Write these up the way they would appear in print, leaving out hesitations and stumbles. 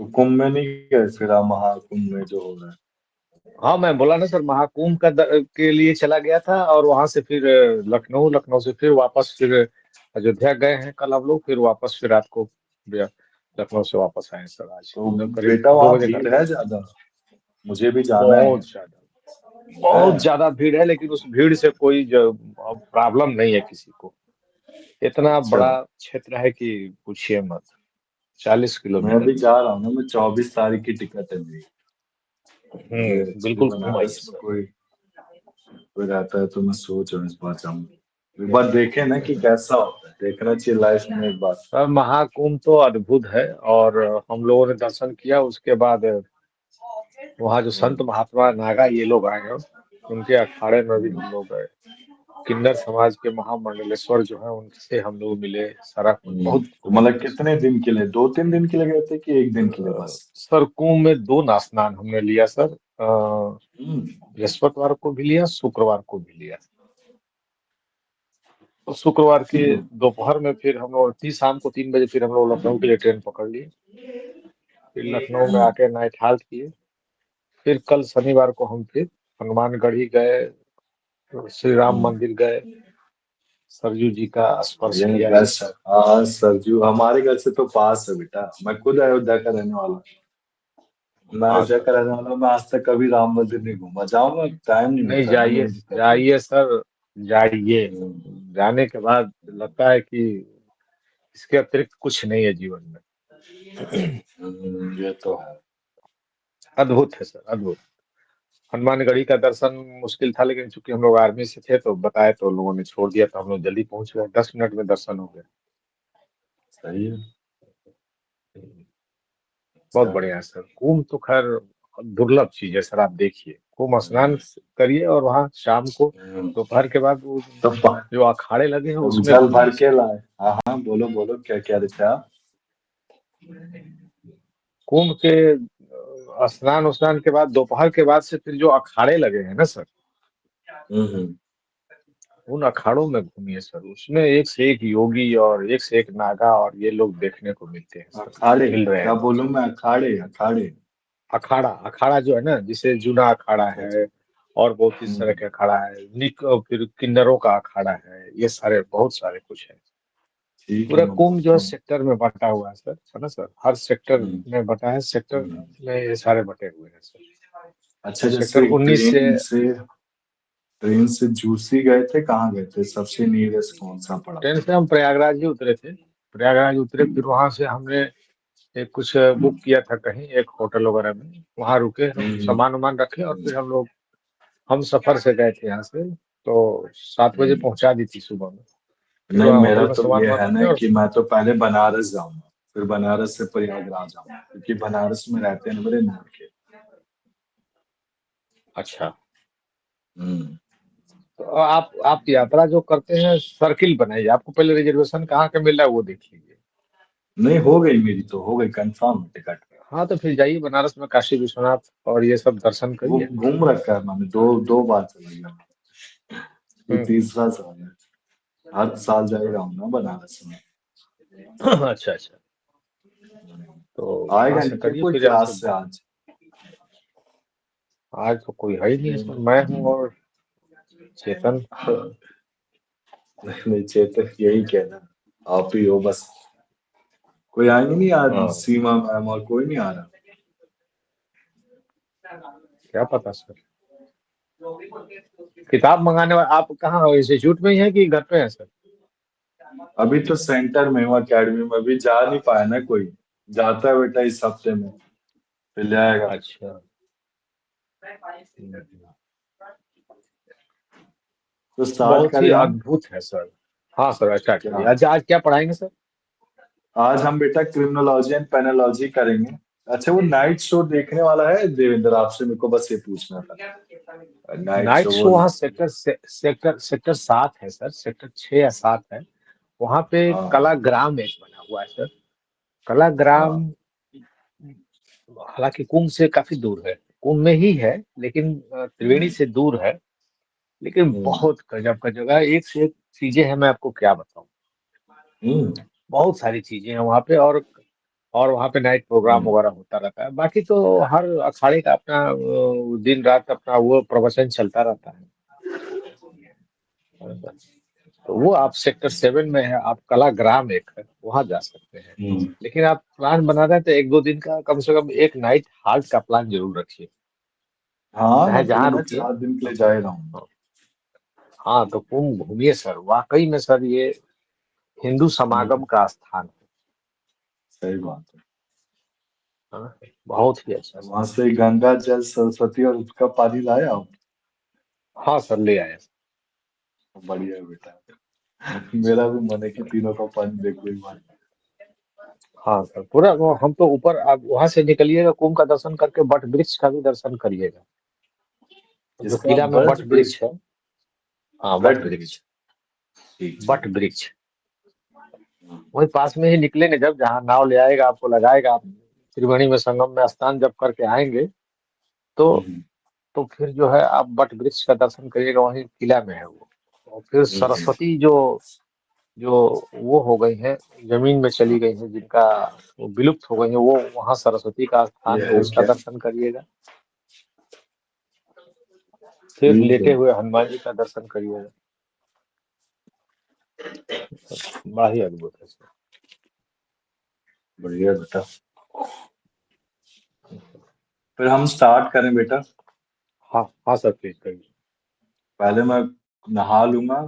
तो कुंभ में नहीं गए फिर आप, महाकुंभ में जो हो रहा है? हाँ मैं बोला ना सर, महाकुंभ के लिए चला गया था, और वहां से फिर लखनऊ, लखनऊ से फिर वापस फिर अयोध्या गए हैं कल हम लोग, फिर वापस फिर रात को लखनऊ से वापस आए हैं सर, आज तो मतलब करीब बेटा दो वहाँ बजे घर भीड़ है पहुंचे। ज्यादा? मुझे भी जाना है। बहुत ज्यादा, बहुत है। ज्यादा भीड़ है, लेकिन उस भीड़ से कोई प्रॉब्लम नहीं है किसी को। इतना अच्छा। बड़ा क्षेत्र है कि पूछिए मत। चालीस मैं किलोमीटर भी जा रहा हूँ ना, मैं 24 तारीख की टिकट है मेरी। मुझे एक्चुअली बिल्कुल घूम आइए बनारस में सर। कोई कोई रहता है, तो मैं सोच रहा हूँ इस बार जाऊँ। एक बार देखे ना कि कैसा होता है, देखना चाहिए लाइफ में एक बार। सर महाकुंभ तो अद्भुत है, और हम लोगों ने दर्शन किया, उसके बाद वहाँ जो संत महात्मा नागा ये लोग आए हैं, उनके अखाड़े में भी हम लोग गए। किन्नर समाज के महामंडलेश्वर जो है, उनसे हम लोग मिले, सारा कुछ बहुत तो खूब मतलब किया सर। कितने दिन के लिए, 2-3 दिन के लिए गए थे कि एक दिन के लिए बस? सर कुंभ में दो स्नान हमने लिया सर, हम्म। बृहस्पतिवार को भी लिया, शुक्रवार को भी लिया। तो शुक्रवार के दोपहर में फिर हम लोग शाम को 3 बजे फिर हम लोग लखनऊ के लिए ट्रेन पकड़ लिए। फिर लखनऊ में आके नाइट हाल्ट किए। फिर कल शनिवार को हम फिर हनुमानगढ़ी गए, श्री राम हम्म। मंदिर गए, सरयू जी का स्पर्श ये किया, ये बेस्ट। सब। हाँ सरजू हमारे घर से तो पास है बेटा, मैं खुद अयोध्या का रहने वाला हूँ। मैं हाँ अयोध्या सर। का रहने वाला हूँ, मैं आज तक कभी राम मंदिर नहीं घूमा, जाऊंगा, टाइम नहीं नहीं मिलता ना, जाइए, मेन दिक्कत है। जाइए सर, जाइए। हम्म। जाने के बाद लगता है कि इसके अतिरिक्त कुछ नहीं है जीवन में। ये तो है। अद्भुत है सर, अद्भुत। हनुमानगढ़ी का दर्शन मुश्किल था, लेकिन चूंकि हम लोग आर्मी से थे तो बताए तो लोगों ने छोड़ दिया, तो हम लोग जल्दी पहुंच गए, 10 मिनट में दर्शन हो गया। सही है। बहुत अच्छा। बढ़िया है सर। कुंभ तो खैर दुर्लभ चीज है सर, आप देखिए, कुंभ स्नान करिए, और वहाँ शाम को हम्म। दोपहर के बाद वो तो जो अखाड़े लगे हैं तब उसमें जल भर घूमिए के सर। लाए। हाँ हाँ, बोलो बोलो, क्या क्या रहे आप? कुंभ के स्नान उस्नान के बाद दोपहर के बाद से फिर जो अखाड़े लगे हैं ना सर, हम्म। उन अखाड़ों में घूमिए सर। उसमें एक से एक योगी और एक से एक नागा और ये लोग देखने को मिलते हैं सर, अखाड़े मिल रहे क्या हैं। बोलूं मैं, अखाड़े अखाड़े? अखाड़ा, अखाड़ा जो है ना, जिसे जूना अखाड़ा अच्छा अच्छा। है, और बहुत इस तरह के अखाड़ा है, फिर किन्नरों का अखाड़ा है, ये सारे बहुत सारे कुछ है। ठीक है, पूरा मैं कुंभ जो देखता है हूँ। सेक्टर में बंटा हुआ है सर, है ना सर, हर सेक्टर हम्म। में बंटा है, सेक्टर हम्म। में ये सारे बटे हुए हैं सर। अच्छा, तो सेक्टर जैसे 19 से, ट्रेन से जूसी गए थे, कहाँ गए थे, सबसे नियरेस्ट कौन सा पड़ा? ट्रेन से हम प्रयागराज ही उतरे थे। प्रयागराज उतरे, फिर वहां से हमने एक कुछ बुक किया था कहीं, एक होटल वगैरह में, वहां रुके, हम हम्म। सामान वामान रखे, और हम्म। फिर हम सफर से गए थे यहाँ से, तो 7 बजे हम्म। पहुंचा दी थी सुबह में। फिर नहीं, वहाँ मेरा होटल में तो सामान ये वामान है रखे, ना और कि मैं तो पहले बनारस जाऊंगा, फिर बनारस से प्रयागराज जाऊंगा, क्योंकि बनारस में रहते हैं मेरे नान के। अच्छा। हम्म। तो आप यात्रा जो करते हैं सर्किल बनाइए, आपको पहले रिजर्वेशन कहाँ का मिल रहा है वो देख लीजिए। नहीं, हो गई मेरी, तो हो गई कंफर्म टिकट। हाँ तो फिर जाइए बनारस में, काशी विश्वनाथ और ये सब दर्शन वो करिए। घूम रखा है मैंने, दो दो बार चला गया। ये हम्म। तीसरा साल है। हर साल जा ही रहा हूँ ना बनारस में। अच्छा अच्छा। तो वहां आएगा से नहीं क्या करिए, कोई फिर यहाँ से क्लास से आज? आज तो कोई है ही नहीं नहीं। सर, मैं हूँ और चेतन। नहीं नहीं, चेतक यही कहना, आप ही हो बस। कोई आएंगे नहीं आज, हाँ, सीमा मैम और कोई नहीं आ रहा? क्या पता सर। किताब मंगाने वाले आप कहाँ हो, इंस्टीट्यूट में ही है कि घर पे है सर? अभी तो सेंटर में हूँ, अकेडमी में, अभी जा नहीं पाया ना कोई। जाता है बेटा इस हफ्ते में, फिर जाएगा। अच्छा। तो स्टार्ट बहुत ही करें हम? अद्भुत है सर। हाँ सर, स्टार्ट क्या? करिए। आज आज क्या पढ़ाएंगे सर? आज हम बेटा क्रिमिनोलॉजी एंड पेनोलॉजी करेंगे। अच्छा, वो नाइट शो देखने वाला है देवेंद्र, आपसे मेरे को बस ये पूछना था। नाइट नाइट शो वो शो वहाँ सेक्टर 7 है सर, सेक्टर 6 या 7 है। वहाँ पे हाँ कलाग्राम एक बना हुआ है सर। कलाग्राम, हाँ। हालांकि कुंभ से काफी दूर है, कुंभ में ही है, लेकिन त्रिवेणी हम्म। से दूर है। लेकिन हम्म। बहुत गजब का जगह है, एक से एक चीजें हैं, मैं आपको क्या बताऊं। हम्म। बहुत सारी चीजें हैं वहाँ पे, और और वहाँ पे नाइट प्रोग्राम हम्म, वगैरह होता रहता है। बाकी तो हर अखाड़े का अपना दिन रात अपना वो प्रवचन चलता रहता है। तो वो आप सेक्टर 7 में है, आप कलाग्राम एक है, वहाँ जा सकते हैं। हम्म। लेकिन आप प्लान बना रहे हैं तो 1-2 दिन का कम से कम एक नाइट हाल्ट का प्लान जरूर रखिए, हाँ, चाहे मैं जहाँ 3 या रुकिए। 4 दिन के लिए जा ही रहा हूँ। हाँ, तो कुंभ घूमिए सर, वाकई में सर ये हिंदू समागम हम्म, का स्थान है। सही बात है। हाँ, बहुत ही अच्छा सर। वहां से गंगा जल, सरस्वती और उसका पानी लाया आप? हाँ सर, ले आए। बढ़िया है बेटा। मेरा भी मन है कि तीनों का पानी देखो एक बार। हाँ सर, पूरा वो हम तो ऊपर, आप वहां से निकलिएगा कुंभ का दर्शन करके वट वृक्ष का भी दर्शन करिएगा। जो इसका किला में बर्थ वट ब्रिज, वृक्ष है। हाँ, वट ब्रड ब्रिज। वृक्ष, ठीक वट ठीक। वृक्ष वही पास में ही निकलेंगे, जब जहाँ नाव ले आएगा आपको लगाएगा, आप त्रिवेणी में संगम में स्नान जब करके आएंगे तो हम्म, तो फिर जो है आप वट वृक्ष का दर्शन करिएगा, वहीं किला में है वो। और फिर हम्म, सरस्वती जो जो वो हो गई हैं, जमीन में चली गई हैं, जिनका वो विलुप्त हो गई हैं, वो वहाँ सरस्वती का स्थान ये है, है उसका क्या? दर्शन करिएगा। फिर ठीक लेटे है। हुए हनुमान जी का दर्शन करिएगा। बड़ा ही अद्भुत है सर। बढ़िया बेटा। फिर हम स्टार्ट करें बेटा। हाँ हाँ सर, प्लीज करिए। पहले मैं नहा लूंगा,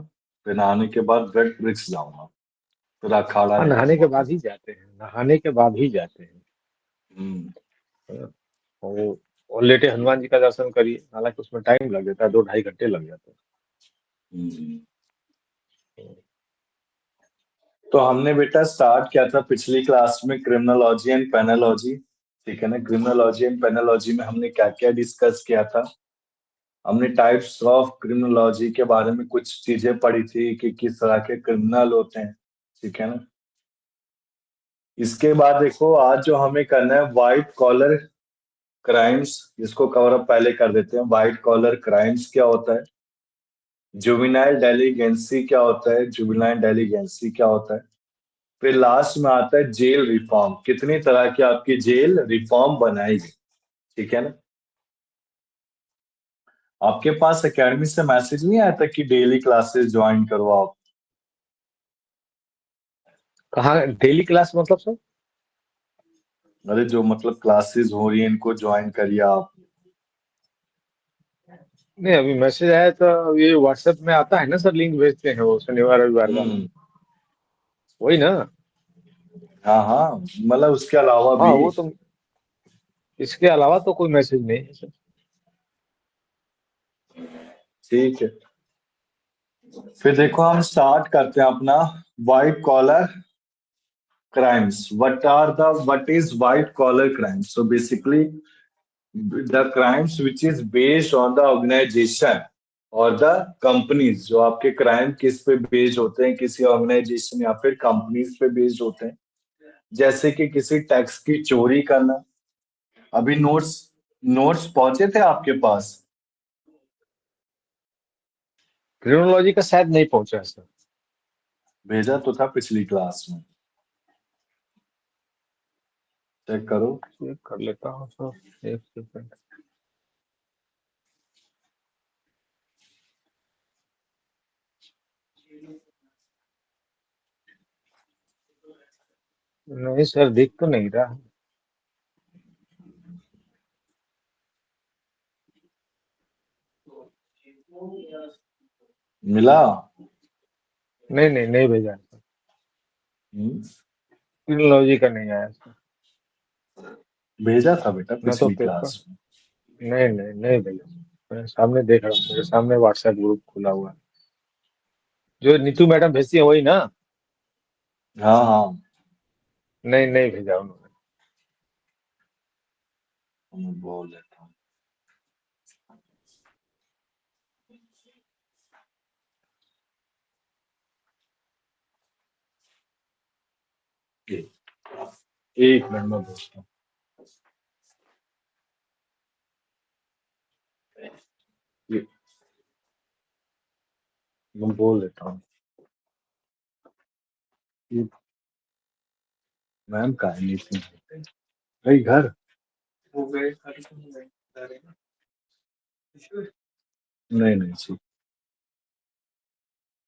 फिर नहाने के बाद ब्रड ब्रिज जाऊंगा, फिर अखाड़ा हाँ, नहाने के देखूंगा बाद पूरा। ही जाते हैं, नहाने के बाद ही जाते हैं। हम्म, हाँ, और लेटे हनुमान जी का दर्शन करिए, हालांकि उसमें टाइम लग जाता है, 2-2.5 घंटे लग जाते हैं। हम्म। तो हमने बेटा स्टार्ट किया था पिछली क्लास में क्रिमिनोलॉजी एंड पेनोलॉजी। ठीक है ना? क्रिमिनोलॉजी एंड पेनोलॉजी में हमने क्या क्या डिस्कस किया था? हमने टाइप्स ऑफ क्रिमिनोलॉजी के बारे में कुछ चीजें पढ़ी थी कि किस तरह के क्रिमिनल होते हैं। ठीक है ना? इसके बाद देखो, आज जो हमें करना है व्हाइट कॉलर क्राइम्स, इसको कवर अप पहले कर देते हैं। व्हाइट कॉलर क्राइम्स क्या होता है, जुवेनाइल डेलिगेंसी क्या होता है, जुवेनाइल डेलिगेंसी क्या होता है, फिर लास्ट में आता है जेल रिफॉर्म, कितनी तरह की आपकी जेल रिफॉर्म बनाई गई। ठीक है ना? आपके पास एकेडमी से मैसेज नहीं आया था कि डेली क्लासेस ज्वाइन करो आप? कहाँ डेली क्लास मतलब सर? अरे जो मतलब क्लासेस हो रही है इनको ज्वाइन करिए आप। नहीं, अभी मैसेज आया तो ये व्हाट्सएप में आता है ना सर, लिंक भेजते हैं वो शनिवार रविवार का। हम्म। वही ना? हाँ हाँ, मतलब उसके अलावा हाँ, भी। वो तो, इसके अलावा तो कोई मैसेज नहीं है सर। ठीक है, फिर देखो हम स्टार्ट करते हैं अपना white collar crimes. What is white collar crime? So basically, the crimes which is based on the organization और द कंपनीज, जो आपके क्राइम किस पे बेस्ड होते हैं, किसी ऑर्गेनाइजेशन या फिर कंपनीज पे बेस्ड होते हैं। जैसे कि किसी टैक्स की चोरी करना। अभी नोट्स नोट्स पहुंचे थे आपके पास? क्रिमिनोलॉजी का शायद नहीं पहुंचा है सर। भेजा तो था पिछली क्लास में, चेक करो। चेक कर लेता हूँ सर, एक सेकंड। नहीं सर, दिख तो नहीं रहा। मिला? नहीं नहीं, नहीं भेजा है सर। हम्म, क्रिमिनोलॉजी का नहीं आया सर। भेजा था बेटा ना तो पिछली पेपर, क्लास में। नहीं नहीं, नहीं भेजा सर। मैं सामने देख रहा हूँ, मेरे सामने व्हाट्सएप ग्रुप खुला हुआ है। जो नीतू मैडम भेजती है वही ना? हाँ हाँ, नहीं, नहीं भेजा उन्होंने। मैं बोल देता हूँ। एक मिनट में भेजता हूँ। ये मैं बोल देता हूँ। ये मैम कहा नहीं थी भाई घर नहीं नहीं ठीक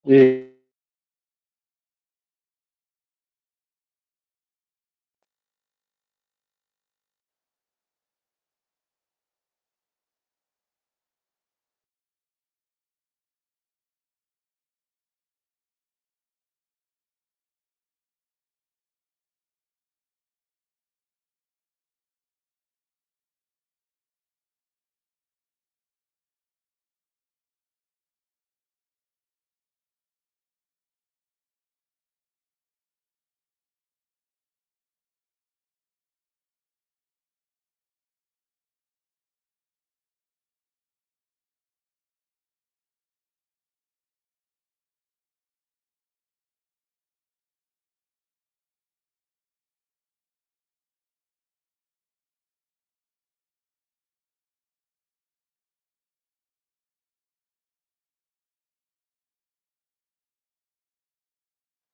ये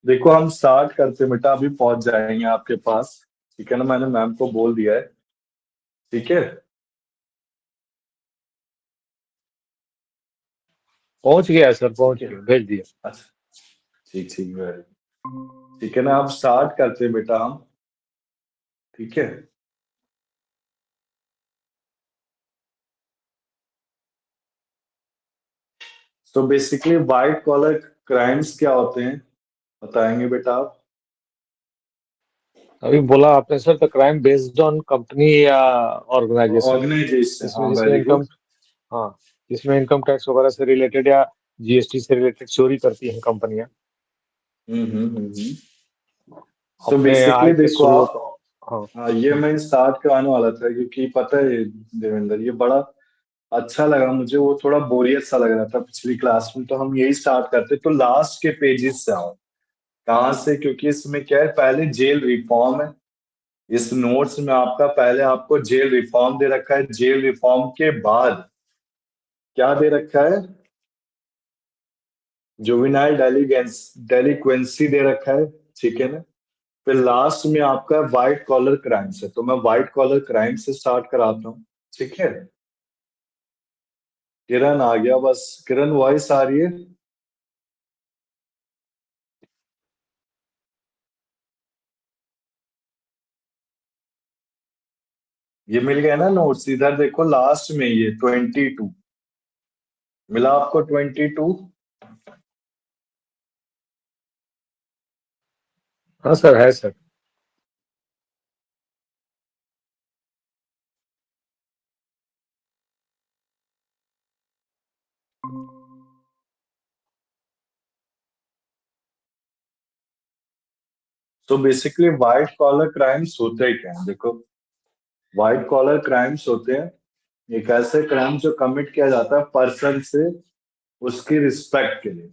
देखो हम स्टार्ट करते बेटा अभी पहुंच जाएंगे आपके पास। ठीक है ना, मैंने मैम को बोल दिया है। ठीक है। पहुंच गया सर, ठीक पहुंच है। गया, भेज दिया। अच्छा ठीक ठीक है। ठीक है ना, आप स्टार्ट करते बेटा हम। ठीक है। तो बेसिकली वाइट कॉलर क्राइम्स क्या होते हैं बताएंगे बेटा आप। अभी बोला आपने sir, the crime based on company या ऑर्गेनाइजेशन, ऑर्गेनाइजेशन, हाँ जिसमें जिसमें वेरी गुड। इनकम, हाँ, जिसमें इनकम टैक्स वगैरह से रिलेटेड या जीएसटी से रिलेटेड चोरी करती हैं कंपनियां तो अपने बेसिकली आय के देखो स्रोत। आप। हाँ। हाँ ये मैं स्टार्ट कराने वाला था क्योंकि पता है देवेंद्र, ये बड़ा अच्छा लगा मुझे, वो थोड़ा बोरियत सा लग रहा था पिछली क्लास में, तो हम यही स्टार्ट करते। तो लास्ट के पेजेस से आओ। कहाँ से? क्योंकि इसमें क्या है, पहले जेल रिफॉर्म है। इस नोट्स में आपका पहले आपको जेल रिफॉर्म दे रखा है, जेल रिफॉर्म के बाद क्या दे रखा है, जुवेनाइल डेलिक्वेंसी दे रखा है। ठीक है ना। फिर लास्ट में आपका व्हाइट कॉलर क्राइम्स है, तो मैं व्हाइट कॉलर क्राइम से स्टार्ट कराता हूँ। ठीक है। किरण आ गया, बस किरण वॉइस आ रही है। ये मिल गया ना नोट्स, इधर देखो लास्ट में ये 22 मिला आपको 22। हाँ सर, है सर। तो बेसिकली व्हाइट कॉलर क्राइम्स होते क्या हैं देखो। व्हाइट कॉलर क्राइम्स होते हैं एक ऐसे क्राइम जो कमिट किया जाता है पर्सन से उसकी रिस्पेक्ट के लिए।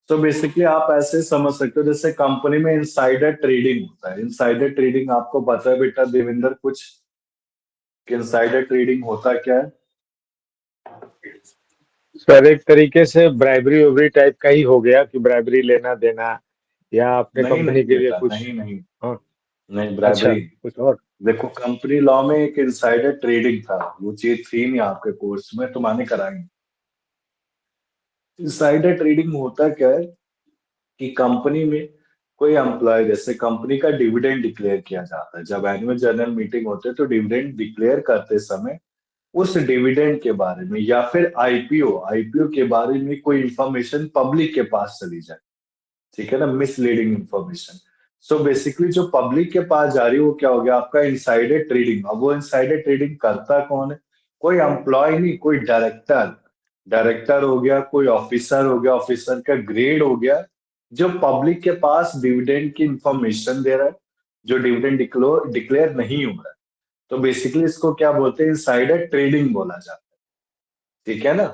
तो बेसिकली आप ऐसे समझ सकते हो जैसे कंपनी में इनसाइडर ट्रेडिंग होता है। इनसाइडर ट्रेडिंग आपको पता है बेटा देवेंद्र कुछ, कि इनसाइडर ट्रेडिंग होता क्या है? सर एक तरीके से ब्राइबरी उबरी टाइप का ही हो गया कि ब्राइबरी लेना देना, या अपने नहीं कंपनी नहीं के लिए बेटा, कुछ। नहीं नहीं। हाँ। नहीं अच्छा, बराबरी। कुछ और। देखो कंपनी लॉ में एक इनसाइडर ट्रेडिंग था, वो चीज थी नहीं आपके कोर्स में, तुम्हारे कराएंगे। इनसाइडर ट्रेडिंग होता क्या है कि कंपनी में कोई एम्प्लॉय, जैसे कंपनी का डिविडेंड डिक्लेयर किया जाता है, जब एनुअल जनरल मीटिंग होती है तो डिविडेंड डिक्लेयर करते समय उस डिविडेंड के बारे में या फिर आईपीओ आईपीओ के बारे में कोई इंफॉर्मेशन पब्लिक के पास चली जाए। ठीक है ना, मिसलीडिंग इंफॉर्मेशन। सो बेसिकली जो पब्लिक के पास जा रही है वो क्या हो गया आपका इनसाइडर ट्रेडिंग। अब वो इनसाइडर ट्रेडिंग करता कौन है? कोई एम्प्लॉय नहीं, कोई डायरेक्टर। डायरेक्टर हो गया, कोई ऑफिसर हो गया, ऑफिसर का ग्रेड हो गया, जो पब्लिक के पास डिविडेंड की इंफॉर्मेशन दे रहा है, जो डिविडेंड डिक्लेयर नहीं हो रहा है। तो बेसिकली इसको क्या बोलते हैं, इनसाइडर ट्रेडिंग बोला जाता है। ठीक है ना।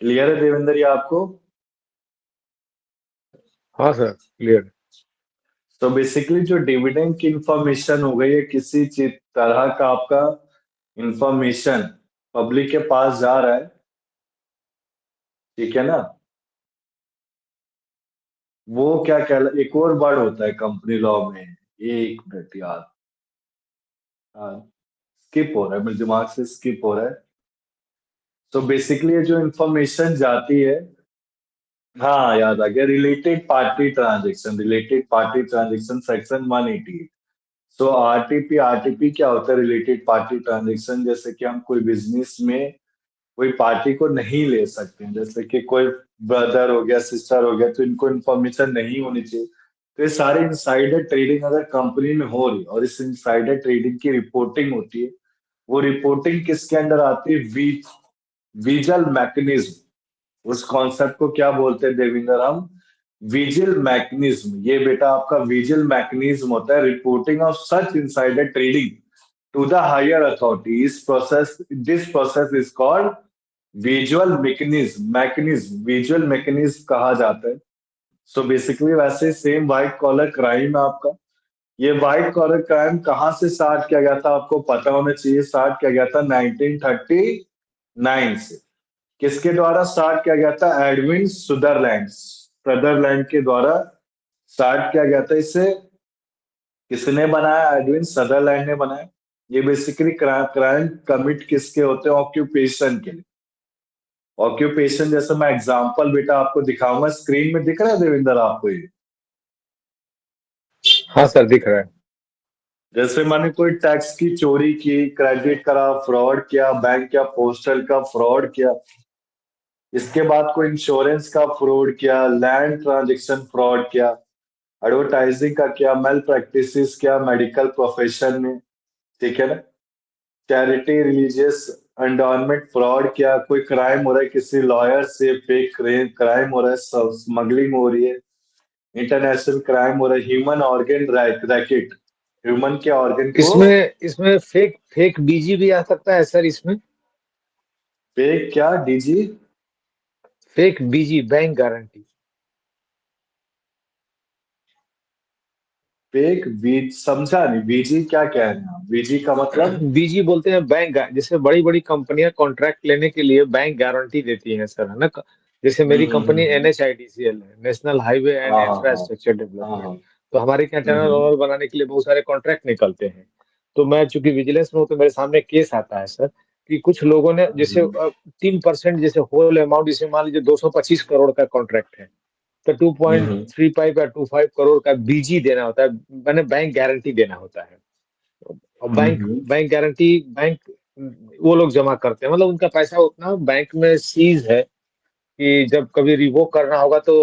क्लियर है देवेंद्र ये आपको? हाँ सर, क्लियर। तो बेसिकली जो डिविडेंड की इंफॉर्मेशन हो गई है, किसी चीज तरह का आपका इंफॉर्मेशन पब्लिक के पास जा रहा है। ठीक है ना। वो क्या कहला, एक और वर्ड होता है कंपनी लॉ में, एक मिनट यार, स्किप हो रहा है मेरे दिमाग से, स्किप हो रहा है। तो बेसिकली ये जो इंफॉर्मेशन जाती है, हाँ याद आ गया, related party transaction, related party transaction section 188। सो आरटीपी, आरटीपी क्या होता है, रिलेटेड पार्टी ट्रांजेक्शन। जैसे कि हम कोई बिजनेस में कोई पार्टी को नहीं ले सकते हैं, जैसे कि कोई ब्रदर हो गया, सिस्टर हो गया, तो इनको इन्फॉर्मेशन नहीं होनी चाहिए। तो ये सारे इनसाइडर ट्रेडिंग अगर कंपनी में हो रही है और इस इनसाइडर ट्रेडिंग की रिपोर्टिंग होती है, वो रिपोर्टिंग किसके अंडर आती है, विजल मैकेनिज्म। उस कॉन्सेप्ट को क्या बोलते हैं देविंदर, हम विजिल मैकेनिज्म। ये बेटा आपका विजिल मैकेनिज्म होता है, reporting of such insider trading to the higher authority. इस process, this process is called visual mechanism, mechanism visual mechanism कहा जाता है। सो बेसिकली वैसे सेम व्हाइट कॉलर क्राइम है आपका। ये व्हाइट कॉलर क्राइम कहाँ से स्टार्ट किया गया था, आपको पता होना चाहिए। स्टार्ट किया गया था 1939 से। किसके द्वारा स्टार्ट किया गया था, एडविन सुदरलैंड, सदरलैंड के द्वारा स्टार्ट किया गया था इसे। किसने बनाया, एडविन सदरलैंड ने बनाया। ये बेसिकली क्राइम कमिट किसके होते हैं, ऑक्यूपेशन के लिए। ऑक्यूपेशन जैसे मैं एग्जांपल बेटा आपको दिखाऊंगा, स्क्रीन में दिख रहा है देविंदर आपको ये। हाँ सर, दिख रहा है। जैसे मैंने कोई टैक्स की चोरी की, क्रेडिट करा, फ्रॉड किया, बैंक या पोस्टल का फ्रॉड किया, इसके बाद कोई इंश्योरेंस का फ्रॉड किया, लैंड ट्रांजेक्शन फ्रॉड किया, एडवर्टाइजिंग का किया, मेल प्रैक्टिसेस किया मेडिकल प्रोफेशन में, ठीक है ना, चैरिटी रिलीजियस एंडोनमेंट फ्रॉड किया, कोई क्राइम हो रहा है किसी लॉयर से, फेक क्राइम हो रहा है, स्मगलिंग हो रही है, इंटरनेशनल क्राइम हो रहा है, ह्यूमन ऑर्गन रैकेट, ह्यूमन के ऑर्गन को इसमें इसमें फेक फेक बीजी भी आ सकता है सर इसमें। फेक क्या, डीजी, फेक बीजी, बैंक गारंटी। फेक बीज समझा नहीं, बीजी क्या कह रहे हैं आप, बीजी का मतलब। बीजी बोलते हैं बैंक जैसे बड़ी बड़ी कंपनियां कॉन्ट्रैक्ट लेने के लिए बैंक गारंटी देती हैं सर, है ना। जैसे मेरी कंपनी NHIDCL है, नेशनल हाईवे एंड हाँ हाँ हाँ इंफ्रास्ट्रक्चर हाँ डेवलपमेंट। हाँ। तो हमारे यहाँ टनल हम्म वनल बनाने के लिए बहुत सारे कॉन्ट्रैक्ट निकलते हैं। तो मैं चूंकि विजिलेंस में हूँ, तो मेरे सामने केस आता है सर कि कुछ लोगों ने जैसे हम्म 3% जैसे होल अमाउंट, जैसे मान लीजिए 225 करोड़ का कॉन्ट्रैक्ट है, तो टू पॉइंट हम्म थ्री फाइव या 25 करोड़ का बीजी देना होता है, मैंने बैंक गारंटी देना होता है। और बैंक हम्म बैंक गारंटी, बैंक वो लोग जमा करते हैं, मतलब उनका पैसा उतना बैंक में सीज है कि जब कभी रिवोक करना होगा तो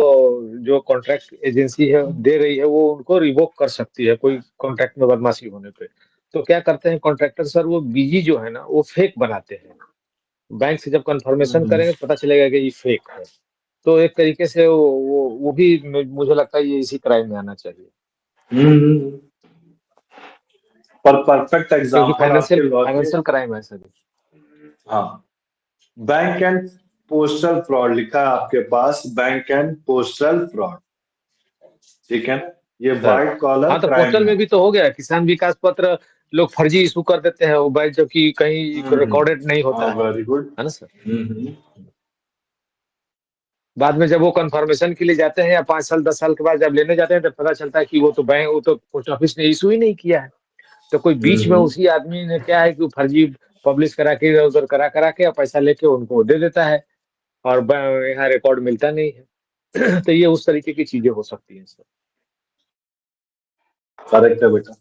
जो कॉन्ट्रैक्ट एजेंसी है दे रही है, वो उनको रिवोक कर सकती है कोई कॉन्ट्रैक्ट में बदमाशी होने पे। तो क्या करते हैं कॉन्ट्रैक्टर सर, वो बीजी जो है ना वो फेक बनाते हैं। बैंक से जब कंफर्मेशन हम्म करेंगे पता चलेगा कि ये फेक है। तो एक तरीके से वो भी मुझे लगता है ये इसी क्राइम में आना चाहिए। हम्म। पर परफेक्ट क्योंकि एग्जांपल फाइनेंशियल आपके लॉ के, फाइनेंशियल क्राइम है सर। हाँ, बैंक एंड पोस्टल फ्रॉड लिखा है आपके पास, बैंक एंड पोस्टल फ्रॉड, ठीक है ना, ये सर व्हाइट कॉलर हाँ, तो क्राइम पोस्टल है। में भी तो हो गया, किसान विकास पत्र लोग फर्जी इशू कर देते हैं, वो बैंक जबकि कहीं रिकॉर्डेड नहीं हाँ होता वेरी गुड। है ना सर। हम्म। बाद में जब वो कंफर्मेशन के लिए जाते हैं या 5 साल 10 साल के बाद जब लेने जाते हैं, तो पता चलता है कि वो तो बैंक, वो तो पोस्ट ऑफिस ने इशू ही नहीं किया है। तो कोई बीच में हम्म उसी आदमी ने क्या है कि वो फर्जी पब्लिश करा के इधर उधर करा करा के और पैसा लेके उनको दे देता है, और यहाँ रिकॉर्ड मिलता नहीं है। तो ये उस तरीके की चीजें हो सकती हैं सर। करेक्ट है बेटा।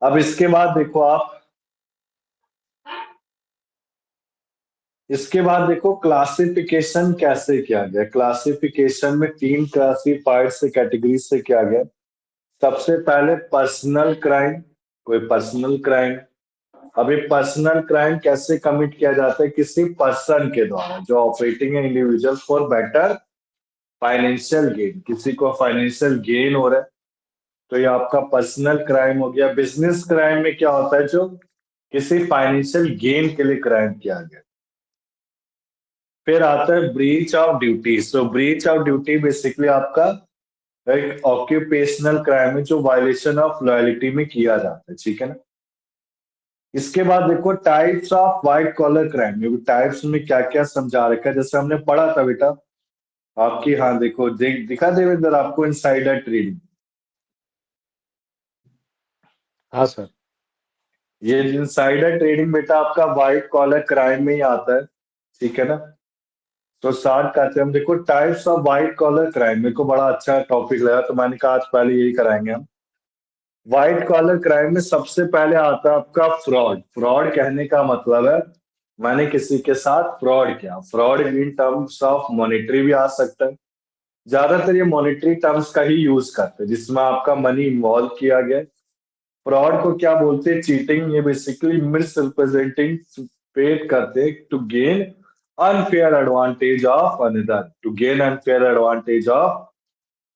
अब इसके बाद देखो आप, इसके बाद देखो क्लासिफिकेशन कैसे किया गया। क्लासिफिकेशन में तीन क्लासिफाइड से कैटेगरी से किया गया। सबसे पहले पर्सनल क्राइम, कोई पर्सनल क्राइम। अभी पर्सनल क्राइम कैसे कमिट किया जाता है, किसी पर्सन के द्वारा जो ऑपरेटिंग है individual for better financial gain, किसी को फाइनेंशियल गेन हो रहा है, तो ये आपका पर्सनल क्राइम हो गया। बिजनेस क्राइम में क्या होता है, जो किसी फाइनेंशियल गेन के लिए क्राइम किया गया। फिर आता है breach of duty. So breach of duty basically आपका एक ऑक्यूपेशनल क्राइम है जो वायलेशन ऑफ लॉयलिटी में किया जाता है, ठीक है ना। इसके बाद देखो types of white collar crime, types में क्या क्या समझा रखा है, जैसे हमने पढ़ा था बेटा आपकी, हाँ देखो, दिखा देवेंद्र आपको इनसाइडर ट्रेडिंग। हाँ सर। ये इनसाइडर ट्रेडिंग बेटा आपका व्हाइट कॉलर क्राइम में ही आता है, ठीक है ना। तो स्टार्ट करते हैं हम। देखो, types of white collar crime, मेरे को बड़ा अच्छा टॉपिक लगा तो मैंने कहा आज पहले यही कराएंगे हम। व्हाइट कॉलर क्राइम में सबसे पहले आता है आपका फ्रॉड। फ्रॉड कहने का मतलब है मैंने किसी के साथ फ्रॉड किया। Fraud in terms of monetary भी आ सकता है। ज्यादातर ये मॉनेटरी टर्म्स का ही यूज करते हैं जिसमें आपका मनी इन्वॉल्व किया गया। फ्रॉड को क्या बोलते हैं? चीटिंग। ये बेसिकली मिस रिप्रेजेंटिंग पेड करते हैं to gain unfair advantage of another, to gain unfair advantage of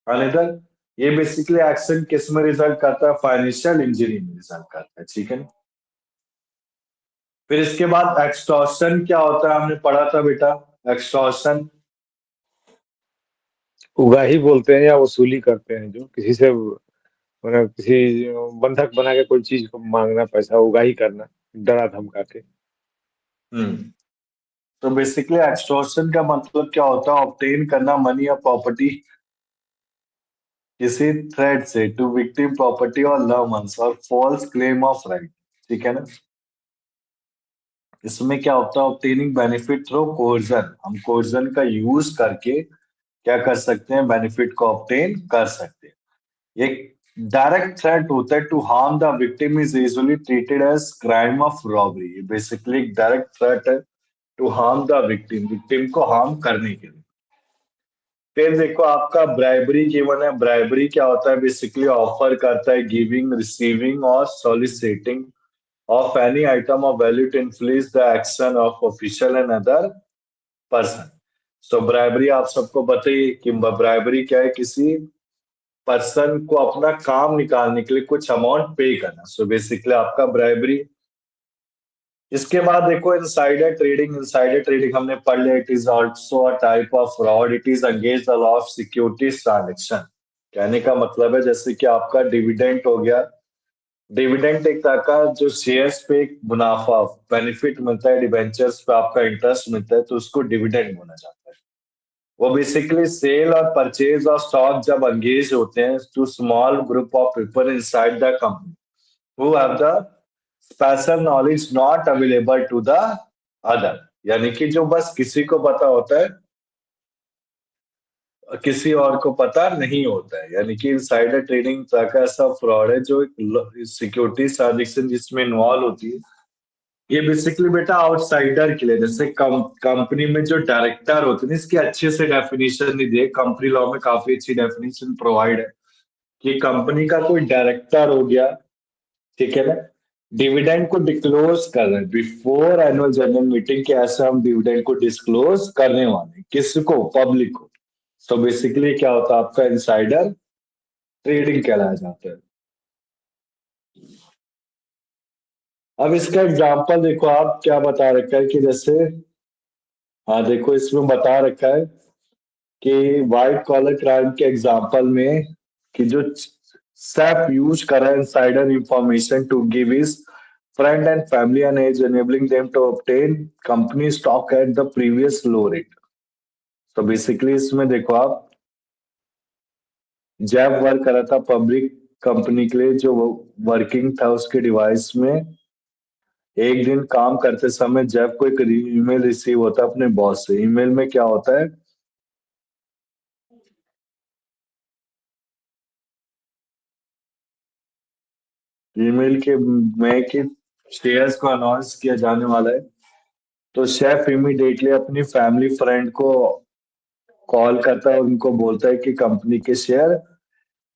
another. ये बेसिकली एक्शन किस में रिजल्ट करता है? फाइनेंशियल इंजरी में रिजल्ट करता है, ठीक है ना। फिर इसके बाद एक्सटॉर्शन क्या होता है, हमने पढ़ा था बेटा। एक्सटॉर्शन, उगाही बोलते हैं या वसूली करते हैं, जो किसी से मतलब किसी बंधक बना के कोई चीज को मांगना, पैसा उगाही करना, डरा धमका के। हम्म। तो बेसिकली एक्सटॉर्शन का मतलब क्या होता है? ऑब्टेन करना मनी या प्रॉपर्टी किसी थ्रेड से टू विक्टिम प्रॉपर्टी और लव वंस और फॉल्स क्लेम ऑफ राइट, ठीक है ना। इसमें क्या होता है? Obtaining benefit through coercion. हम कोर्जन का यूज करके क्या कर सकते हैं? बेनिफिट को ऑब्टेन कर सकते हैं। एक डायरेक्ट थ्रेट होता है to harm the victim is usually treated as crime of robbery. ये बेसिकली एक डायरेक्ट थ्रेट है to harm the victim, victim को हार्म करने के लिए। फिर देखो आपका ब्राइबरी गिवन है। ब्राइबरी क्या होता है? बेसिकली ऑफर करता है, गिविंग, रिसीविंग और soliciting of any item of value to influence the action of official and other person. So bribery आप सबको बताइए कि ब्राइबरी क्या है? किसी पर्सन को अपना काम निकालने के लिए कुछ अमाउंट पे करना। सो बेसिकली आपका ब्राइबरी। इसके बाद देखो इनसाइडर ट्रेडिंग। इनसाइडर ट्रेडिंग हमने पढ़ लिया। It is also a type of fraud. It is against the law of securities transaction. कहने का मतलब है जैसे कि आपका डिविडेंड हो गया। डिविडेंड एक तरह का जो शेयर्स पे एक मुनाफा बेनिफिट मिलता है, डिबेंचर्स पे आपका इंटरेस्ट मिलता है, तो उसको डिविडेंड बोला जाता है। वो बेसिकली सेल और परचेज ऑफ स्टॉक जब एंगेज होते हैं to small group of people inside the company who have the special knowledge not available to the other। यानी कि जो बस किसी को पता होता है, किसी और को पता नहीं होता है। यानी कि इनसाइडर ट्रेडिंग का ऐसा फ्रॉड है जो एक सिक्योरिटी ट्रांजेक्शन जिसमें इन्वॉल्व होती है। ये बेसिकली बेटा आउटसाइडर के लिए, जैसे कंपनी में जो डायरेक्टर होते हैं, इसकी अच्छे से डेफिनेशन नहीं दी। कंपनी लॉ में काफी अच्छी डेफिनेशन प्रोवाइड है कि कंपनी का कोई डायरेक्टर हो गया, ठीक है ना, डिविडेंड को डिस्क्लोज कर रहे हैं बिफोर एनुअल जनरल मीटिंग के, ऐसा हम डिविडेंड को डिस्क्लोज करने वाले हैं। किसको? पब्लिक को। तो बेसिकली क्या होता है? आपका इनसाइडर ट्रेडिंग कहलाया जाता है। अब इसका एग्जांपल देखो, आप क्या बता रखा है कि जैसे, हाँ देखो इसमें बता रखा है कि व्हाइट कॉलर क्राइम के एग्जांपल में कि जो SAP यूज कर रहा है insider information to give his friend and family and age enabling them to obtain company stock at the previous low rate। तो बेसिकली इसमें देखो आप, जैब वर्क कर रहा था पब्लिक कंपनी के लिए, जो वर्किंग था उसके डिवाइस में। एक दिन काम करते समय जैब को एक ईमेल रिसीव होता है अपने बॉस से। ईमेल में क्या होता है? ईमेल के में कि शेयर्स को अनाउंस किया जाने वाला है। तो शेफ इमीडिएटली अपनी फैमिली फ्रेंड को कॉल करता है, उनको बोलता है कि कंपनी के share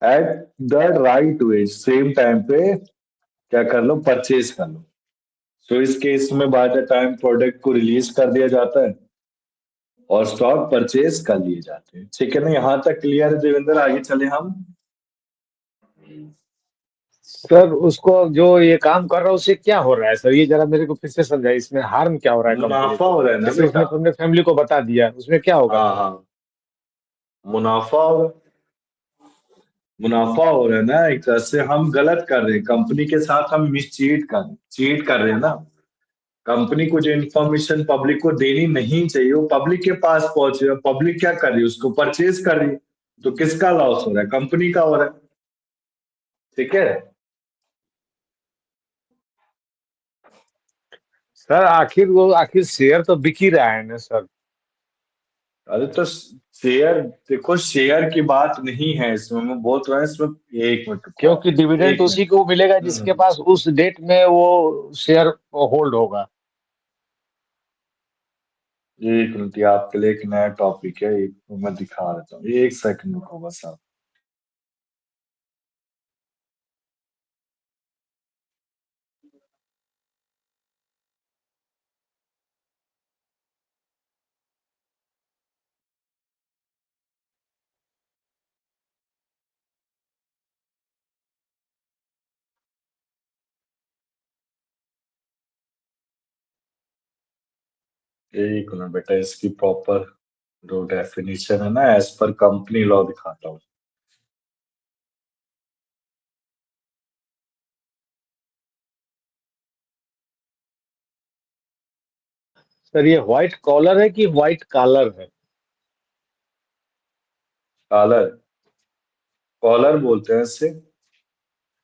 at the right way same time पे क्या कर लो? परचेज कर लो। सो इस केस में बाय द टाइम प्रोडक्ट को रिलीज कर दिया जाता है और स्टॉक परचेज कर लिए जाते हैं, ठीक है ना। यहां तक क्लियर है देवेंद्र? आगे चले हम। सर उसको जो ये काम कर रहा है उससे क्या हो रहा है सर, ये जरा मेरे को फिर से समझाइए, इसमें हार्म क्या हो रहा है कंपनी मुनाफा को? हो रहा है ना जैसे बेटा। उसने अपने फैमिली को बता दिया, उसमें क्या होगा हाँ फिर? हाँ, मुनाफा हो, मुनाफा हो रहा है ना। एक तरह से हम गलत कर रहे हैं, कंपनी के साथ हम मिसचीट कर, चीट कर रहे हैं ना। कंपनी को जो इन्फॉर्मेशन पब्लिक को देनी नहीं चाहिए वो पब्लिक के पास पहुंच रही है, पब्लिक क्या कर रही है, उसको परचेज कर रही है। तो किसका लॉस हो रहा है? कंपनी का हो रहा है। ठीक है। सर आखिर शेयर तो बिक ही रहा है ना सर। अरे तो शेयर, देखो शेयर की बात नहीं है इसमें, मैं बोल रहा हूँ इसमें। एक मिनट रुको आप। क्योंकि डिविडेंड एक उसी मिनट। को मिलेगा जिसके हम्म, पास उस डेट में वो शेयर होल्ड होगा। एक मिनट, ये आपके लिए एक नया टॉपिक है, एक मैं दिखा देता हूँ, एक सेकंड रुको बस आप। एक मिनट बेटा, इसकी प्रॉपर जो डेफिनेशन है ना, एज पर कंपनी लॉ दिखाता हूँ। सर ये व्हाइट कॉलर है कि व्हाइट कॉलर है? कॉलर, कॉलर बोलते हैं इससे।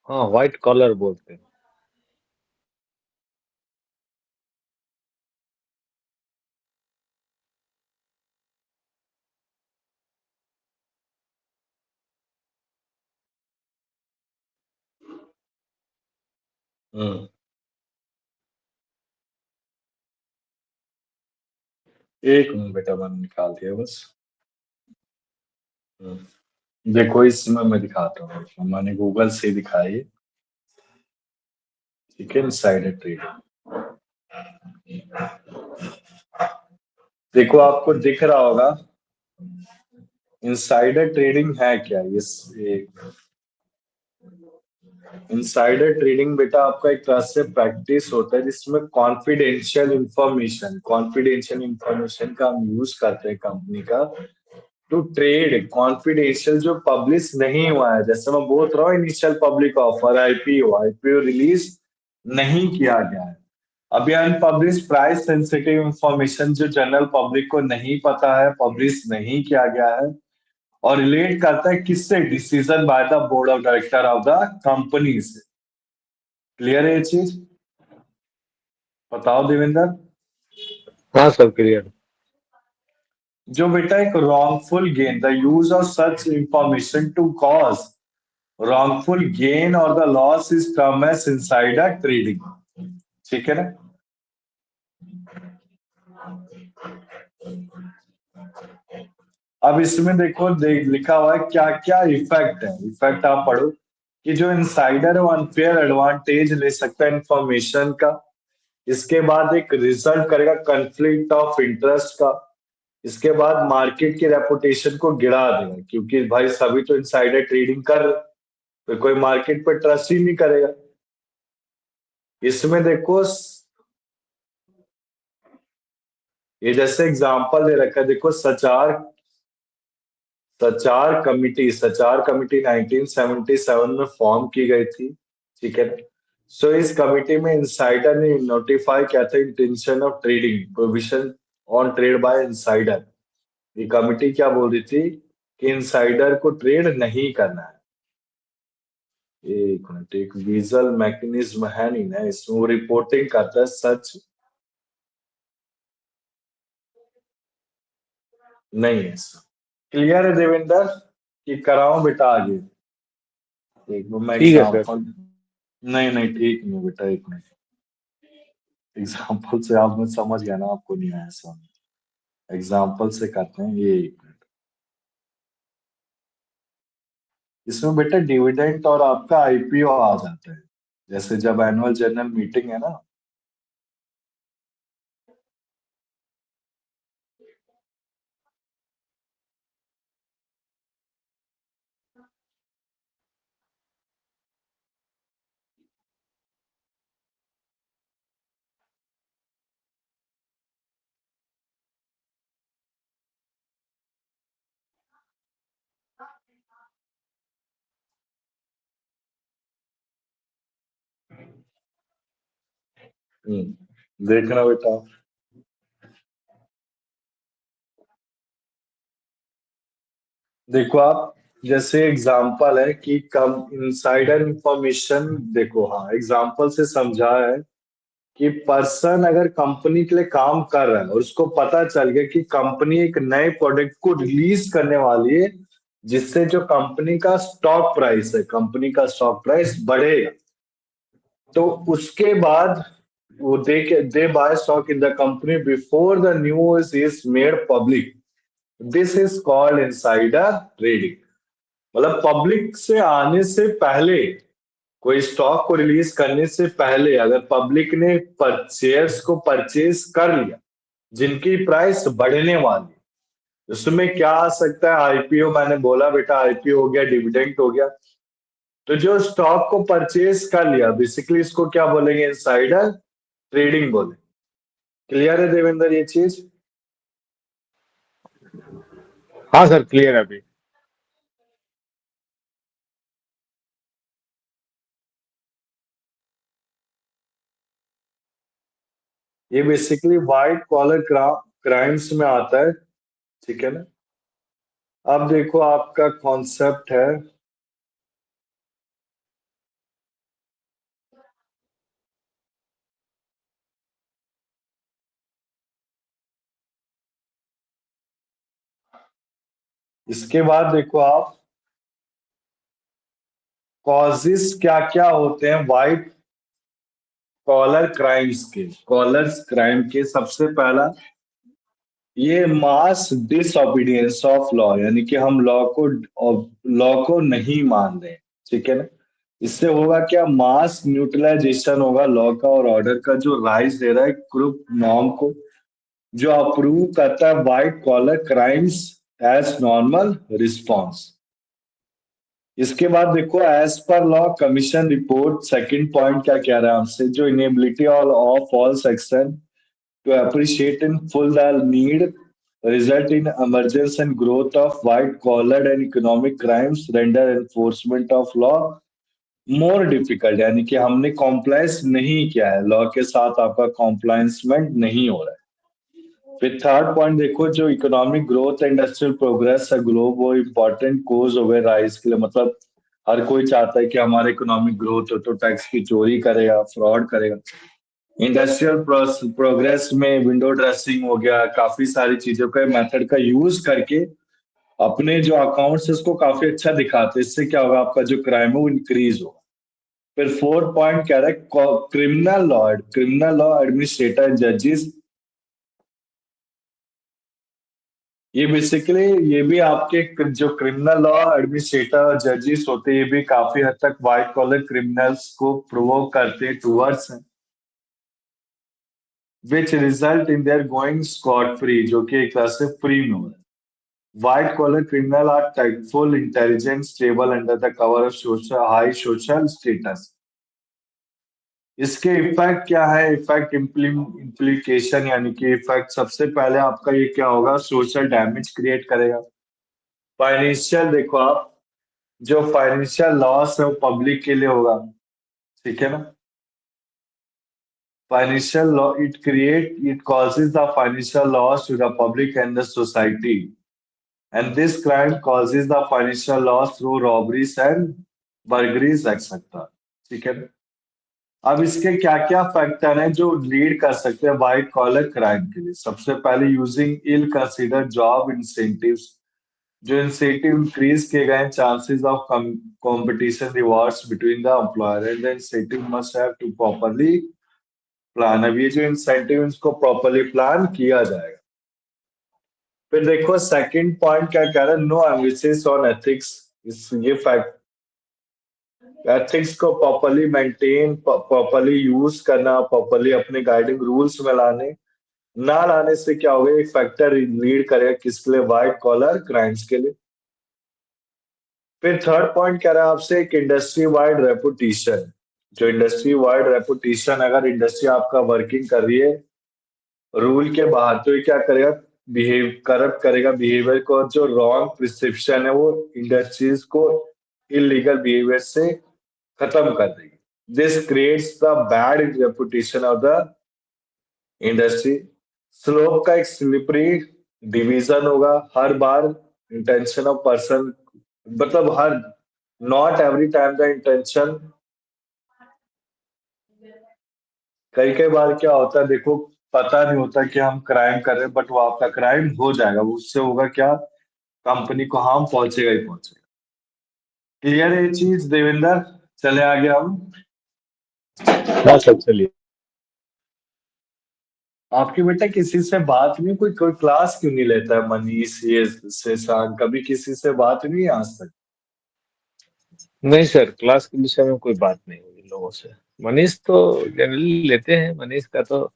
हाँ, व्हाइट कॉलर बोलते हैं। हम्म। एक मिनट बेटा, मैंने निकाल दिया बस। देखो इसमें मैं दिखाता हूँ, मैंने गूगल से दिखाई। ठीक है, इनसाइडर ट्रेडिंग। देखो आपको दिख रहा होगा, इनसाइडर ट्रेडिंग है क्या ये। इनसाइडर ट्रेडिंग बेटा आपका एक तरह से प्रैक्टिस होता है जिसमें कॉन्फिडेंशियल इंफॉर्मेशन का हम यूज करते हैं कंपनी का, टू ट्रेड कॉन्फिडेंशियल जो पब्लिश नहीं हुआ है। जैसे मैं बोल रहा हूँ, initial public offer, IPO release नहीं किया गया है। अभी अनपब्लिश प्राइस सेंसिटिव इंफॉर्मेशन जो जनरल पब्लिक को नहीं पता है, पब्लिश नहीं किया गया है, और रिलेट करता है किससे? Decision by the board of director of the company से। क्लियर है ये चीज? बताओ देवेंद्र। हाँ सर, क्लियर। जो बेटा एक wrongful gain, the use of such information to cause wrongful gain or the loss is termed as insider trading। ठीक है ना? अब इसमें देखो, लिखा हुआ है क्या क्या इफेक्ट है। इफेक्ट आप पढ़ो कि जो इनसाइडर है वो अनफेयर एडवांटेज ले सकता है इंफॉर्मेशन का। इसके बाद एक रिजल्ट करेगा कन्फ्लिक्ट ऑफ इंटरेस्ट का। इसके बाद मार्केट की रेपुटेशन को गिरा देगा, क्योंकि भाई सभी तो इनसाइडर ट्रेडिंग कर रहे, तो कोई मार्केट पर ट्रस्ट ही नहीं करेगा। इसमें देखो, ये जैसे एग्जांपल दे रखा है, देखो सचार कमिटी 1977 में फॉर्म की गई थी। ठीक है। सो इस कमिटी में इंसाइडर ने नोटिफाई किया था intention of trading provision on trade by insider. ये कमिटी क्या बोल रही थी कि इंसाइडर को ट्रेड नहीं करना है। एक मिनट, एक वीजल मैकेनिज्म है नहीं ना इसमें, वो रिपोर्टिंग करता है सच नहीं है इसमें। क्लियर है देवेंद्र कि कराऊं बेटा आगे? एक वो मैं ठीक है सर। एग्जांपल। नहीं नहीं ठीक नहीं बेटा, एक मिनट। एग्जाम्पल से आप, मैं समझ गया ना, आपको नहीं आया समझ। एग्जाम्पल से करते हैं ये। इसमें बेटा डिविडेंड और आपका आईपीओ आ जाता है, जैसे जब एनुअल जनरल मीटिंग है ना। हम्म, देखना बेटा, देखो आप, जैसे एग्जांपल है कि कम इनसाइडर इंफॉर्मेशन, देखो हाँ एग्जांपल से समझा है कि पर्सन अगर कंपनी के लिए काम कर रहा है और उसको पता चल गया कि कंपनी एक नए प्रोडक्ट को रिलीज करने वाली है, जिससे जो कंपनी का स्टॉक प्राइस है, कंपनी का स्टॉक प्राइस बढ़ेगा, तो उसके बाद वो they buy stock in the company before the news is made public, this is called insider trading. मतलब पब्लिक से आने से पहले, कोई स्टॉक को रिलीज करने से पहले अगर पब्लिक ने शेयर्स को परचेज कर लिया जिनकी प्राइस बढ़ने वाली, उसमें क्या आ सकता है, आईपीओ, मैंने बोला बेटा आईपीओ हो गया, डिविडेंड हो गया। तो जो स्टॉक को परचेज कर लिया बेसिकली इसको क्या बोलेंगे, इनसाइडर ट्रेडिंग बोले। क्लियर है देवेंद्र ये चीज? हाँ सर, क्लियर है अभी। ये बेसिकली व्हाइट कॉलर क्राइम्स में आता है, ठीक है ना। अब देखो आपका कॉन्सेप्ट है, इसके बाद देखो आप कॉजेस क्या क्या होते हैं व्हाइट कॉलर क्राइम्स के। कॉलर्स क्राइम के सबसे पहला, ये मास डिसओबीडियंस ऑफ लॉ, यानी कि हम लॉ को नहीं मान रहे, ठीक है ना। इससे होगा क्या, मास न्यूट्रलाइजेशन होगा लॉ का और ऑर्डर का, जो राइज दे रहा है ग्रुप नॉर्म को, जो अप्रूव करता है white collar crimes as normal response. इसके बाद देखो as per law commission report, second point क्या कह रहा है हमसे, जो inability of all section to appreciate in full the need result in emergence and growth of white collared and economic crimes render enforcement of law more difficult, यानी कि हमने compliance नहीं किया है लॉ के साथ, आपका कॉम्प्लायंसमेंट नहीं हो रहा है। फिर थर्ड पॉइंट देखो, जो इकोनॉमिक ग्रोथ इंडस्ट्रियल प्रोग्रेस है ग्लोब, वो इम्पोर्टेंट कोज ओवर राइज के लिए, मतलब हर कोई चाहता है कि हमारा इकोनॉमिक ग्रोथ हो, तो टैक्स की चोरी करेगा, फ्रॉड करेगा। इंडस्ट्रियल प्रोग्रेस में विंडो ड्रेसिंग हो गया, काफी सारी चीजों का मेथड का यूज करके अपने जो अकाउंट्स उसको काफी अच्छा दिखाते हैं, इससे क्या होगा, आपका जो क्राइम है वो इंक्रीज होगा। फिर फोर्थ पॉइंट कह रहा है क्रिमिनल लॉ एडमिनिस्ट्रेटर जजेस, ये बेसिकली ये भी आपके जो क्रिमिनल लॉ एडमिनिस्ट्रेटर और जजेस होते हैं, ये भी काफी हद तक व्हाइट कॉलर क्रिमिनल्स को प्रोवोक करते हैं towards, which result in their going scot free, जो कि एक तरह से फ्री में हो रहा है। White collar criminals are tactful, intelligent, stable under the cover of high social status. इसके इफेक्ट क्या है, इफेक्ट इम्प्लीकेशन, यानी कि इफेक्ट सबसे पहले आपका ये क्या होगा, सोशल डैमेज क्रिएट करेगा। फाइनेंशियल देखो आप, जो फाइनेंशियल लॉस है वो पब्लिक के लिए होगा, ठीक है ना। Financial law it causes the financial loss to the public and the society, and this crime causes the financial loss through robberies and burglaries etc, ठीक है। अब इसके क्या क्या फैक्टर हैं जो लीड कर सकते हैं व्हाइट कॉलर क्राइम के लिए। सबसे पहले using ill consider job incentives, जो इंसेंटिव इंक्रीज किए गए, chances of competition rewards between the employer and the incentive must have to properly plan. अब ये जो इंसेंटिव इसको प्रॉपर्ली प्लान किया जाएगा। फिर देखो सेकंड पॉइंट क्या कह रहा है, नो एम्फेसिस ऑन एथिक्स, इस ये फैक्ट, एथिक्स को प्रॉपर्ली मेंटेन, प्रॉपर्ली यूज करना, प्रॉपर्ली अपने गाइडिंग रूल्स में लाने, ना लाने से क्या होगा, एक फैक्टर लीड करेगा किसके लिए, व्हाइट कॉलर क्राइम्स के लिए। फिर थर्ड पॉइंट कह रहा है आपसे एक इंडस्ट्री वाइड रेपुटेशन, जो इंडस्ट्री वाइड रेपुटेशन, अगर इंडस्ट्री आपका वर्किंग कर रही है रूल के बाहर, तो ये क्या करेगा, बिहेव करप्ट करेगा बिहेवियर को, और जो रॉन्ग प्रिस्क्रिप्शन है वो इंडस्ट्रीज को इलीगल बिहेवियर से खत्म कर देगी। This creates the bad reputation of the industry slope का एक स्लिपरी डिवीजन होगा हर बार। इंटेंशन ऑफ पर्सन, मतलब हर, not every time the intention. कई कई बार क्या होता है देखो, पता नहीं होता कि हम क्राइम कर रहे हैं, बट वो आपका क्राइम हो जाएगा, उससे होगा क्या, कंपनी को हार्म पहुंचेगा ही पहुंचेगा। क्लियर है ये चीज देवेंद्र? चले आगे हम। हाँ सर, चलिए। आपकी बेटा किसी से बात नहीं, कोई कोई क्लास क्यों नहीं लेता है? मनीष, ये शशांक, कभी किसी से बात नहीं है आज तक? नहीं सर, क्लास के विषय में कोई बात नहीं हुई इन लोगों से। मनीष तो जनरली लेते हैं, मनीष का तो।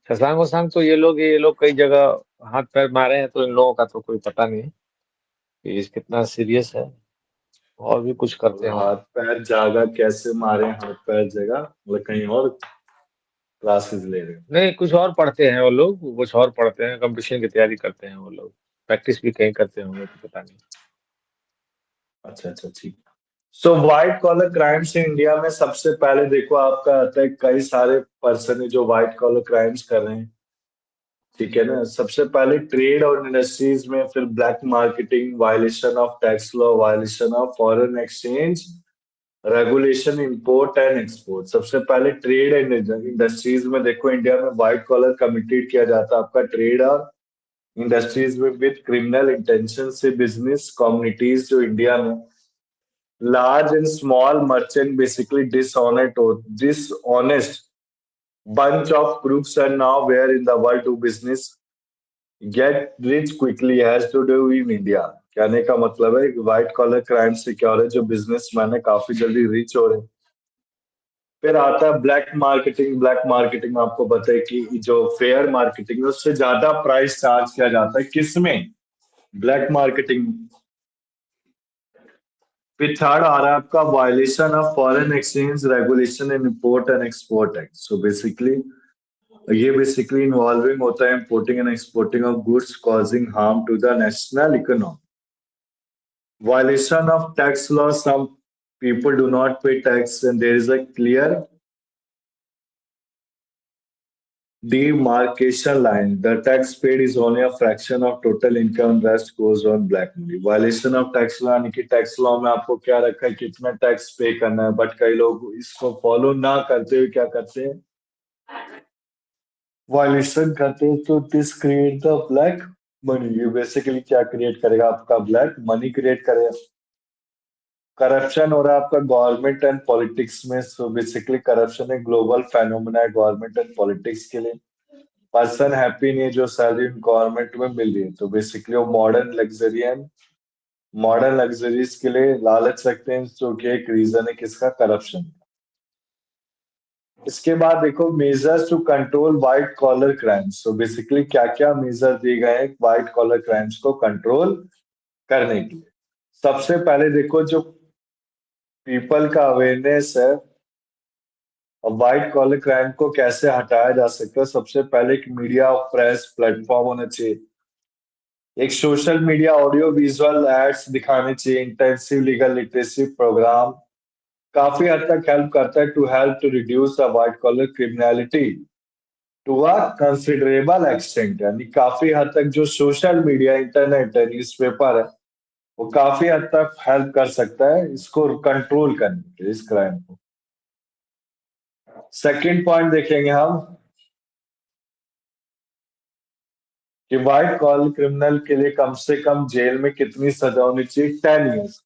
शशांक वशांक तो ये लोग कई जगह हाथ पैर मारे हैं, तो इन लोगों का तो कोई पता नहीं कि कितना सीरियस है। और भी कुछ करते मतलब हैं वो हाथ लोग। पैर जागा कैसे मारे, हाथ पैर जगह मतलब कहीं और क्लासेस ले रहे हो? नहीं, कुछ और पढ़ते हैं वो लोग, कुछ और पढ़ते हैं, कंपटीशन की तैयारी करते हैं वो लोग। प्रैक्टिस भी कहीं करते होंगे तो पता नहीं। अच्छा अच्छा, ठीक। सो व्हाइट कॉलर क्राइम्स इंडिया में सबसे पहले देखो आपका आता है, कई सारे पर्सन है जो व्हाइट कॉलर क्राइम्स कर रहे हैं। ठीक है ना? सबसे पहले ट्रेड और इंडस्ट्रीज में, फिर black marketing, violation of tax law, violation of foreign exchange regulation, import and export. सबसे पहले ट्रेड एंड इंडस्ट्रीज में देखो, इंडिया में व्हाइट कॉलर कमिटेड किया जाता है आपका ट्रेड और इंडस्ट्रीज में विद क्रिमिनल इंटेंशन से बिजनेस कम्युनिटीज जो इंडिया में large and small merchant, basically dishonest bunch of crooks are now where in the world do business get rich quickly has to do in India। कहने का मतलब है कि white collar crime से क्या हो रहा है, जो बिजनेसमैन है काफी जल्दी रिच हो रहे हैं। फिर आता है ब्लैक मार्केटिंग। ब्लैक मार्केटिंग में आपको पता है कि जो फेयर मार्केटिंग है उससे ज्यादा प्राइस चार्ज किया जाता है, किसमें? Black marketing. फिर थर्ड आ रहा है आपका violation of foreign exchange regulation in import and export act. So basically ये बेसिकली इन्वॉल्विंग होता है importing and exporting of goods causing harm to the national economy. Violation of tax law, some people do not pay tax and there is a clear demarcation line. The tax paid is only a fraction of total income, rest goes on black money। Violation of tax law यानी कि tax law में आपको क्या रखा है, कितना tax पे करना है, बट कई लोग इसको फॉलो ना करते हुए क्या करते हैं, वायलेशन करते हैं। तो this create the black money. ये बेसिकली क्या क्रिएट करेगा, आपका ब्लैक मनी क्रिएट करेगा। करप्शन हो रहा है आपका गवर्नमेंट एंड पॉलिटिक्स में। सो बेसिकली करप्शन एक ग्लोबल फेनोमेना है गवर्नमेंट एंड पॉलिटिक्स के लिए। पर्सन हैप्पी नहीं है जो सैलरी गवर्नमेंट में मिल रही है, तो बेसिकली वो मॉडर्न लग्जरीज के लिए लालच रखते हैं, जो कि एक रीजन है किसका, करप्शन। इसके बाद देखो measures to control white collar crimes. So basically क्या क्या मेजर दिए गए हैं व्हाइट कॉलर क्राइम्स को कंट्रोल करने के लिए। सबसे पहले देखो, जो पीपल का अवेयरनेस है और व्हाइट कॉलर क्राइम को कैसे हटाया जा सकता है, सबसे पहले एक मीडिया और प्रेस प्लेटफॉर्म होना चाहिए। एक social media audio visual aids दिखाने चाहिए। इंटेंसिव लीगल लिटरेसी प्रोग्राम काफी हद तक हेल्प करता है to help to reduce the white collar criminality to a considerable extent. यानी काफी हद तक जो सोशल मीडिया, इंटरनेट है, न्यूज़पेपर है, वो काफी हद तक हेल्प कर सकता है इसको कंट्रोल करने के लिए, इस क्राइम को। सेकंड पॉइंट देखेंगे हम कि व्हाइट कॉलर क्रिमिनल के लिए कम से कम जेल में कितनी सजा होनी चाहिए, 10 ईयर्स।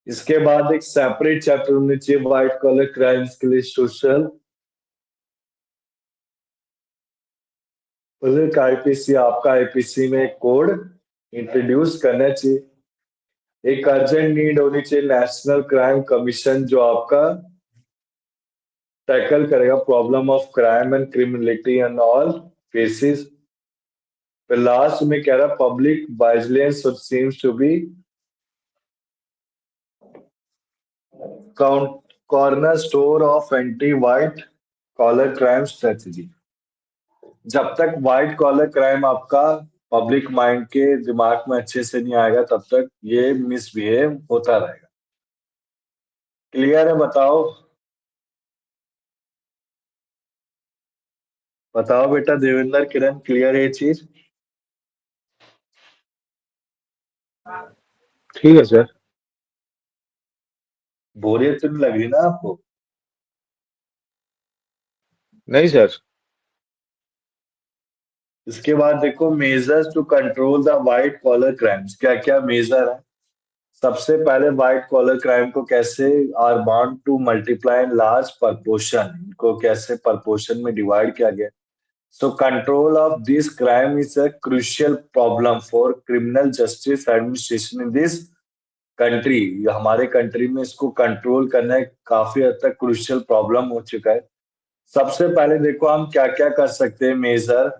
इसके बाद एक सेपरेट चैप्टर होनी चाहिए व्हाइट कॉलर क्राइम्स के लिए, सोशल। एक आईपीसी, आपका आईपीसी में एक कोड इंट्रोड्यूस करना चाहिए। एक अर्जेंट नीड होनी चाहिए नेशनल क्राइम कमीशन, जो आपका टैकल करेगा problem of crime and criminality and all cases. फिर लास्ट में कह रहा public vigilance seems to be corner store of anti white collar crime strategy. जब तक व्हाइट कॉलर क्राइम आपका पब्लिक माइंड के दिमाग में अच्छे से नहीं आएगा, तब तक ये मिसबिहेव होता रहेगा। क्लियर है? बताओ। बताओ बेटा देवेंद्र किरण, क्लियर है ये चीज? ठीक है सर। बोरियत तो नहीं लग रही ना आपको? नहीं सर। इसके बाद देखो, measures to control the white collar crimes, क्या क्या मेजर है? सबसे पहले व्हाइट कॉलर क्राइम को कैसे are bound to multiply in large proportion, इनको कैसे प्रपोर्शन में डिवाइड किया गया? So control of this crime is a crucial problem for criminal justice administration in this country. हमारे कंट्री में इसको कंट्रोल करना एक काफी हद तक क्रूशियल प्रॉब्लम हो चुका है। सबसे पहले देखो हम क्या क्या कर सकते हैं मेजर।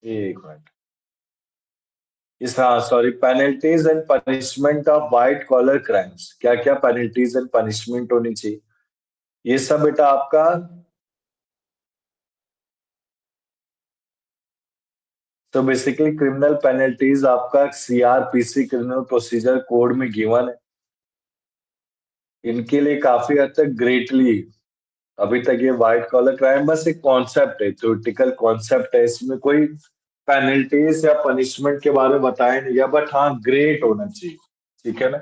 एक मिनट। इस, हाँ sorry, penalties and punishment of white collar crimes, क्या क्या पेनल्टीज एंड पनिशमेंट होनी चाहिए? ये सब बेटा आपका, तो बेसिकली क्रिमिनल पेनल्टीज आपका सीआरपीसी क्रिमिनल प्रोसीजर कोड में गिवन है। इनके लिए काफी हद तक ग्रेटली, अभी तक ये व्हाइट कॉलर क्राइम बस एक कॉन्सेप्ट है, थ्योरेटिकल कॉन्सेप्ट है, इसमें कोई पेनल्टीज या पनिशमेंट के बारे में बताया नहीं गया, बट हाँ ग्रेट होना चाहिए। ठीक है ना?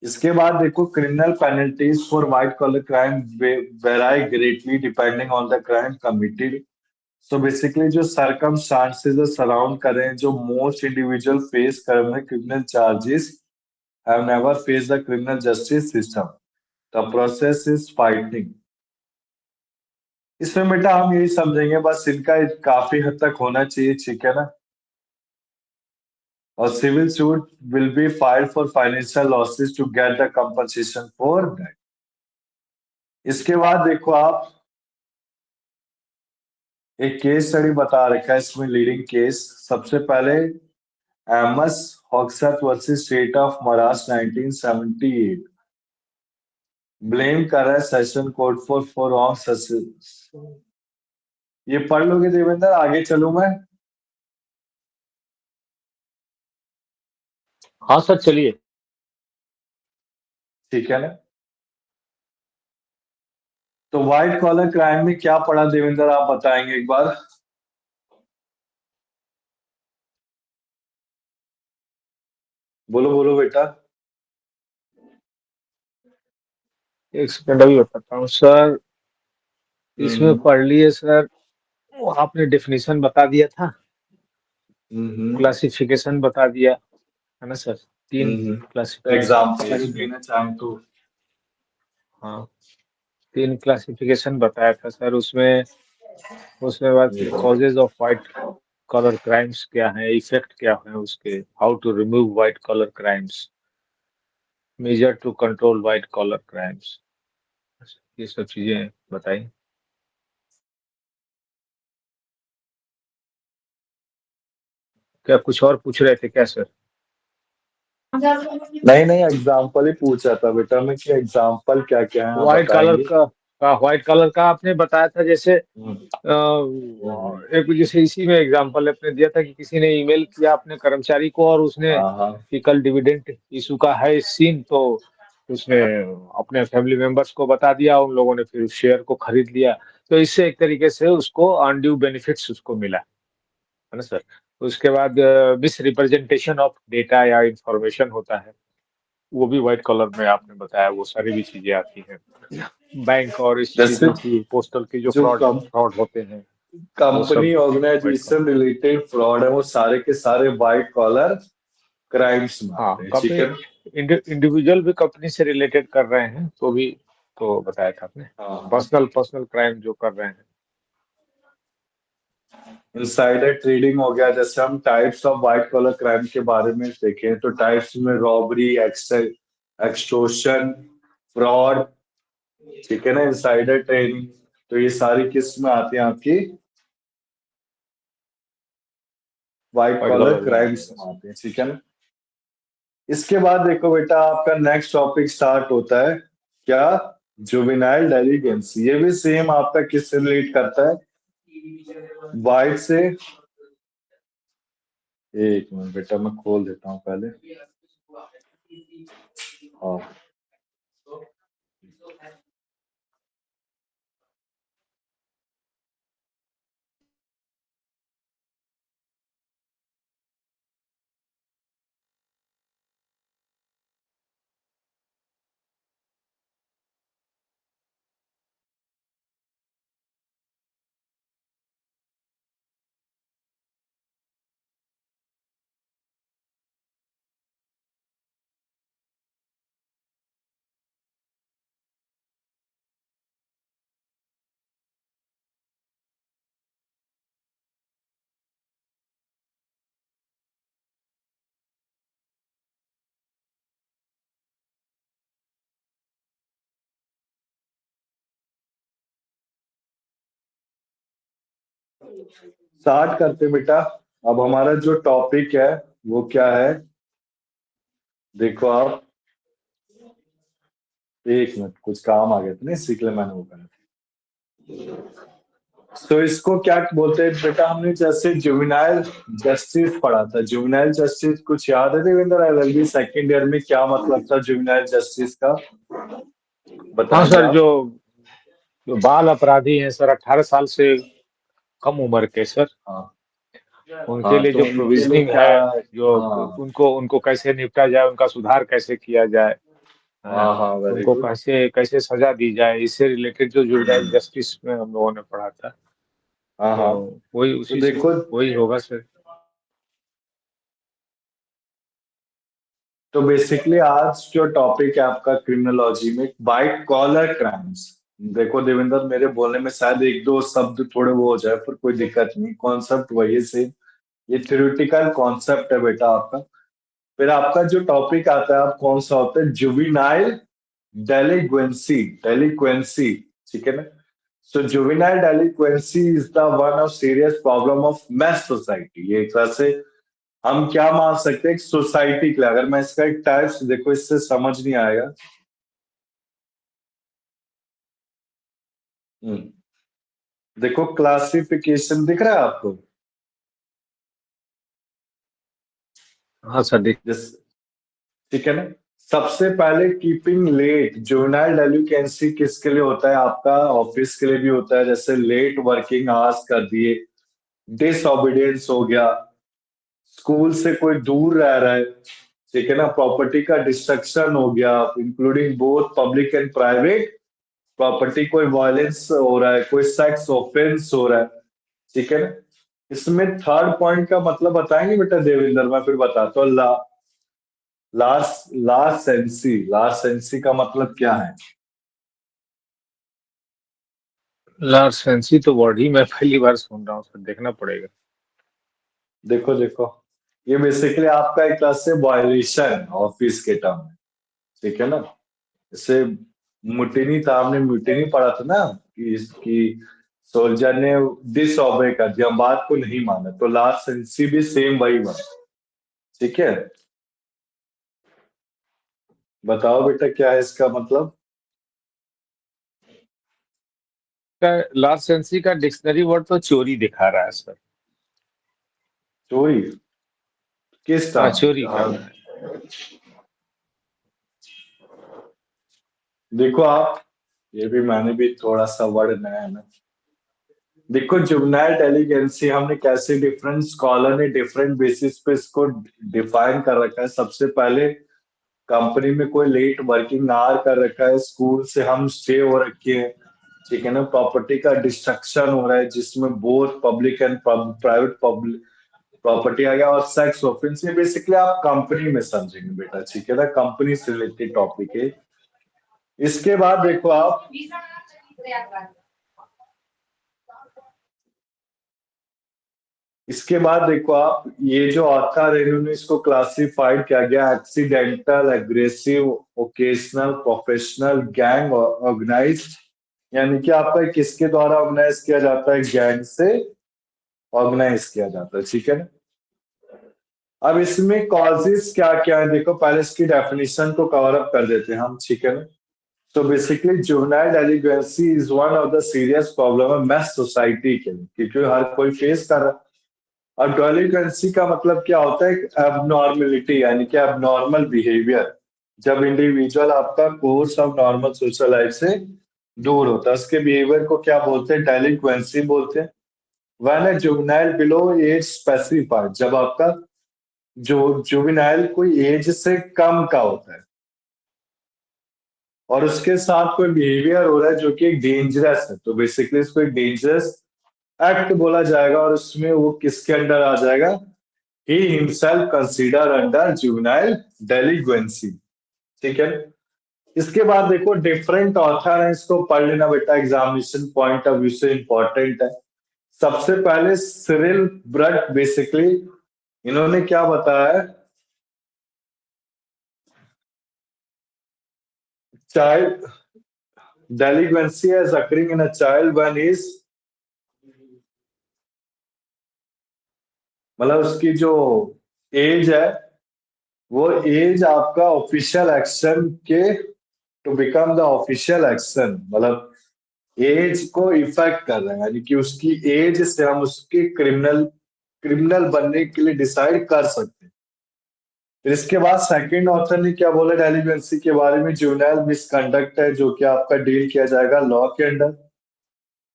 इसके बाद देखो, criminal penalties for white collar crime vary greatly depending on the crime committed. So basically जो सरकमस्टांसेस सराउंड कर रहे हैं, जो मोस्ट इंडिविजुअल फेस कर रहे हैं criminal charges have never face the criminal justice system, the process is fighting. इसमें बेटा हम यही समझेंगे, बस इनका काफी हद तक होना चाहिए। ठीक है ना? और civil suit will be filed for financial losses to get the compensation for that. इसके बाद देखो आप, एक केस स्टडी बता रखा है इसमें, लीडिंग केस। सबसे पहले एमएस हॉक्सट versus state of Maharashtra 1978। Blame कर रहा है सेशन कोर्ट फॉर रॉन्ग। ये पढ़ लोगे देवेंद्र, आगे चलूं मैं? हाँ सर, चलिए। ठीक है ना? तो व्हाइट कॉलर क्राइम में क्या पढ़ा देवेंद्र, आप बताएंगे एक बार? बोलो बोलो बेटा। एक सेकंड अभी बताता हूँ सर। इसमें हम्म पढ़ लिए सर। वो आपने डेफिनेशन बता दिया था, हम्म क्लासिफिकेशन बता दिया है ना सर। तीन क्लासिफिकेशन थे एग्जाम्पल अगर इसमें। देना चाहें तो। हाँ, तीन क्लासिफिकेशन बताया था सर उसमें। उसमें बाद फिर causes of white collar crimes क्या है, इफेक्ट क्या है उसके, how to remove white collar crimes, measure to control white collar crimes, ये सब चीजें बताई। क्या कुछ और पूछ रहे थे क्या सर? नहीं नहीं, एग्जाम्पल ही पूछा था बेटा मैं, कि एग्जाम्पल क्या क्या है आप व्हाइट कलर बताएंगे? का व्हाइट कलर का आपने बताया था, जैसे हम्म, एक जैसे इसी में एग्जांपल आपने दिया था कि किसी ने ईमेल किया अपने कर्मचारी को और उसने हाँ हाँ। कि कल डिविडेंड इशू का है सीन, तो उसने अपने फैमिली मेंबर्स को बता दिया, उन लोगों ने फिर उस शेयर को खरीद लिया। तो इससे एक तरीके से उसको अनड्यू बेनिफिट्स उसको मिला, है ना सर। उसके बाद मिस रिप्रेजेंटेशन ऑफ डेटा या इंफॉर्मेशन होता है, वो भी व्हाइट कलर में आपने बताया, वो सारी भी चीजें आती हैं। बैंक और इस जैसे चीजों की, पोस्टल की जो जो फ्रॉड फ्रॉड होते हैं, वो सब company white collar. Organisation related fraud है, वो सारे के सारे व्हाइट कॉलर क्राइम्स में हाँ, आते हैं। ठीक कंपनी है? इंडिविजुअल भी कंपनी से रिलेटेड कर रहे हैं तो भी, तो बताया था आपने। हाँ हाँ। पर्सनल पर्सनल क्राइम जो कर रहे हैं। इनसाइडर ट्रेडिंग हो गया। जैसे हम types of white collar crime के बारे में देखें तो टाइप्स में रॉबरी, एक्सटोर्शन, फ्रॉड, ठीक है ना, इनसाइडर ट्रेडिंग, तो ये सारी किस में आती है आपकी? व्हाइट व्हाइट कॉलर कलर में आती क्राइम्स है। में आते हैं। ठीक है ना? इसके बाद देखो बेटा, आपका नेक्स्ट टॉपिक स्टार्ट होता है क्या? जुवेनाइल डेलिगेंस। ये भी सेम आपका किससे रिलेट करता है? वाइट से। एक मिनट बेटा, मैं खोल देता हूँ पहले। हाँ, स्टार्ट करते बेटा। अब हमारा जो टॉपिक है वो क्या है, देखो आप, एक मिनट, कुछ काम आ गया था ना, इसी के लिए मैंने वो करा। तो इसको क्या बोलते हैं बेटा, हमने जैसे जुवेनाइल जस्टिस पढ़ा था। जुवेनाइल जस्टिस कुछ याद है देवेंद्र, एलएलबी सेकंड ईयर में क्या मतलब था जुवेनाइल जस्टिस का, हाँ बताएंगे सर, आप? जो जो बाल अपराधी हैं सर, 18 साल से कम उम्र के सर, हाँ। उनके हाँ लिए तो जो उनके लिए प्रोविजनिंग क्या? है, जो हाँ उनको उनको कैसे निपटा जाए, उनका सुधार कैसे किया जाए, हैं, हाँ हाँ, वेरी उनको गुड। कैसे कैसे सजा दी जाए, इससे रिलेटेड जो जुवेनाइल जस्टिस में हम लोगों ने पढ़ा था। हाँ तो हाँ। वही तो उसी से देखो, वही होगा सर। तो बेसिकली आज जो टॉपिक है आपका क्रिमिनोलॉजी में, वाइट कॉलर क्राइम्स। देखो देवेंद्र, मेरे बोलने में शायद एक दो शब्द थोड़े वो हो जाए, पर कोई दिक्कत नहीं, कॉन्सेप्ट वही से। ये थ्योरेटिकल कॉन्सेप्ट है बेटा आपका। फिर आपका जो टॉपिक आता है, आप कौन सा होता है, जुविनाइल डेलिक्वेंसी। डेलिक्वेंसी, ठीक है ना? So juvenile delinquency is the one of serious problem of mass society. ये एक तरह से हम क्या मान सकते हैं, सोसाइटी के लिए। अगर मैं इसका एक टाइप्स, देखो इससे समझ नहीं आएगा। हम्म, देखो क्लासिफिकेशन दिख रहा है आपको? हाँ सर, देख। जिस, ठीक है ना? सबसे पहले कीपिंग लेट। जुवेनाइल डेलिक्वेंसी किसके लिए होता है आपका? ऑफिस के लिए भी होता है, जैसे लेट वर्किंग आवर्स कर दिए, डिसओबीडियंस हो गया, स्कूल से कोई दूर रह रहा है, ठीक है ना, प्रॉपर्टी का डिस्ट्रक्शन हो गया, including both public and private property, कोई वायलेंस हो रहा है, कोई सेक्स ऑफेंस हो रहा है, ठीक है ना? इसमें थर्ड पॉइंट का मतलब बताएंगे बेटा देवेंद्र? मैं फिर बताता हूँ। लार्सेंसी। लार्सेंसी का मतलब क्या है? लार्ज फैंसी तो वर्ड ही मैं पहली बार सुन रहा हूँ सर, देखना पड़ेगा। देखो देखो, ये बेसिकली आपका एक तरह से वायलेशन ऑफिस के टर्म है, ठीक है ना? जैसे मुटिनी था, हमने म्यूटिनी पढ़ा था ना, कि इसकी सोल्जर ने डिसओबे कर दिया, बात को नहीं माना, तो लार्सेंसी भी सेम वही हुआ, ठीक है? बताओ बेटा क्या है इसका मतलब? लार्ज फैंसी का डिक्शनरी वर्ड तो चोरी दिखा रहा है सर। चोरी? किस हाँ, टर्म चोरी में? करना है। देखो आप, ये भी मैंने भी थोड़ा सा वर्ड नया है ना। देखो जुवेनाइल डेलिगेंसी हमने कैसे, डिफरेंट स्कॉलर ने डिफरेंट बेसिस पे इसको डिफाइन कर रखा है। सबसे पहले कंपनी में कोई लेट वर्किंग आवर कर रखा है, स्कूल से हम स्टे हो रखे हैं, ठीक है ना, प्रॉपर्टी का डिस्ट्रक्शन हो रहा है जिसमें both public and private public property आ गया, और सेक्स ऑफेंस। ये बेसिकली आप कंपनी में समझेंगे बेटा, ठीक है ना, कंपनी से रिलेटेड टॉपिक है। इसके बाद देखो आप, इसके बाद देखो आप, ये जो ऑथर है इन्होंने इसको क्लासिफाइड किया गया, accidental, aggressive, occasional, professional, gang, organised. यानी कि आपका किसके द्वारा ऑर्गेनाइज किया जाता है? गैंग से ऑर्गेनाइज किया जाता है, ठीक है ना? अब इसमें कॉजेस क्या क्या है, देखो पहले इसकी डेफिनेशन को कवर अप कर देते हैं हम, ठीक है ना? So basically, juvenile delinquency is one of the serious problem of mass society के लिए, क्योंकि हर कोई फेस कर रहा है। और डेलिक्वेंसी का मतलब क्या होता है? एबनॉर्मेलिटी, यानी कि एबनॉर्मल बिहेवियर, जब इंडिविजुअल आपका course of normal social life से दूर होता है, उसके बिहेवियर को क्या बोलते हैं? डेलिक्वेंसी बोलते हैं। When a juvenile below age specified, जब आपका जो जुवेनाइल कोई एज से कम का होता है और उसके साथ कोई बिहेवियर हो रहा है जो कि एक डेंजरस है, तो बेसिकली इसको एक डेंजरस एक्ट बोला जाएगा, और उसमें वो किसके अंडर आ जाएगा? He himself consider under juvenile delinquency, ठीक है? इसके बाद देखो डिफरेंट ऑथर है, इसको पढ़ लेना बेटा, एग्जामिनेशन पॉइंट ऑफ व्यू से इंपॉर्टेंट है। सबसे पहले सिरिल ब्रट, बेसिकली इन्होंने क्या बताया? Child delinquency as occurring in a child when is मतलब उसकी जो एज है वो एज आपका ऑफिशियल एक्शन के to become the official action, मतलब एज को इफेक्ट कर रहा है, यानी कि उसकी एज से हम उसके क्रिमिनल क्रिमिनल बनने के लिए डिसाइड कर सकते हैं। फिर इसके बाद सेकंड ऑथर ने क्या बोला डेलिवेंसी के बारे में, जुवेनाइल मिसकंडक्ट है जो कि आपका डील किया जाएगा लॉ के अंडर।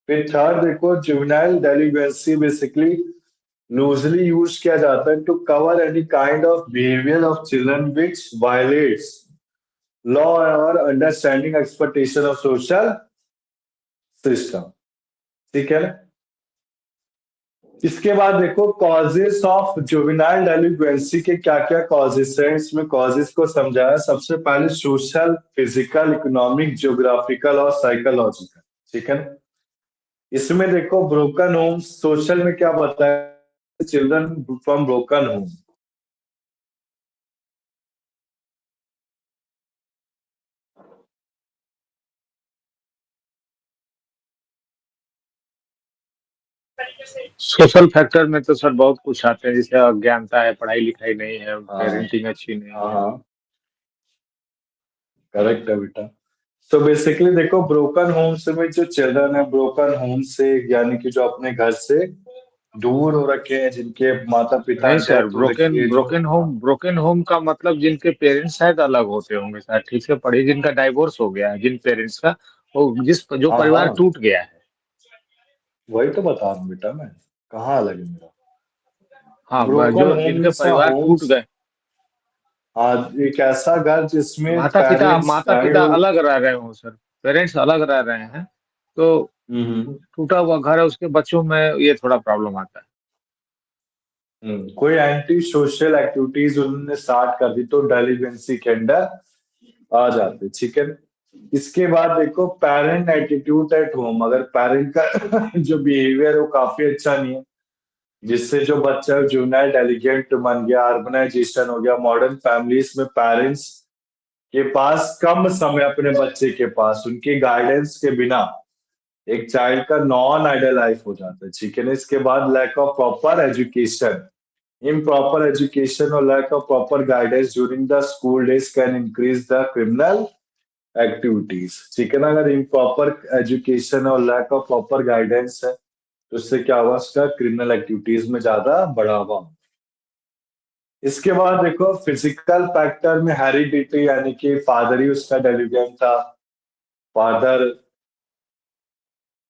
फिर थर्ड देखो, juvenile delinquency basically loosely use किया जाता है to cover any kind of behaviour of children which violates law और understanding expectation of social system. ठीक है ना। इसके बाद देखो कॉजेस ऑफ जुवेनाइल डेलिक्वेंसी के क्या क्या कॉजेस हैं, इसमें कॉजेस को समझाया। सबसे पहले सोशल, फिजिकल, इकोनॉमिक, ज्योग्राफिकल और साइकोलॉजिकल। ठीक है ना। इसमें देखो ब्रोकन होम, सोशल में क्या बताया, children from broken home. Social factor में तो सर बहुत कुछ आते हैं, जैसे अज्ञानता है, पढ़ाई लिखाई नहीं है, हाँ पेरेंटिंग अच्छी नहीं हाँ है। हाँ, करेक्ट है बेटा। तो बेसिकली देखो ब्रोकन होम्स में जो चिल्ड्रन है, ब्रोकन होम से यानी कि जो अपने घर से दूर हो रखे हैं, जिनके माता पिता नहीं सर, डेथ हो ब्रोकन रखी है, जो ब्रोकन होम का मतलब जिनके पेरेंट्स शायद अलग होते होंगे सर, ठीक से पढ़िए, जिनका डाइवोर्स हो गया है, जिन पेरेंट्स का, वो जिस जो हाँ परिवार हाँ, टूट गया है। वही तो बता रहा हूँ बेटा मैं, कहाँ अलग है मेरा। हाँ, ब्रोकन जो होम जिनके मीन्स परिवार टूट होम्स, गए, एक ऐसा घर जिसमें पेरेंट्स माता डाइड पिता हो। अलग रह रहे हो सर, पेरेंट्स अलग रह रहे हैं, तो हम्म टूटा हुआ घर है, उसके बच्चों में ये थोड़ा प्रॉब्लम आता है। कोई एंटी सोशल एक्टिविटीज उन्होंने स्टार्ट कर दी तो डेलिवेंसी के अंडर आ जाते। ठीक है। इसके बाद देखो पेरेंट एटीट्यूड एट होम, अगर पेरेंट का जो बिहेवियर है वो काफी अच्छा नहीं है, जिससे जो बच्चा जुवेनाइल डेलिगेंट बन गया, अर्बनाइजेशन हो गया, मॉडर्न फैमिलीज में पेरेंट्स के पास कम समय अपने बच्चे के पास, उनके गाइडेंस के बिना एक चाइल्ड का नॉन आइडियल लाइफ हो जाता है। ठीक है ना। इसके बाद lack of proper education, improper education or lack of proper guidance during the school days can increase the criminal activities। ठीक है ना। अगर improper education और lack of proper guidance है तो इससे क्या हुआ, उसका क्रिमिनल एक्टिविटीज में ज्यादा बढ़ावा हुआ। इसके बाद देखो फिजिकल फैक्टर में हेरिडिटी, यानी कि फादर ही उसका डेलिवेंट था, फादर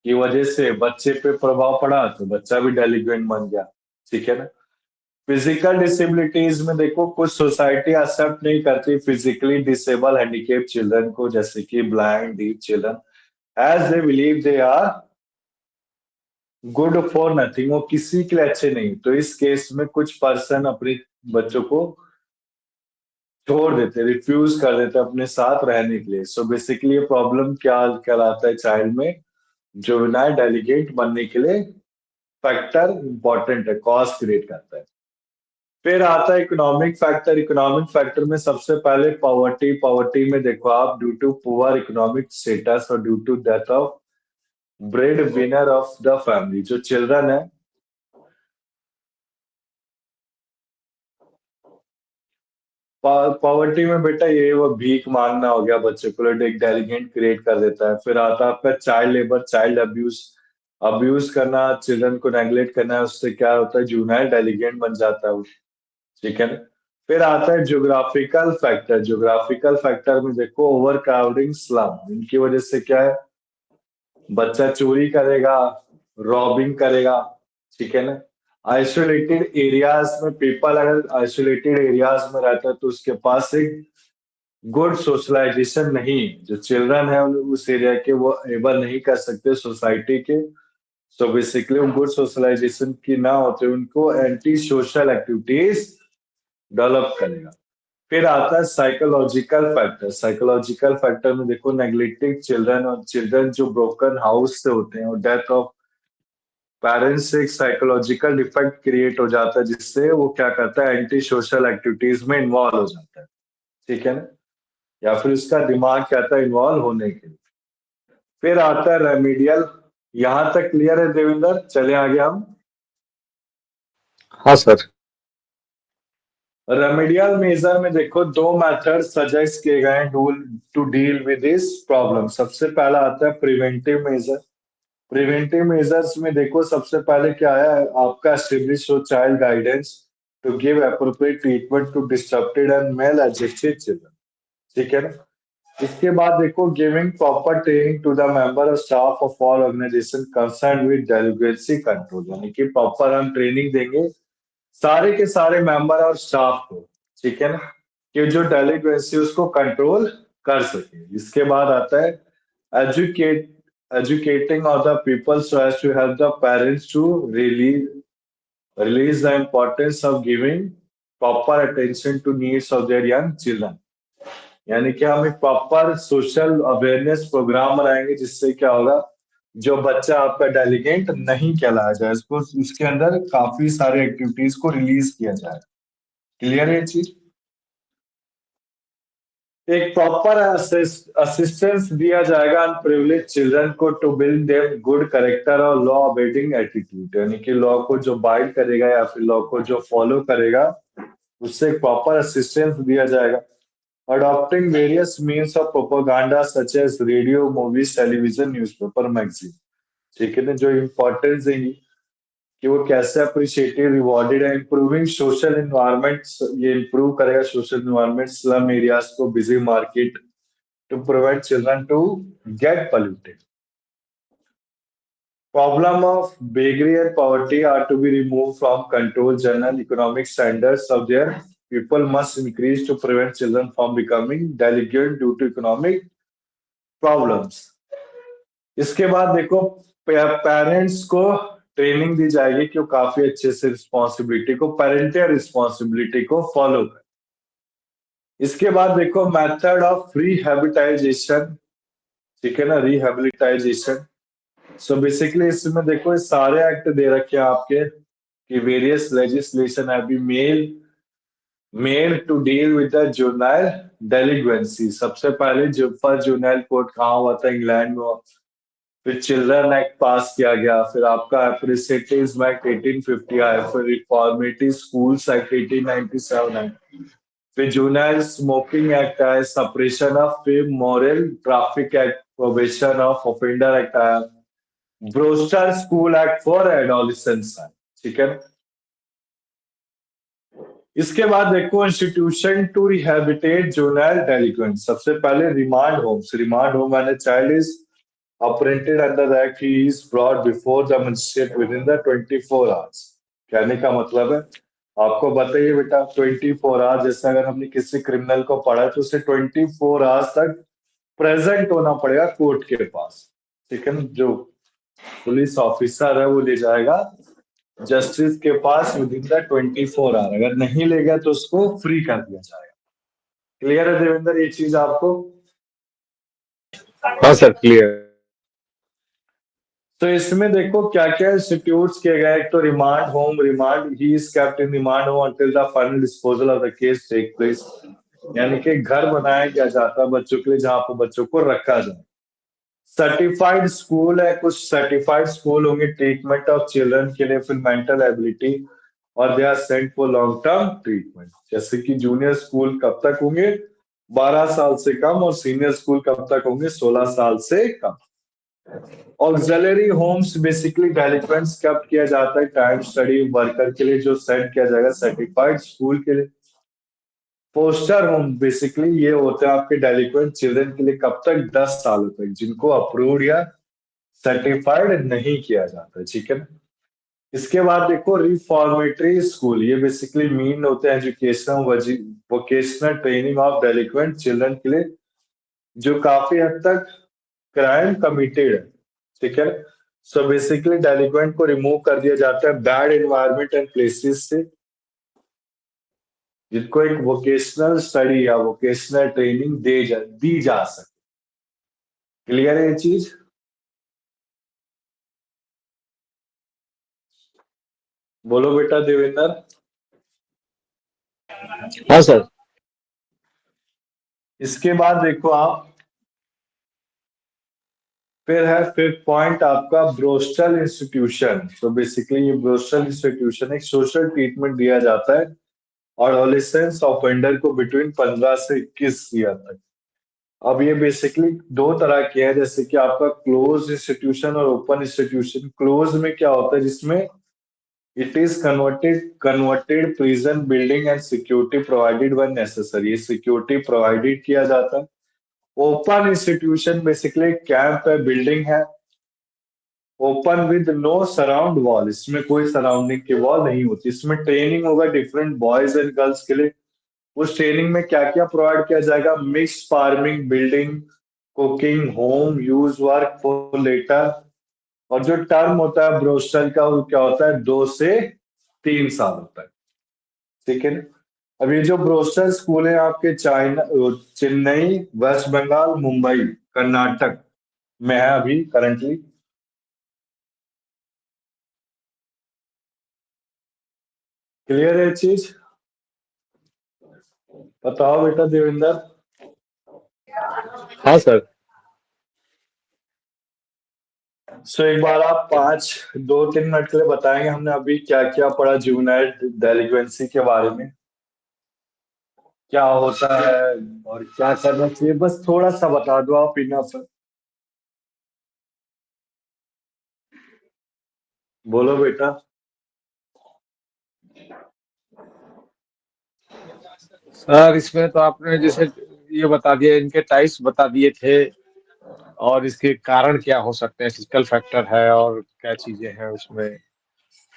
की वजह से बच्चे पे प्रभाव पड़ा तो बच्चा भी डेलिक्वेंट बन गया। ठीक है ना। फिजिकल डिसेबिलिटीज में देखो कुछ सोसाइटी एक्सेप्ट नहीं करती फिजिकली डिसेबल हैंडीकेप चिल्ड्रन को, जैसे कि blind deaf children, as they believe they are good for nothing, वो किसी के लिए अच्छे नहीं। तो इस केस में कुछ पर्सन अपने बच्चों को छोड़ देते, रिफ्यूज कर देते अपने साथ रहने के लिए। सो बेसिकली ये प्रॉब्लम क्या कहलाता है चाइल्ड में, जुवेनाइल डेलीगेट बनने के लिए फैक्टर इंपॉर्टेंट है, कॉज क्रिएट करता है। फिर आता है इकोनॉमिक फैक्टर। इकोनॉमिक फैक्टर में सबसे पहले पॉवर्टी। पॉवर्टी में देखो आप, due to poor economic status और due to death of breadwinner of the family, जो चिल्ड्रन है पॉवर्टी में बेटा, ये वो भीख मांगना हो गया बच्चे को, एक डेलीगेंट क्रिएट कर देता है। फिर आता है आपका child labour, child abuse, abuse करना, चिल्ड्रन को नेग्लेक्ट करना है, उससे क्या होता है, जुवेनाइल डेलीगेंट बन जाता है वो। ठीक है ना। फिर आता है ज्योग्राफिकल फैक्टर। ज्योग्राफिकल फैक्टर में देखो ओवर क्राउडिंग, स्लम, इनकी वजह से क्या है, बच्चा चोरी करेगा, रॉबिंग करेगा। ठीक है ना। आइसोलेटेड एरियाज में पीपल अगर आइसोलेटेड एरियाज में रहता है तो उसके पास एक गुड सोशलाइजेशन नहीं, जो चिल्ड्रन है उस एरिया के वो एबल नहीं कर सकते सोसाइटी के। सो बेसिकली गुड सोशलाइजेशन की ना होते उनको एंटी सोशल एक्टिविटीज डेवलप करेगा। फिर आता है साइकोलॉजिकल फैक्टर। साइकोलॉजिकल फैक्टर में देखो नेग्लेक्टेड चिल्ड्रन और चिल्ड्रन जो ब्रोकन हाउस से होते हैं और डेथ ऑफ पेरेंट्स से एक साइकोलॉजिकल डिफेक्ट क्रिएट हो जाता है, जिससे वो क्या करता है, एंटी सोशल एक्टिविटीज में इन्वॉल्व हो जाता है। ठीक है ना। या फिर उसका दिमाग कहता है इन्वॉल्व होने के लिए। फिर आता है रेमीडियल। यहां तक क्लियर है देवेंद्र, चले आगे हम। हाँ सर। रेमेडियल मेजर में देखो दो मेथड सजेस्ट किए गए हैं to deal with this problem. सबसे पहला आता है प्रिवेंटिव मेजर। प्रिवेंटिव मेजर्स में देखो सबसे पहले क्या है, आपका एस्टेब्लिश हो child guidance to give appropriate treatment to disturbed and maladjusted children. ठीक है ना। इसके बाद देखो giving proper training to the member of staff of all organisation concern with delinquency control, यानी कि प्रॉपर हम ट्रेनिंग देंगे सारे के सारे मेंबर और स्टाफ को। ठीक है ना, कि जो डेलिगेसी उसको कंट्रोल कर सके। इसके बाद आता है educate educating other people so as to help the parents to release the importance of giving proper attention to needs of their young children। यानी कि हम एक प्रॉपर सोशल अवेयरनेस प्रोग्राम बनाएंगे जिससे क्या होगा, जो बच्चा आपका डेलीगेंट नहीं कहलाया जाए उसको उसके अंदर काफी सारे एक्टिविटीज को रिलीज किया जाए। क्लियर है ये चीज। एक प्रॉपर असिस्टेंस दिया जाएगा अनप्रिविलेज चिल्ड्रन को to build their good character और लॉ अबेडिंग एटीट्यूड, यानी कि लॉ को जो बाइट करेगा या फिर लॉ को जो फॉलो करेगा उससे एक प्रॉपर असिस्टेंस दिया जाएगा। Adopting various means of propaganda such as radio movies television newspaper magazine. ठीक है ना, जो इम्पोर्टेंस देंगी कि वो कैसे अप्रिशिएटेड रिवॉर्डेड है। इंप्रूविंग सोशल एनवायरनमेंट, ये इंप्रूव करेगा सोशल एनवायरनमेंट स्लम एरियाज को, busy market to prevent children to get polluted। Problem of beggary and poverty are to be removed from control. General economic standards of their people must increase to prevent children from becoming delinquent due to economic problems। इसके बाद देखो parents को training दी जाएगी कि वो काफी अच्छे से रिस्पॉन्सिबिलिटी को, पेरेंटल रिस्पॉन्सिबिलिटी को फॉलो करें। इसके बाद देखो मेथड ऑफ रिहेबिटाइजेशन। ठीक है ना, रिहेबिलिटाइजेशन। सो बेसिकली इसमें देखो ये सारे एक्ट दे रखे हैं आपके कि various legislation have been made to deal with the juvenile delinquency. सबसे पहले जो फर्स्ट जुवेनाइल कोर्ट कहाँ हुआ था, इंग्लैंड में हुआ। फिर चिल्ड्रन एक्ट पास किया गया, फिर आपका एप्रिसिएटिव्स एक्ट 1850 आया, फिर रिफॉर्मेटिव स्कूल्स एक्ट 1897 आया, फिर जुवेनाइल स्मोकिंग एक्ट आया, suppression of fame moral traffic act, probation of offender act आया, borstal school act for adolescence. ठीक है। इसके बाद देखो institution to rehabilitate juvenile delinquent. सबसे पहले रिमांड होम्स। रिमांड होम मैंने child is apprehended under the act he is brought before the magistrate within the 24 hours. कहने का मतलब है, आपको बताइए बेटा 24 आवर्स, जैसे अगर हमने किसी क्रिमिनल को पढ़ा तो उसे 24 आवर्स तक प्रेजेंट होना पड़ेगा कोर्ट के पास। ठीक है, जो पुलिस ऑफिसर है वो ले जाएगा जस्टिस के पास विद इन द 24 आवर। अगर नहीं ले गया तो उसको फ्री कर दिया जाएगा। क्लियर है देवेंद्र ये चीज आपको। हाँ सर, क्लियर। तो इसमें देखो क्या क्या इंस्टीट्यूट किए गए। एक तो remand home. Remand he is kept in remand home until the final disposal of the case take place, यानी कि घर बनाया गया जाता है बच्चों के लिए जहां पर बच्चों को रखा जाए। सर्टिफाइड स्कूल है, कुछ सर्टिफाइड स्कूल होंगे ट्रीटमेंट ऑफ चिल्ड्रन के लिए, फिर मेंटल एबिलिटी, और they are sent for long term treatment. जैसे कि जूनियर स्कूल कब तक होंगे, 12 साल से कम, और सीनियर स्कूल कब तक होंगे, 16 साल से कम। ऑक्सिलरी होम्स बेसिकली डेलिक्वेंट्स कब किया जाता है, टाइम स्टडी वर्कर के लिए जो सेंड किया जाएगा सर्टिफाइड स्कूल के लिए। फोस्टर होम बेसिकली ये होते हैं आपके डेलिक्वेंट चिल्ड्रन के लिए कब तक, 10 सालों तक, जिनको अप्रूव्ड या सर्टिफाइड नहीं किया जाता। ठीक है ना। इसके बाद देखो रिफॉर्मेटरी स्कूल। ये बेसिकली मीन होते हैं educational vocational training of delinquent children के लिए जो काफी हद तक क्राइम कमिटेड है। ठीक है। सो बेसिकली डेलिक्वेंट को रिमूव कर दिया जाता है बैड एनवायरमेंट एंड प्लेसेस से, जिनको एक वोकेशनल स्टडी या वोकेशनल ट्रेनिंग दी जा सके। क्लियर है ये चीज। बोलो बेटा देवेंद्र। हाँ सर। इसके बाद देखो आप फिर है फिफ्थ पॉइंट आपका ब्रोस्टल इंस्टीट्यूशन। तो बेसिकली ये ब्रोस्टल इंस्टीट्यूशन एक सोशल ट्रीटमेंट दिया जाता है एडोलेसेंस ऑफेंडर को बिटवीन 15 से 21 ईयर तक। अब ये बेसिकली दो तरह के हैं, जैसे कि आपका क्लोज इंस्टीट्यूशन और ओपन इंस्टीट्यूशन। क्लोज में क्या होता है, जिसमें it is converted prison building and security provided when necessary, security provided किया जाता है। ओपन इंस्टीट्यूशन बेसिकली कैंप है, बिल्डिंग है, open with no surround wall, इसमें कोई सराउंडिंग की वॉल नहीं होती। इसमें ट्रेनिंग होगा डिफरेंट बॉयज एंड गर्ल्स के लिए। उस ट्रेनिंग में क्या क्या प्रोवाइड किया जाएगा, mix farming, building, cooking, home use work for later. और जो टर्म होता है ब्रोस्टर का वो क्या होता है, 2 से 3 साल होता है। ठीक है ना। अब ये जो ब्रोस्टर स्कूल है आपके चाइना, चेन्नई, वेस्ट बंगाल, मुंबई, कर्नाटक में है अभी करंटली। क्लियर है चीज। बताओ बेटा देवेंद्र। हाँ सर। सो एक बार आप 2-3 मिनट के लिए बताएंगे हमने अभी क्या क्या पढ़ा जुवेनाइल डेलिक्वेंसी के बारे में, क्या होता है और क्या करना चाहिए, बस थोड़ा सा बता दो आप, इनफ। बोलो बेटा। सर इसमें तो आपने जैसे ये बता दिया, इनके टाइप्स बता दिए थे, और इसके कारण क्या हो सकते हैं, फिजिकल फैक्टर है और क्या चीजें हैं उसमें।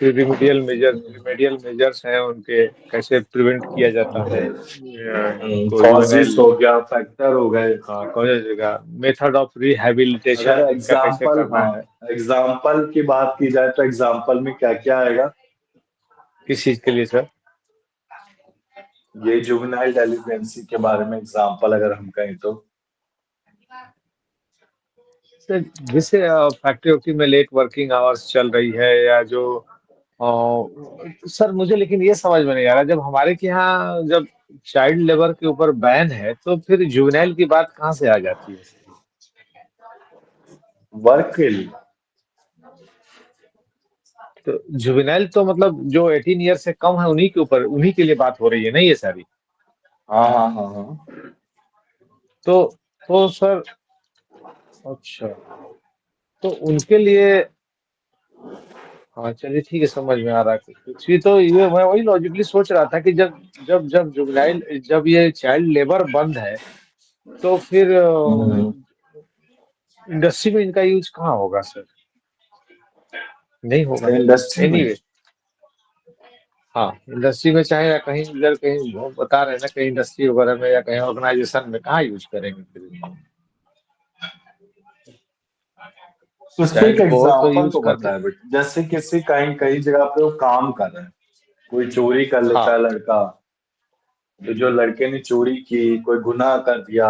फिर रिमेडियल मेजर्स हैं उनके, कैसे प्रिवेंट किया जाता है इनको कॉजेस जुवेनाइल। हो गया, फैक्टर हो गए। हाँ, कौन सी जगह, मेथड ऑफ अगर रिहैबिलिटेशन इनका कैसे एग्जाम्पल, करना हाँ, है। एग्जाम्पल की बात की जाए तो एग्जाम्पल में क्या क्या आएगा। किस चीज के लिए सर? ये जुवेनाइल डेलिक्वेंसी के बारे में एग्जाम्पल अगर हम कहें तो। सर जैसे फैक्ट्री वैक्ट्री में लेट वर्किंग आवर्स चल रही है, या जो सर मुझे लेकिन ये समझ में नहीं आ रहा, जब हमारे के यहाँ जब चाइल्ड लेबर के ऊपर बैन है, तो फिर जुवेनाइल की बात कहाँ से आ जाती है? वर्क के लिए। तो जुवेनाइल तो मतलब जो 18 ईयर से कम है उन्हीं के ऊपर, उन्हीं के लिए बात हो रही है, नहीं ये सारी? हाँ हाँ हाँ हाँ। तो तो सर, अच्छा, तो उनके लिए, हाँ चलिए ठीक है, समझ में आ रहा है कुछ भी। तो ये मैं वही लॉजिकली सोच रहा था कि जब जब जब जुवेनाइल, जब ये चाइल्ड लेबर बंद है, तो फिर हम्म। इंडस्ट्री में इनका यूज कहाँ होगा सर? नहीं होगा। इंडस्ट्री में। एनीवे, हाँ, इंडस्ट्री में चाहे, या कहीं इधर कहीं वो बता रहे हैं ना, कहीं इंडस्ट्री वगैरह में या कहीं ऑर्गेनाइजेशन में, कहाँ यूज करेंगे फिर इनको? उसके एक चाइल्ड को तो एग्जाम्पल यूज तो करके। बताया बेटा, जैसे किसी कहीं कहीं जगह पे वो काम कर रहे हैं, कोई चोरी कर लेता हाँ है लड़का, तो जो लड़के ने चोरी की, कोई गुनाह कर दिया,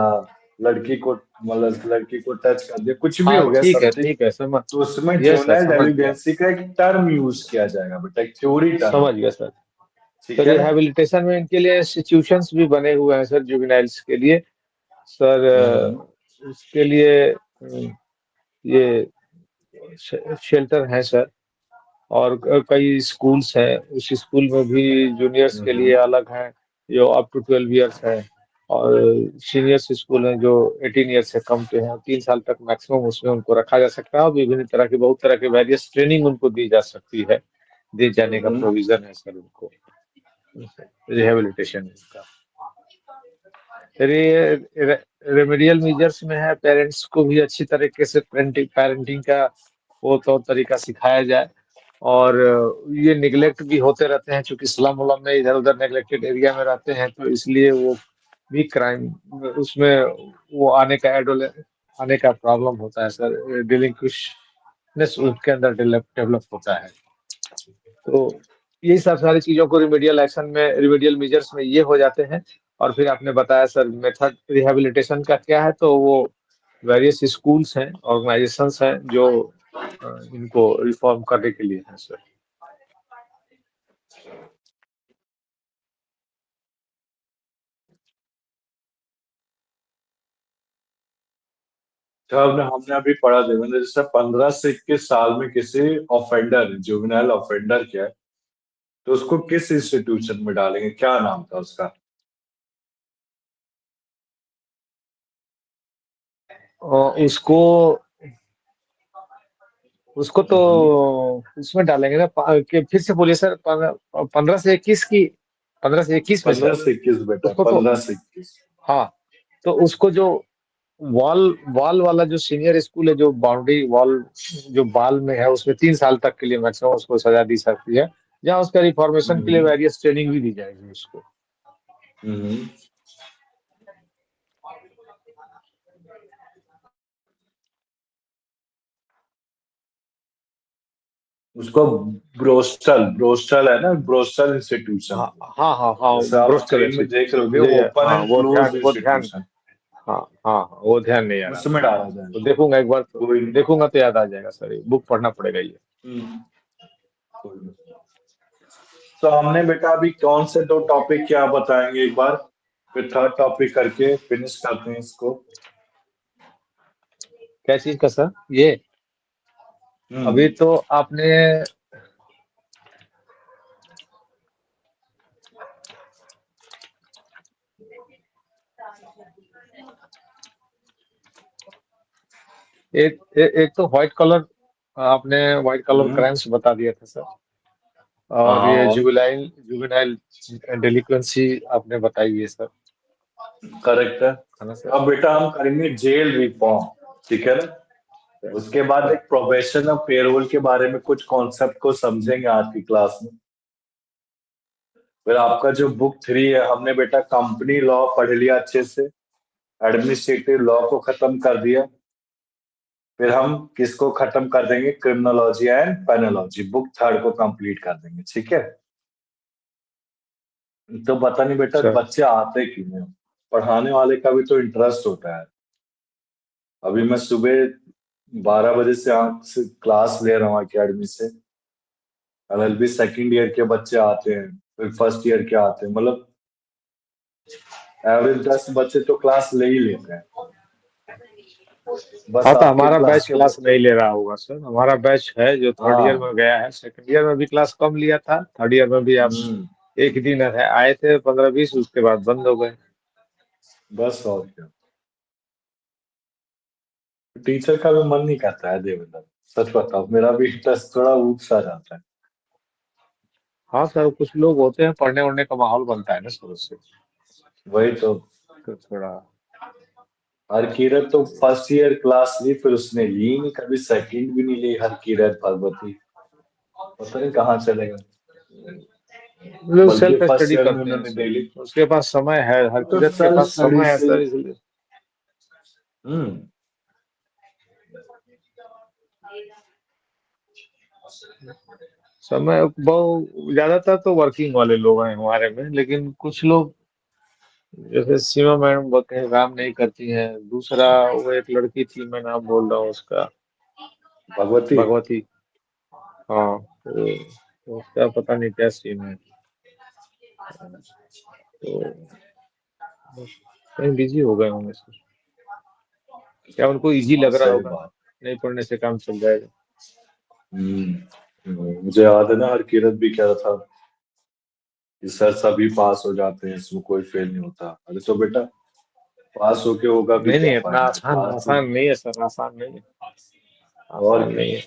लड़की को, मतलब लड़की को टच कर दिया, कुछ भी हाँ, हो गया समथिंग, ठीक है, समझ, तो उसमें ये सर जुवेनाइल समझ गया, डेलिजेंसी का एक टर्म यूज किया जाएगा बेटा, एक थ्योरी टर्म। समझ गया सर। तो ठीक है ना। रिहैबिलिटेशन में इनके लिए इंस्टीट्यूशंस भी बने हुए हैं सर, जुवेनाइल्स के लिए सर। हम्म उसके लिए ये शेल्टर है सर, और कई स्कूल्स हैं। उस स्कूल में भी जूनियर्स के लिए हम्म अलग है, जो अप टू 12 ईयर्स है, और सीनियर्स स्कूल हैं जो 18 ईयर्स से कम के हैं, 3 साल तक मैक्सिमम उसमें उनको रखा जा सकता है, और विभिन्न तरह की, बहुत तरह की वेरियस ट्रेनिंग उनको दी जा सकती है, दिए जाने का हम्म। प्रोविजन है सर उनको, रिहेबिलिटेशन का। फिर ये रेमेडियल मेजर्स में है, पेरेंट्स को भी अच्छी तरीके से पेरेंटिंग पेरेंटिंग का वो तौर तरीका सिखाया जाए। और ये निगलेक्ट भी होते रहते हैं, क्योंकि स्लम उलम में इधर उधर नेग्लेक्टेड एरिया में रहते हैं, तो इसलिए वो भी क्राइम उसमें वो आने का प्रॉब्लम होता है सर, डिलिंक्विशनेस उनके अंदर डेवलप होता है। तो यही सब सारी चीजों को रिमेडियल मेजर्स में ये हो जाते हैं। और फिर आपने बताया सर मेथड रिहैबिलिटेशन का क्या है, तो वो वेरियस स्कूल्स हैं, ऑर्गेनाइजेशंस हैं जो इनको रिफॉर्म करने के लिए हैं सर। तो हमने हमने अभी पढ़ा देवेंद्र, जैसे 15 से 21 साल में किसी ऑफेंडर, जुवेनाइल ऑफेंडर क्या है, तो उसको किस इंस्टीट्यूशन में डालेंगे, क्या नाम था उसका? और उसको तो हम्म। उसमें डालेंगे ना, फिर से बोलिए सर, 15 से 21 की, 15 से 21 में पंद्रह सर। से इक्कीस बेटा, उसको तो, 15 से 21। हाँ, तो उसको जो वॉल वॉल वाला जो सीनियर स्कूल है, जो बाउंड्री वॉल जो बाल में है, उसमें 3 साल तक के लिए मैक्सिमम उसको सजा दी सकती है, जहाँ उसका रिफॉर्मेशन के लिए हम्म। वेरियस ट्रेनिंग भी दी जाएगी उसको। हम्म। उसको ब्रोस्टल ब्रोस्टल है ना, ब्रोस्टल इंस्टीट्यूशन। हाँ हाँ हाँ हाँ, जैसे आप ब्रोस्टल स्क्रीन में देख इंस्टीट्यूशन, रहे मुझे होगे, ओपन हाँ एंड वो क्लोज ध्यान, इंस्टीट्यूशन, हाँ हाँ हाँ, वो ध्यान नहीं आ रहा उसमें था। डाला जाए। तो देखूंगा एक बार, तो कोई नहीं। देखूंगा तो याद आ जाएगा सर, ये बुक पढ़ना पड़ेगा ये। हम्म, कोई नहीं। तो हमने बेटा अभी कौन से 2 टॉपिक क्या बताएंगे एक बार, फिर थर्ड टॉपिक करके फिनिश करते हैं इसको। क्या चीज का सर ये? अभी हम्म। तो आपने, एक तो व्हाइट कलर, आपने व्हाइट कलर हम्म। क्राइम्स बता दिया था सर, और हाँ, ये और जुवेनाइल जुवेनाइल डेलिक्वेंसी आपने बताई है सर, करेक्ट है। है ना सर? अब बेटा हम करेंगे जेल रिफॉर्म, ठीक है ना। उसके बाद सर, एक प्रोबेशन ऑफ पेरोल के बारे में कुछ कॉन्सेप्ट को समझेंगे आज की क्लास में। फिर आपका जो बुक 3 है, हमने बेटा कंपनी लॉ पढ़ लिया अच्छे से, एडमिनिस्ट्रेटिव लॉ को खत्म कर दिया। फिर हम किसको खत्म कर देंगे, क्रिमिनोलॉजी एंड पेनोलॉजी, बुक 3 को कंप्लीट कर देंगे, ठीक है। तो पता नहीं बेटा सर, बच्चे आते क्यों नहीं, पढ़ाने वाले का भी तो इंटरेस्ट होता है। अभी मैं सुबह 12 बजे से आंख से क्लास ले रहा हूँ अकेडमी से। एलएलबी सेकंड ईयर के बच्चे आते हैं, फिर फर्स्ट ईयर के आते हैं, मतलब एवरेज 10 बच्चे तो क्लास ले ही लेते हैं। बस हाँ, तो आपके हमारा क्लास बैच के क्लास बच्चे। नहीं ले रहा होगा सर, हमारा बैच है जो थर्ड ईयर हाँ। में गया है, सेकंड ईयर में भी क्लास कम लिया था, थर्ड ईयर में भी आप हम्म। एक ही दिन है आए थे 15-20, उसके बाद बंद हो गए। बस और क्या। टीचर का भी मन नहीं करता है देवेंद्र, सच बताओ, मेरा भी इंटरेस्ट थोड़ा ऊब सा जाता है। हाँ सर, कुछ लोग होते हैं, पढ़ने वढ़ने का माहौल बनता है ना सर उससे, वही तो। तो थोड़ा। हर किरत तो फर्स्ट ईयर क्लास ली, फिर उसने ली नहीं कभी, सेकंड भी नहीं ली हर किरत भगवती, पता नहीं कहाँ चलेगा। लोग बल्कि सेल्फ फर्स्ट स्टडी ईयर में करते हैं उन्होंने सर, दे ली। उसके पास समय है, हर तो किरत के सेल्फ पास स्टडी समय है से। सर, इसलिए हम्म। समय बहुत ज्यादातर तो वर्किंग वाले लोग हैं हमारे में, लेकिन कुछ लोग जैसे सीमा मैडम बोलते हैं काम नहीं करती हैं, दूसरा वो एक लड़की थी, मैं नाम बोल रहा हूँ उसका, भगवती। भगवती, हाँ, तो उसका पता नहीं क्या सीन है, तो कहीं बिजी हो गए होंगे सर, क्या उनको इजी हाँ लग रहा सही होगा, बात। नहीं पढ़ने से काम चल जाएगा। मुझे याद है ना, हर किरत भी कह रहा था कि सर सभी पास हो जाते हैं, इसमें कोई फेल नहीं होता। अरे तो बेटा पास होके होगा भी नहीं क्या नहीं, इतना फायदा, आसान पास भी। आसान नहीं है सर, आसान नहीं है, और आसान क्या। नहीं है।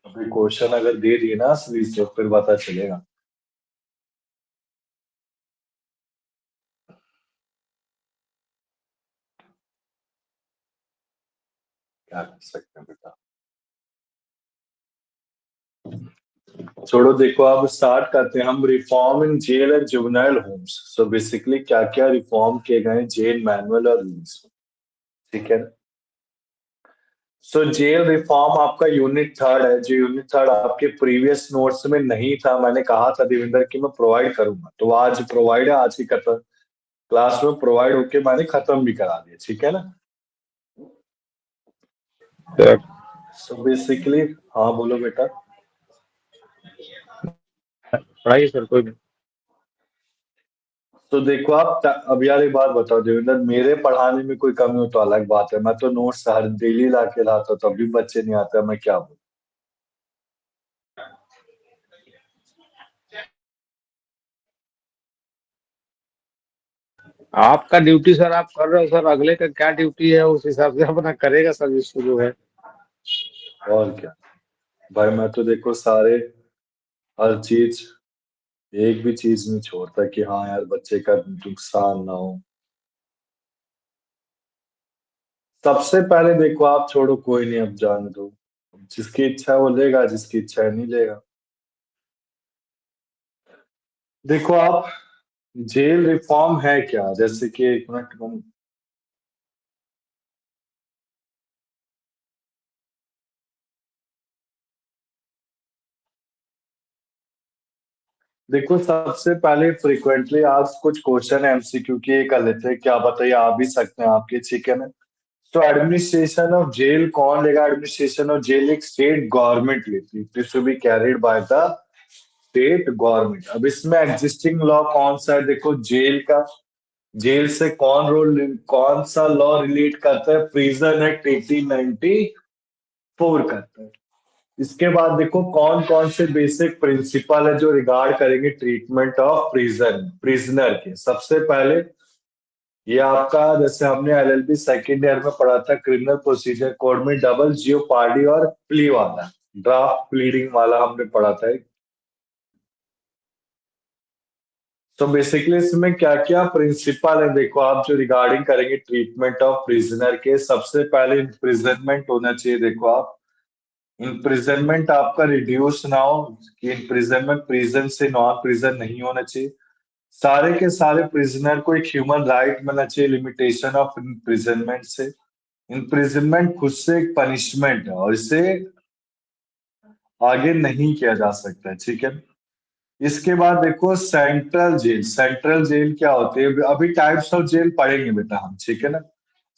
अभी क्वेश्चन अगर दे दिए ना असली से, फिर पता चलेगा क्या कर सकते हैं बेटा। छोड़ो, देखो अब स्टार्ट करते हैं हम, reform in jail and juvenile homes. So basically क्या क्या रिफॉर्म किए गए जेल मैनुअल और रूल्स, ठीक है। सो जेल रिफॉर्म आपका यूनिट 3 है, जो यूनिट 3 आपके प्रीवियस नोट्स में नहीं था। मैंने कहा था देविंदर कि मैं प्रोवाइड करूंगा, तो आज प्रोवाइड है, आज की खत्म क्लास में प्रोवाइड होके मैंने खत्म भी करा दिया, ठीक है ना। तो सो बेसिकली, हाँ बोलो बेटा। पढ़ाइए सर, कोई नहीं। तो देखो आप अब यार एक बात बताओ देवेंद्र, मेरे पढ़ाने में कोई कमी हो तो अलग बात है, मैं तो नोट्स हर डेली ला के लाता हूँ, तब भी बच्चे नहीं आते, मैं क्या बोलूं। आपका ड्यूटी सर आप कर रहे हो सर, अगले का क्या ड्यूटी है उस हिसाब से अपना करेगा सर, इसको जो है। और क्या भाई, मैं तो देखो सारे, हर चीज, एक भी चीज नहीं छोड़ता कि हाँ यार बच्चे का नुकसान ना हो। सबसे पहले देखो आप छोड़ो, कोई नहीं, अब जाने दो, जिसकी इच्छा है वो लेगा, जिसकी इच्छा है नहीं लेगा। देखो आप, जेल रिफॉर्म है क्या, जैसे कि एक मिनट देखो सबसे पहले फ्रिक्वेंटली आज कुछ क्वेश्चन एमसीक्यू के कर लेते हैं, क्या बताइए, आ भी सकते हैं आपके, ठीक है ना। तो एडमिनिस्ट्रेशन ऑफ जेल कौन लेगा, एडमिनिस्ट्रेशन ऑफ जेल एक स्टेट गवर्नमेंट लेती है, to be carried by the state government. अब इसमें एग्जिस्टिंग लॉ कौन सा है, देखो जेल का, जेल से कौन सा लॉ रिलेट करता है, प्रिजन एक्ट 1894 करता है। इसके बाद देखो कौन कौन से बेसिक प्रिंसिपल है जो रिगार्ड करेंगे ट्रीटमेंट ऑफ प्रिजनर के। सबसे पहले ये आपका, जैसे हमने एलएलबी सेकेंड ईयर में पढ़ा था, क्रिमिनल प्रोसीजर कोड में डबल जियोपार्डी और प्ली वाला, ड्राफ्ट प्लीडिंग वाला हमने पढ़ा था। तो बेसिकली इसमें क्या क्या प्रिंसिपल है देखो आप, जो रिगार्डिंग करेंगे ट्रीटमेंट ऑफ प्रिजनर के। सबसे पहले इम्प्रिजनमेंट होना चाहिए, देखो आप, इम्प्रिजनमेंट आपका रिड्यूस ना हो, कि इम्प्रिजनमेंट प्रिजन से नॉन प्रिजन नहीं होना चाहिए। सारे के सारे प्रिजनर को एक ह्यूमन राइट मिलना चाहिए, लिमिटेशन ऑफ इम्प्रिजनमेंट से। इम्प्रिजनमेंट खुद से एक पनिशमेंट है और इसे आगे नहीं किया जा सकता है, ठीक है। इसके बाद देखो सेंट्रल जेल, सेंट्रल जेल क्या होती है, अभी टाइप्स ऑफ जेल पढ़ेंगे बेटा हम, ठीक है ना।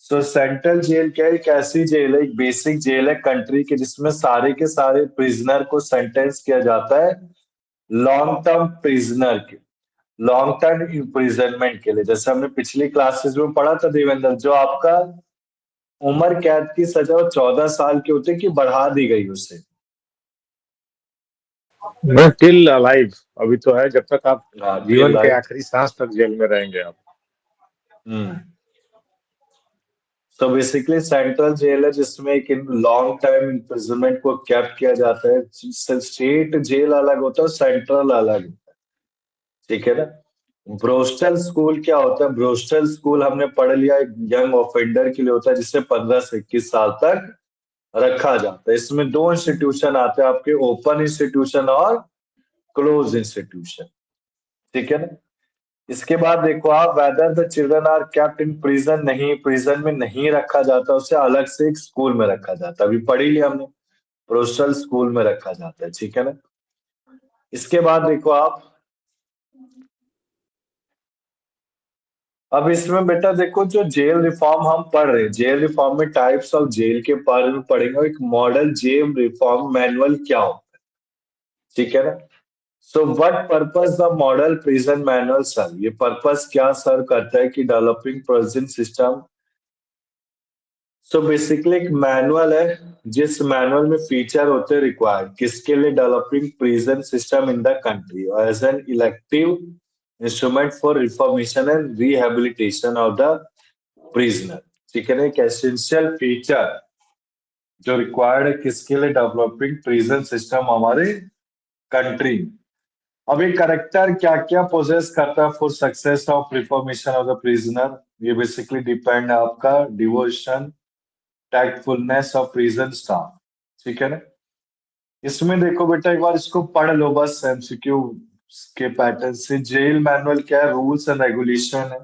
सो सेंट्रल जेल क्या है, एक ऐसी जेल है, एक बेसिक जेल है कंट्री के, जिसमें सारे के सारे प्रिजनर को सेंटेंस किया जाता है लॉन्ग टर्म प्रिजनर के, लॉन्ग टर्म इम्प्रिजनमेंट के लिए। जैसे हमने पिछली क्लासेस में पढ़ा था देवेंद्र, जो आपका उम्र कैद की सजा 14 साल की होती है कि बढ़ा दी गई उसे। मैं टिल अलाइव अभी तो है, जब तक आप हाँ टिल जीवन के लाइफ। आखिरी सांस तक जेल में रहेंगे आप। हम्म। तो बेसिकली सेंट्रल जेल है जिसमें एक लॉन्ग टाइम इम्प्रिजनमेंट को कैप किया जाता है। स्टेट जेल अलग होता है, सेंट्रल अलग होता है, ठीक है ना। ब्रोस्टल स्कूल क्या होता है, ब्रोस्टल स्कूल हमने पढ़ लिया, एक यंग ऑफेंडर के लिए होता है, जिसे 15 से 21 साल तक रखा जाता है। इसमें दो इंस्टीट्यूशन आते हैं आपके, ओपन इंस्टीट्यूशन और क्लोज इंस्टीट्यूशन, ठीक है ना। इसके बाद देखो आप, whether the children are kept in prison, नहीं प्रिजन में नहीं रखा जाता, उसे अलग से एक स्कूल में रखा जाता है, अभी पढ़ी लिया हमने, प्रोस्टल स्कूल में रखा जाता है, ठीक है ना। इसके बाद देखो आप, अब इसमें बेटा देखो, जो जेल रिफॉर्म हम पढ़ रहे हैं, जेल रिफॉर्म में टाइप्स ऑफ जेल के बारे में पढ़ेंगे, एक मॉडल जेल रिफॉर्म मैनुअल क्या होता है, ठीक है ना। So what purpose the model prison manual sir, ये पर्पस क्या सर्व करता है, कि developing prison system. So basically एक मैनुअल है, जिस मैनुअल में फीचर होते हैं रिक्वायर्ड किसके लिए, developing prison system in the country as an elective instrument for reformation and rehabilitation of the prisoner, ठीक है ना। एक एसेंशियल फीचर जो रिक्वायर्ड है किसके लिए, डेवलपिंग प्रिजन सिस्टम हमारे कंट्री। अब ये करेक्टर क्या क्या पोजेस करता है for success of reformation of the prisoner, ये बेसिकली डिपेंड है आपका डिवोशन, टैक्टफुलनेस ऑफ प्रिजन स्टाफ, ठीक है ना। इसमें देखो बेटा, एक बार इसको पढ़ लो बस एमसीक्यू के पैटर्न से। जेल मैनुअल क्या है, रूल्स एंड रेगुलेशन है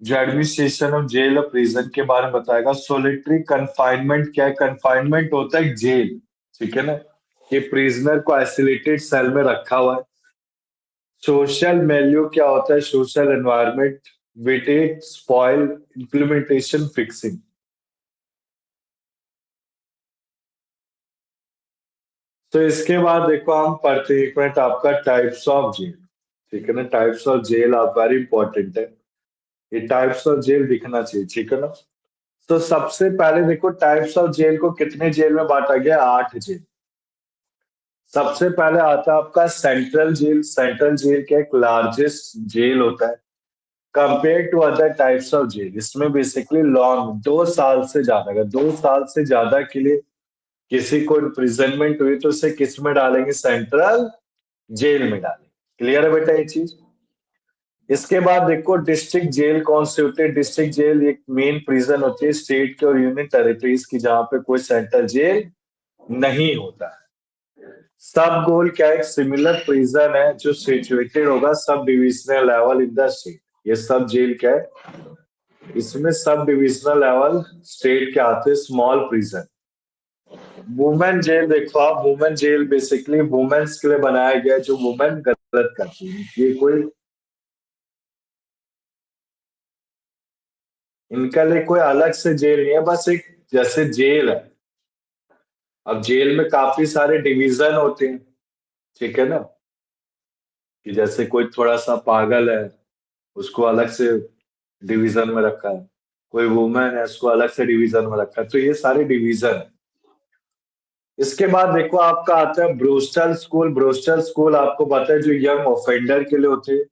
जो एडमिनिस्ट्रेशन ऑफ जेल और प्रिजन के बारे में बताएगा। सोलिटरी कंफाइनमेंट क्या है, कंफाइनमेंट होता है जेल, ठीक है ना, कि प्रिजनर को आइसोलेटेड सेल में रखा हुआ है। सोशल वैल्यू क्या होता है, social environment, weighted spoil, implementation fixing. तो इसके बाद देखो हम पढ़ते हैं, एक मिनट, आपका टाइप्स ऑफ जेल। ठीक है ना। Types of jail are very important है, ये टाइप्स ऑफ जेल दिखना चाहिए, ठीक है ना। तो सबसे पहले देखो टाइप्स ऑफ जेल को कितने जेल में बांटा गया, 8 जेल। सबसे पहले आता है आपका सेंट्रल जेल। सेंट्रल जेल का एक लार्जेस्ट जेल होता है compare to other types of jail. इसमें बेसिकली लॉन्ग 2 साल से ज्यादा, अगर 2 साल से ज्यादा के लिए किसी को इम्प्रिजनमेंट हुई तो उसे किस में डालेंगे, सेंट्रल जेल में डालेंगे। क्लियर है बेटा ये चीज। इसके बाद देखो डिस्ट्रिक्ट जेल कौन से होते हैं। डिस्ट्रिक्ट जेल एक मेन प्रिजन होती है स्टेट के और यूनियन टेरिटरीज की, जहां पे कोई सेंट्रल जेल नहीं होता है। सब गोल क्या है, एक सिमिलर प्रिजन है जो सिचुएटेड होगा sub divisional level in the state. ये सब जेल क्या है, इसमें सब डिविजनल लेवल स्टेट के आते हैं स्मॉल प्रिजन। वुमेन जेल देखो आप, वुमेन जेल बेसिकली वुमेन्स के लिए बनाया गया है जो वुमेन गलत करती है। ये कोई इनका लिए कोई अलग से जेल नहीं है, बस एक जैसे जेल है। अब जेल में काफी सारे डिवीजन होते हैं, ठीक है ना, कि जैसे कोई थोड़ा सा पागल है उसको अलग से डिवीजन में रखा है, कोई वुमेन है उसको अलग से डिवीजन में रखा है, तो ये सारे डिवीजन है। इसके बाद देखो आपका आता है ब्रोस्टल स्कूल। ब्रोस्टल स्कूल आपको पता है जो यंग ऑफेंडर के लिए होते हैं।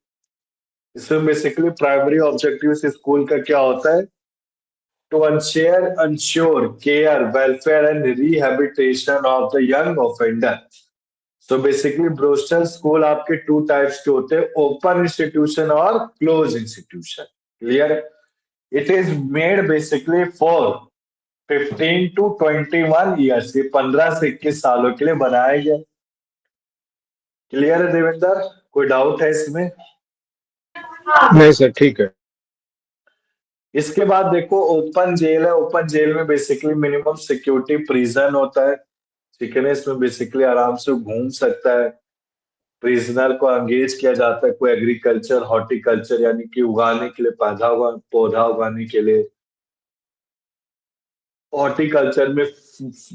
इसमें बेसिकली प्राइमरी ऑब्जेक्टिव इस स्कूल का क्या होता है, to ensure care, welfare and rehabilitation of the young offender. So basically borstal school आपके 2 टाइप्स के होते हैं, ओपन इंस्टीट्यूशन और close institution. Clear. It is made basically for 15 to 21 years, ये 15 से 21 सालों के लिए बनाया गया। क्लियर है देवेंद्र, कोई डाउट है इसमें। नहीं सर, ठीक है। इसके बाद देखो ओपन जेल है। ओपन जेल में बेसिकली मिनिमम सिक्योरिटी प्रिजन होता है, ठीक है ना। इसमें बेसिकली आराम से घूम सकता है, प्रिजनर को एंगेज किया जाता है कोई एग्रीकल्चर हॉर्टिकल्चर यानी कि उगाने के लिए, पौधा उगाने के लिए। हॉर्टिकल्चर में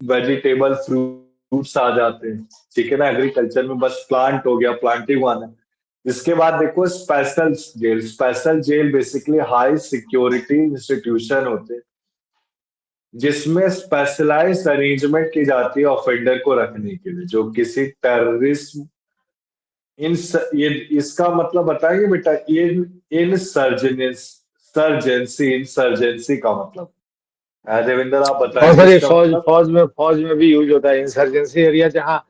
वेजिटेबल फ्रूट्स आ जाते हैं, ठीक है ना। एग्रीकल्चर में बस प्लांट हो गया, प्लांटिंग उगाना है। इसके बाद देखो special jail. Special jail basically high security institution होते हैं जिसमें स्पेशलाइज्ड अरेंजमेंट की जाती है ऑफेंडर को रखने के लिए जो किसी टेररिज्म ये इसका मतलब बताएंगे बेटा, इंसर्जेंसी का मतलब है। देवेंद्र आप और बताएंगे सर ये इसका फौज मतलब। फौज में भी यूज होता है, इंसर्जेंसी एरिया, जहाँ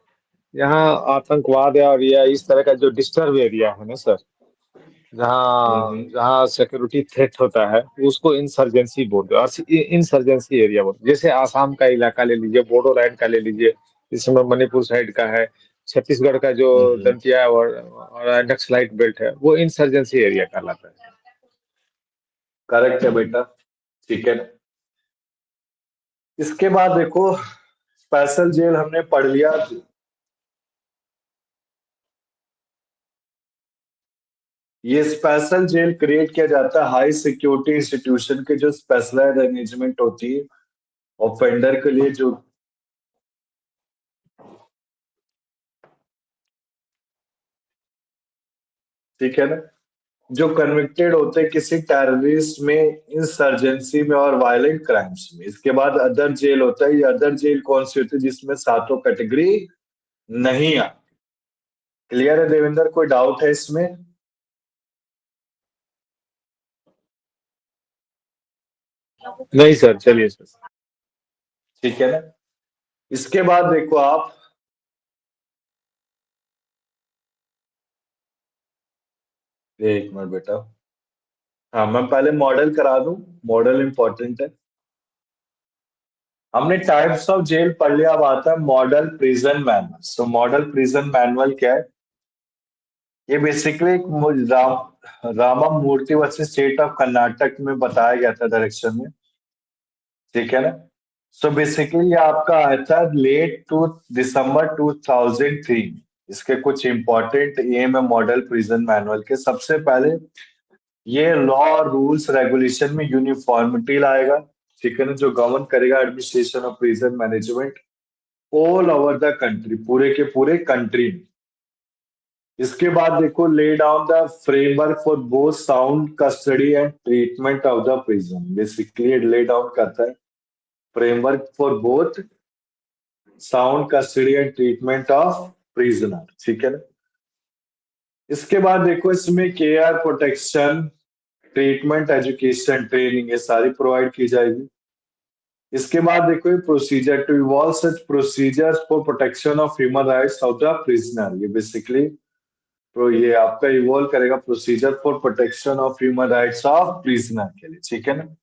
जहाँ आतंकवाद है और या इस तरह का जो डिस्टर्ब एरिया है ना सर, जहाँ हम्म। जहाँ सिक्योरिटी थ्रेट होता है, उसको इंसर्जेंसी बोलते हैं। और इंसर्जेंसी एरिया बोलते हैं। जैसे आसाम का इलाका ले लीजिए, बोडोलैंड का ले लीजिए, इसमें मणिपुर साइड का है, छत्तीसगढ़ का जो हम्म। दंतिया और नक्सलाइट बेल्ट है, वो इंसर्जेंसी एरिया कहलाता है। करेक्ट है बेटा, ठीक है। इसके बाद देखो स्पेशल जेल हमने पढ़ लिया। ये स्पेशल जेल क्रिएट किया जाता है हाई सिक्योरिटी इंस्टीट्यूशन के जो स्पेशलाइज्ड अरेंजमेंट होती है ऑफेंडर के लिए, जो ठीक है ना, जो कन्विक्टेड होते हैं किसी टेररिस्ट में, इंसर्जेंसी में और वायलेंट क्राइम्स में। इसके बाद अदर जेल होता है। ये अदर जेल कौन सी होती है, जिसमें सातों कैटेगरी नहीं आती। क्लियर है देवेंद्र, कोई डाउट है इसमें। नहीं सर, चलिए सर। ठीक है ना। इसके बाद देखो आप, एक मिनट बेटा, हाँ मैं पहले मॉडल करा दूं, मॉडल इंपॉर्टेंट है। हमने टाइप्स ऑफ जेल पढ़ लिया, अब आता है मॉडल प्रिजन मैनुअल। सो मॉडल प्रिजन मैनुअल क्या है, ये बेसिकली एक रामा मूर्ति वर्सेस स्टेट ऑफ कर्नाटक में बताया गया था डायरेक्शन में, ठीक है ना। सो बेसिकली ये आपका आया था लेट टू दिसंबर 2003। इसके कुछ इंपॉर्टेंट एम है मॉडल प्रिजन मैनुअल के। सबसे पहले ये लॉ रूल्स रेगुलेशन में यूनिफॉर्मिटी लाएगा, ठीक है ना, जो गवर्न करेगा administration of prison management all over the country, पूरे के पूरे कंट्री में। इसके बाद देखो lay down the framework for both sound custody and treatment of the prison. Basically lay down करता है framework for both sound custody and treatment of prisoner, ठीक है ना। इसके बाद देखो इसमें care, protection, treatment, education, training ये सारी प्रोवाइड की जाएगी। इसके बाद देखो ये procedure to evolve such procedures for protection of human rights of the prisoner. ये बेसिकली तो ये आपका इवॉल्व करेगा procedure for protection of human rights of prisoner के लिए, ठीक है ना।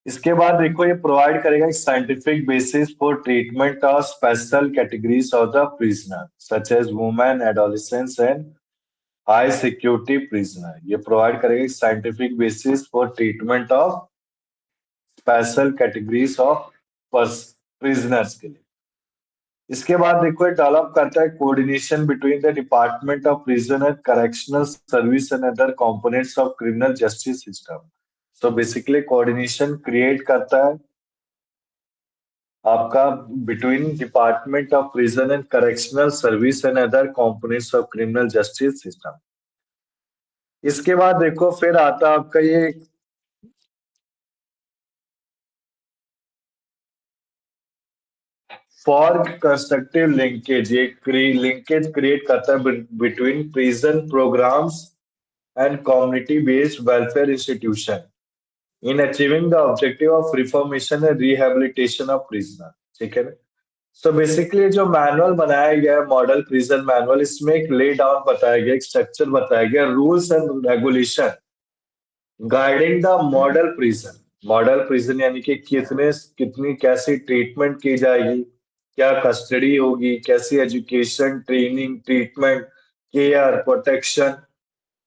इसके बाद देखो ये प्रोवाइड करेगा scientific basis for treatment of special categories of the prisoner such as women, adolescents and high security prisoner. ये प्रोवाइड करेगा scientific basis for treatment of special categories of prisoners के लिए। इसके बाद देखो ये डेवलप करता है coordination between the department of prison and correctional service and other components of criminal justice system. So basically coordination create करता है आपका between department of prison and correctional service and other components of criminal justice system. इसके बाद देखो फिर आता है आपका ये फॉर कंस्ट्रक्टिव लिंकेज, ये लिंकेज क्रिएट करता है between prison programmes and community based welfare institution in achieving the objective of reformation and rehabilitation of prisoner, ठीक है ना। सो बेसिकली जो मैनुअल बनाया गया है मॉडल प्रिजन मैनुअल, इसमें एक ले डाउन बताया गया, एक स्ट्रक्चर बताया गया, rules and regulation guiding the model prison. Model prison यानी कि कितनी कैसी ट्रीटमेंट की जाएगी, क्या कस्टडी होगी, कैसी education, training, treatment, care, protection,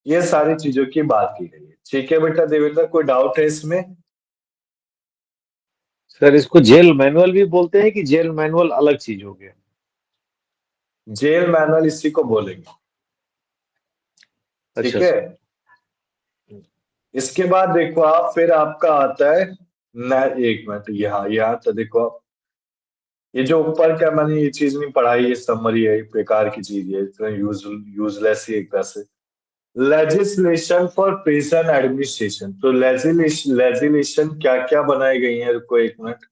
ये सारी चीजों की बात की गई है, ठीक है बेटा देवेंद्र, कोई डाउट है इसमें? सर इसको जेल मैनुअल भी बोलते हैं कि जेल मैनुअल अलग चीज हो गया? जेल मैनुअल इसी को बोलेंगे, अच्छा ठीक है। सर। इसके बाद देखो आप फिर आपका आता है एक मिनट, यहाँ तो देखो आप ये जो ऊपर का मैंने ये चीज नहीं पढ़ाई, ये समरी है, बेकार की चीज है, इतना यूजलेस ही एक तरह से। लेजिस्लेशन फॉर प्रिजन एडमिनिस्ट्रेशन, तो लेजिस्लेशन क्या क्या बनाई गई है, रुको एक मिनट।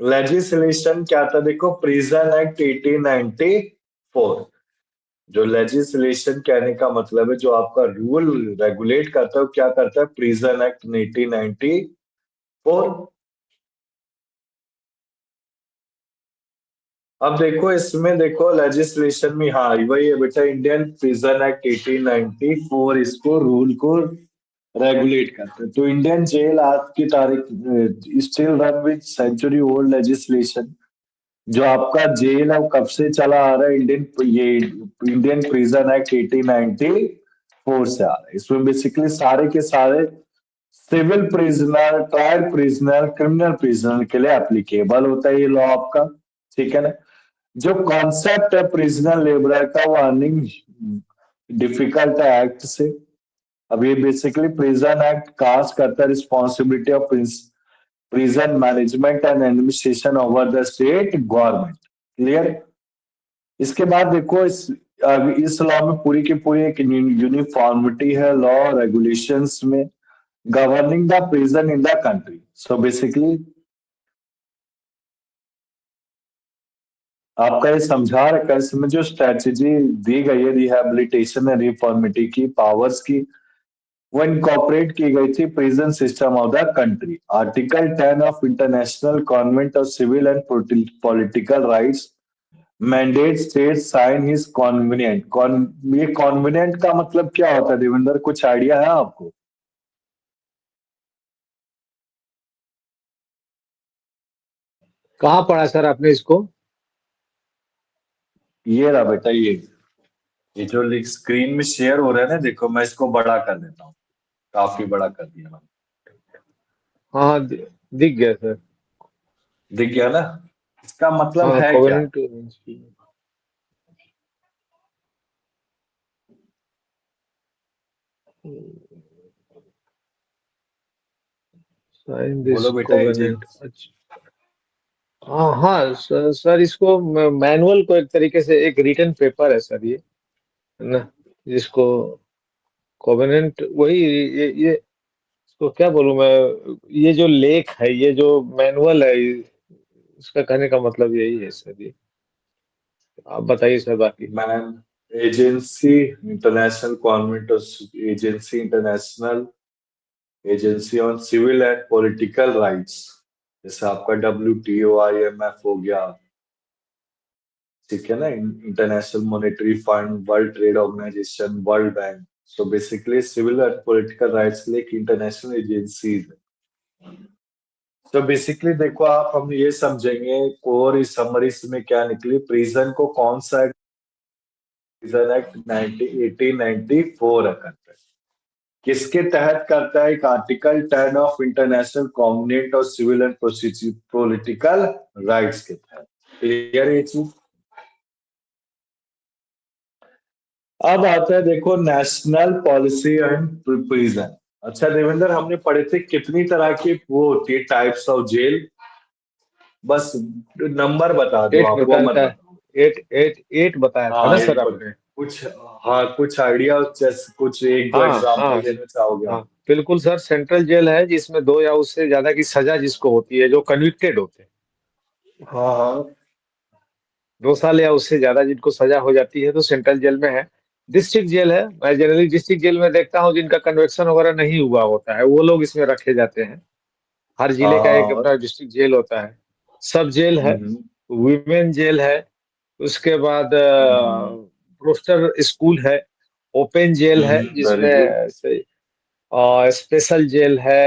लेजिस्लेशन क्या था देखो, प्रिजन एक्ट 1894। जो लेजिस्लेशन कहने का मतलब है जो आपका रूल रेगुलेट करता है वो क्या करता है, प्रिजन एक्ट 1894। अब देखो इसमें देखो लेजिस्लेशन में, हाँ वही है बेटा, इंडियन प्रिजन एक्ट 1894 इसको रूल को रेगुलेट करते हैं। तो इंडियन जेल आज की तारीख still run with century old legislation. जो आपका जेल है वो कब से चला आ रहा है, इंडियन प्रिजन एक्ट 1894 से आ रहा है। इसमें बेसिकली सारे के सारे civil prisoner, trial prisoner, criminal prisoner के लिए एप्लीकेबल होता है ये लॉ आपका, ठीक है ना। जो कॉन्सेप्ट है प्रिजनर लेबर का वो अर्निंग डिफिकल्ट है एक्ट से। अब ये बेसिकली प्रिजन एक्ट कास्ट करता है responsibility of prison management and administration over the state government, clear. इसके बाद देखो इस लॉ में पूरी की पूरी एक यूनिफॉर्मिटी है लॉ रेगुलेशंस में governing the prison in the country. So basically आपका ये समझा रखा है इसमें जो स्ट्रेटेजी दी गई है रिहेबिलिटेशन एंड रिफॉर्मिटी की पावर्स की, वो इनकॉर्पोरेट की गई थी prison system of the country. Article 10 of international covenant of civil and political rights mandate state sign his covenant. ये कॉन्विनियंट का मतलब क्या होता है देवेंद्र, कुछ आइडिया है आपको? कहाँ पढ़ा सर आपने इसको? ये रहा बेटा, ये जो स्क्रीन में शेयर हो रहा है ना, देखो मैं इसको बड़ा कर देता हूँ, काफी बड़ा कर दिया मैंने। हाँ हाँ, दिख गया सर। दिख गया ना, इसका मतलब हाँ, है क्या? कोवेनेंट। साइन दिस बोलो बेटा कोवेनेंट। एजेंट। अच्छा, हाँ हाँ सर, इसको मैनुअल को एक तरीके से एक रिटन पेपर है सर, ये है ना, जिसको कोवेनेंट वही ये इसको क्या बोलूं मैं, ये जो लेख है, ये जो मैनुअल है, इसका कहने का मतलब यही है सर ये। आप बताइए सर बाकी। Main agency international covenant agency international agency on civil and political rights, जैसे आपका WTO IMF हो गया, ठीक है ना, international monetary fund, world trade organization, world bank. So basically civil and political rights के लिए एक इंटरनेशनल एजेंसीज है। तो बेसिकली देखो आप, हम ये समझेंगे कोर इस समरी में क्या निकली, प्रिजन को कौन सा प्रिजन एक्ट 1894 करता है, किसके तहत करता है, एक आर्टिकल 10 ऑफ इंटरनेशनल कॉन्वेंट और सिविल एंड पॉलिटिकल राइट्स के तहत। क्लियर ये चीज। अब आता है देखो नेशनल पॉलिसी एंड प्रिजन। अच्छा देवेंद्र, हमने पढ़े थे कितनी तरह की वो होती है टाइप्स ऑफ जेल, बस नंबर बता दो एट आप, वो प्रकार मत का, बताओ। एट एट एट बताया था ना हाँ सर एक आपने। कुछ, हाँ कुछ आइडिया, जैसे कुछ एक दो हाँ एग्जांपल हाँ देना चाहोगे हाँ, आप? बिल्कुल सर। सेंट्रल जेल है जिसमें 2 या उससे ज्यादा की सजा जिसको होती है, जो कन्विक्टेड होते हैं, हाँ हाँ। 2 साल या उससे ज्यादा जिनको सजा हो जाती है, तो सेंट्रल जेल में है। डिस्ट्रिक्ट जेल है, मैं जनरली डिस्ट्रिक्ट जेल में देखता हूँ जिनका कन्वेक्शन वगैरह नहीं हुआ होता है, वो लोग इसमें रखे जाते हैं। हर हाँ जिले का हाँ एक अपना डिस्ट्रिक्ट जेल होता है। सब जेल है, हम्म वुमेन जेल है, उसके बाद हम्म रोस्टर स्कूल है, ओपन जेल है वेरी गुड। जिसमें स्पेशल जेल है,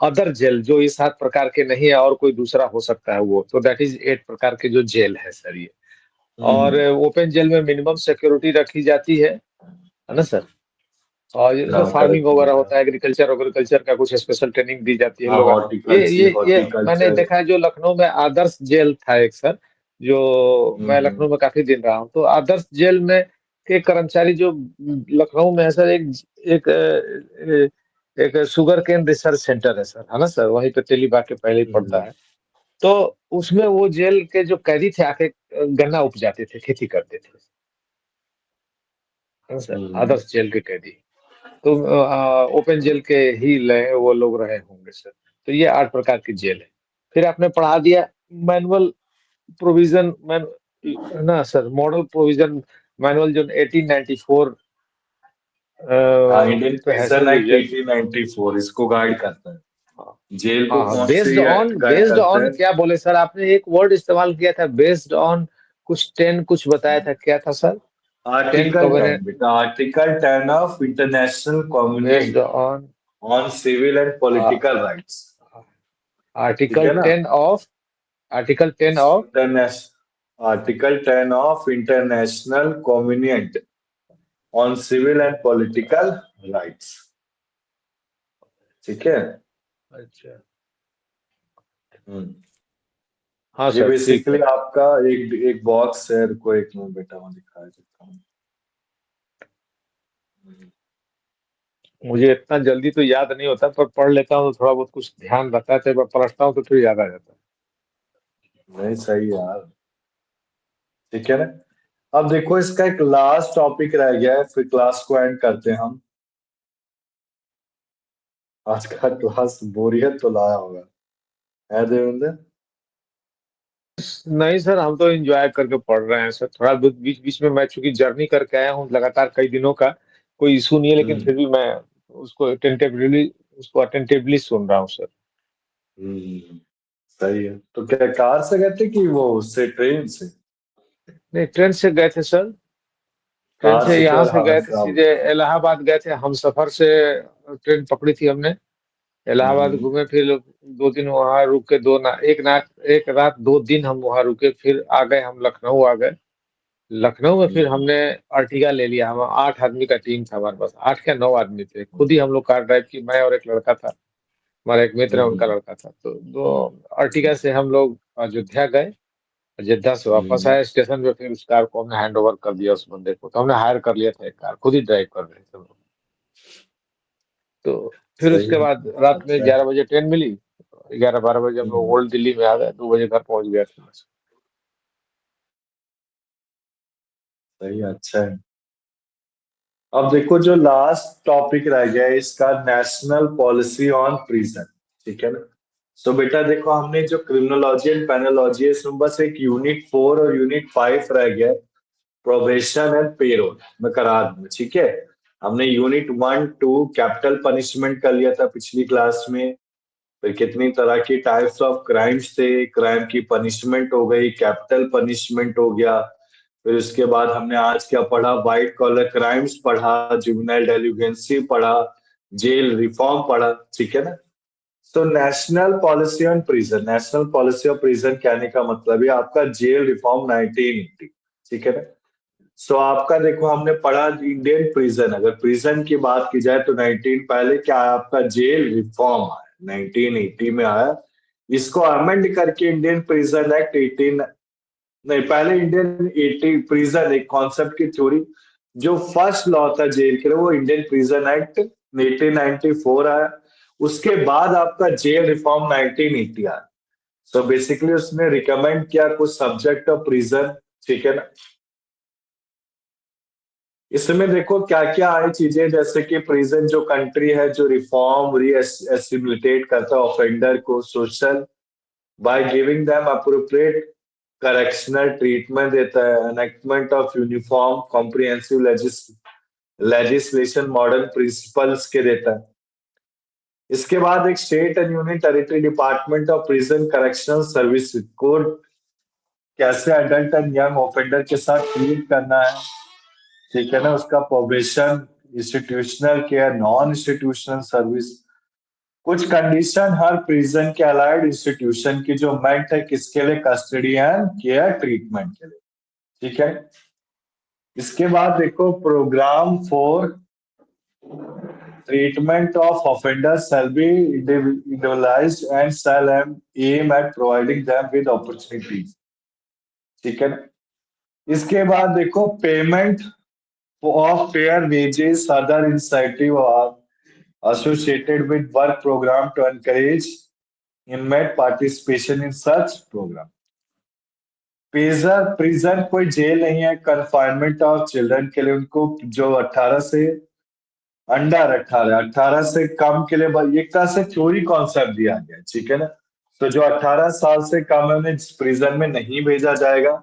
अदर जेल जो इस 7 प्रकार के नहीं है और कोई दूसरा हो सकता है, वो तो दैट इज 8 प्रकार के जो जेल है सर ये। और हम्म ओपन जेल में मिनिमम सिक्योरिटी रखी जाती है ना सर। और जैसे हाँ फार्मिंग करेक्ट वगैरह बेटा। होता है, एग्रीकल्चर वगैरकल्चर का कुछ स्पेशल ट्रेनिंग दी जाती है हाँ लोग। ये मैंने हॉर्टिकल्चर। देखा है, जो लखनऊ में आदर्श जेल था एक सर, जो मैं लखनऊ हम्म में काफी दिन रहा हूँ, तो आदर्श जेल में के कर्मचारी जो लखनऊ में है सर, एक एक शुगर केन रिसर्च सेंटर है सर, है ना सर, वहीं पे तेली बाग के पहले ही पड़ता हम्म है। तो उसमें वो जेल के जो कैदी थे आके गन्ना उपजाते थे, खेती करते थे, है ना सर, हम्म आदर्श जेल के कैदी। तो ओपन जेल के ही वो लोग रहे होंगे सर। तो ये 8 प्रकार की जेल है। फिर आपने पढ़ा दिया मैनुअल प्रोविजन मैन, है ना सर, मॉडल प्रोविजन मैनुअल जो 1894 हाँ, इंडियन पे है सर, प्रिजन जो एक्ट जेल। 1894 इसको गाइड करता हाँ है, जेल को हाँ, कौन बेस्ड से ऑन, एक्ट गाइड करता है। क्या बोले सर आपने, एक वर्ड इस्तेमाल किया था, बेस्ड ऑन, कुछ 10 कुछ बताया था, क्या था सर? 10 आर्टिकल कवर, 10 बेटा, article 10 of international based covenant on on civil and political rights. ठीक आर्टिकल है ना, 10 of, article 10 of, international article 10 of international covenant on civil and political rights. ठीक है। अच्छा, हम्म हाँ ये सर ठीक बेसिकली है। आपका एक एक बॉक्स है, को एक मिनट बेटा मैं दिखा देता हूँ। मुझे इतना जल्दी तो याद नहीं होता, पर पढ़ लेता हूँ तो थोड़ा बहुत कुछ ध्यान रहता है, तो एक बार पढ़ता हूँ तो फिर याद आ जाता है। नहीं सही है यार। ठीक है ना। अब देखो इसका एक लास्ट टॉपिक रह गया है, फिर क्लास को एंड करते हैं हम। आज का क्लास बोरियत तो लाया होगा, है देवेंद्र? नहीं सर, हम तो एंजॉय करके पढ़ रहे हैं सर, थोड़ा बहुत बीच बीच में मैं चूंकि जर्नी करके आया हूँ लगातार कई दिनों का, कोई इशू नहीं है, लेकिन हम्म फिर भी मैं उसको अटेंटिवली सुन रहा हूँ सर। हम्म सही है। तो क्या कार से गए थे कि वो उससे ट्रेन से? नहीं, ट्रेन से गए थे सर। ट्रेन कार से से तो यहाँ यार से गए हालत थे, खराब सीधे होती है। इलाहाबाद गए थे हम सफर से। ट्रेन पकड़ी थी हमने, इलाहाबाद हम्म घूमे, फिर 2 दिन वहां रुक के, एक रात 2 दिन हम वहां रुके, फिर आ गए हम लखनऊ आ गए। लखनऊ में फिर हम्म हमने अर्टिगा ले लिया। हम 8 आदमी का टीम था हमारे पास, 8 या 9 आदमी थे, खुद ही हम लोग कार ड्राइव की, मैं और एक लड़का था, हमारा एक मित्र है, उनका हम्म लड़का था, तो दो अर्टिगा से हम लोग अयोध्या गए। अयोध्या से वापस हम्म आए स्टेशन पे, फिर उस कार को हमने हैंड ओवर कर दिया उस बंदे को, तो हमने हायर कर लिया था एक कार, खुद ही ड्राइव कर रहे थे हम लोग। तो फिर सही उसके है। बाद रात में अच्छा है। 11 बजे ट्रेन मिली, 11-12 बजे हम लोग ओल्ड दिल्ली में आ गए, 2 बजे घर पहुंच गए थे। सही है, अच्छा है। अब देखो जो लास्ट टॉपिक रह गया है इसका, नेशनल पॉलिसी ऑन प्रिजन। ठीक है ना। तो बेटा देखो हमने जो क्रिमिनोलॉजी एंड पेनोलॉजी है इसमें बस एक यूनिट 4 और यूनिट 5 रह गया है, प्रोबेशन एंड पेरोल में करा दूंगा। ठीक है। हमने यूनिट 1 2 कैपिटल पनिशमेंट कर लिया था पिछली क्लास में। फिर कितनी तरह की टाइप्स ऑफ क्राइम्स थे, क्राइम की पनिशमेंट हो गई, कैपिटल पनिशमेंट हो गया। फिर उसके बाद हमने आज क्या पढ़ा, व्हाइट कॉलर क्राइम्स पढ़ा, जुवेनाइल डेलिगेंसी पढ़ा, जेल रिफॉर्म पढ़ा। ठीक है ना। तो national policy on prison, national policy of prison कहने का मतलब है आपका जेल रिफॉर्म 1980। ठीक है ना। सो आपका देखो हमने पढ़ा इंडियन प्रिजन, अगर प्रिजन की बात की जाए तो 19 पहले क्या आया आपका, जेल रिफॉर्म आया 1980 में आया। इसको अमेंड करके इंडियन प्रिजन एक्ट 18, नहीं पहले इंडियन 80 प्रिजन एक कॉन्सेप्ट की थ्योरी, जो फर्स्ट लॉ था जेल के लिए वो इंडियन प्रिजन एक्ट 1894 आया। उसके बाद आपका जेल रिफॉर्म 1980 आया। सो बेसिकली उसने रिकमेंड किया कुछ सब्जेक्ट ऑफ प्रिजन। ठीक है ना। इसमें देखो क्या क्या आई चीजें, जैसे कि प्रिजन जो कंट्री है जो रिफॉर्म री एसिमिलेट करता है ऑफेंडर को social by giving them appropriate correctional treatment देता है, enactment of uniform comprehensive legislation modern principles के देता है। इसके बाद एक state and union territory department of prison correctional service code, कैसे अडल्ट एंड यंग ऑफेंडर के साथ ट्रीट करना है। ठीक है ना। उसका probation, institutional care, non institutional service, कुछ कंडीशन हर प्रिजन के अलाइड इंस्टीट्यूशन की जो मेंट है किसके लिए, कस्टडी एंड केयर ट्रीटमेंट के लिए। ठीक है। इसके बाद देखो programme for treatment of offenders shall be individualized and shall aim at providing them with opportunities। ठीक है ना। इसके बाद देखो payment of fair wages, other incentive are associated with work program to encourage inmate participation in such program। Prison prison कोई jail नहीं है, confinement of children के लिए उनको जो 18 से अंडर 18 18 से कम के लिए एक तरह से थ्योरी कॉन्सेप्ट दिया गया है। ठीक है ना। तो जो 18 साल से कम है उन्हें प्रिजन में नहीं भेजा जाएगा।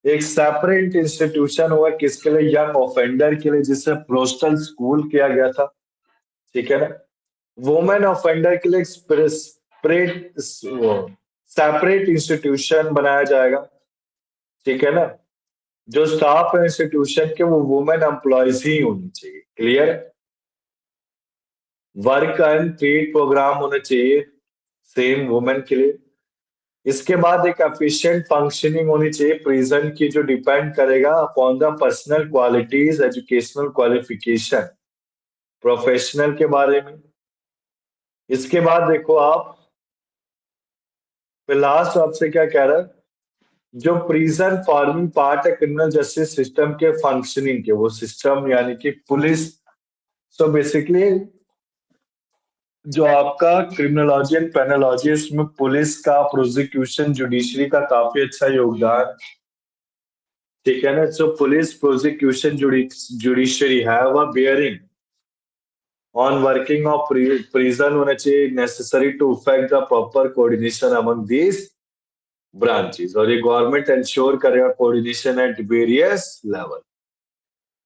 एक सेपरेट इंस्टीट्यूशन हुआ किसके लिए, यंग ऑफेंडर के लिए, जिसे प्रोस्टल स्कूल किया गया था। ठीक है ना। वुमेन ऑफेंडर के लिए सेपरेट इंस्टीट्यूशन बनाया जाएगा। ठीक है ना। जो स्टाफ है इंस्टीट्यूशन के वो वुमेन एम्प्लॉयज ही होनी चाहिए। Clear. Work and trade programme होना चाहिए सेम वुमेन के लिए। इसके बाद एक एफिशिएंट फंक्शनिंग होनी चाहिए प्रिजन की, जो डिपेंड करेगा upon the personal qualities, educational qualification, professional के बारे में। इसके बाद देखो आप फिर लास्ट आपसे क्या कह रहा है, जो प्रिजन फॉर्मिंग पार्ट है क्रिमिनल जस्टिस सिस्टम के फंक्शनिंग के, वो सिस्टम यानी कि पुलिस। सो बेसिकली जो आपका क्रिमिनोलॉजी एंड पेनोलॉजी इसमें पुलिस का, प्रोसिक्यूशन, जुडिशरी का काफी अच्छा योगदान। ठीक है ना। सो पुलिस, प्रोसिक्यूशन, जुडिशरी है वह bearing on working of prison होना चाहिए, necessary to effect the proper coordination among these branches, और ये गवर्नमेंट इंश्योर करेगा coordination at various level.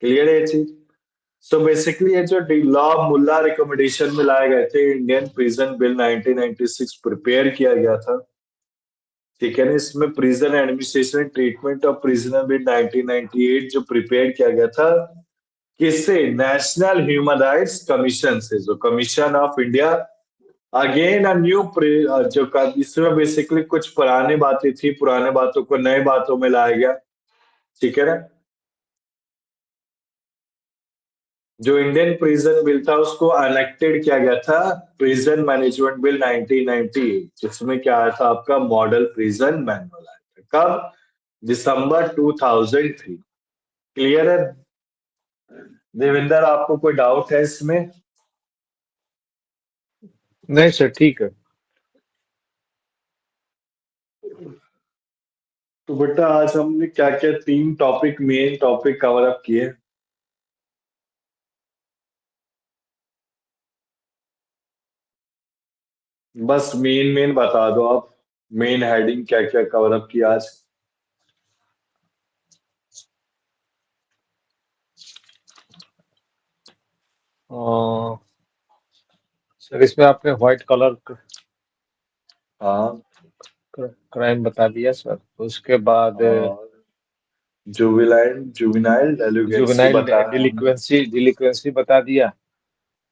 Clear है ये चीज। सो बेसिकली ये जो लॉ मुल्ला रिकमेंडेशन में लाए गए थे, इंडियन प्रिजन बिल 1996 प्रिपेयर किया गया था। ठीक है ना। इसमें prison administration treatment of prisoner bill 1998 जो प्रिपेयर किया गया था, किससे, नेशनल ह्यूमन राइट्स कमीशन से, जो commission of India. Again a new जो इसमें बेसिकली कुछ पुरानी बातें थी, पुराने बातों को नए बातों में लाया गया। ठीक है ना। जो इंडियन प्रिजन बिल था उसको अनेक्टेड किया गया था प्रिजन मैनेजमेंट बिल 1998, जिसमें क्या आया था आपका मॉडल प्रिजन मैनुअल आया था। कब, दिसंबर 2003। क्लियर है देवेंद्र, आपको कोई डाउट है इसमें? नहीं सर, ठीक है। तो बेटा आज हमने क्या क्या 3 topic main topic cover up किए। बस मेन मेन बता दो आप। मेन हेडिंग क्या क्या कवर अप किया आज। सर इसमें आपने व्हाइट कलर हाँ। क्राइम बता दिया सर। उसके बाद और जुविनाइल डेलिक्वेंसी जुवेनाइल बताया हमने। डिलिक्वेंसी बता दिया।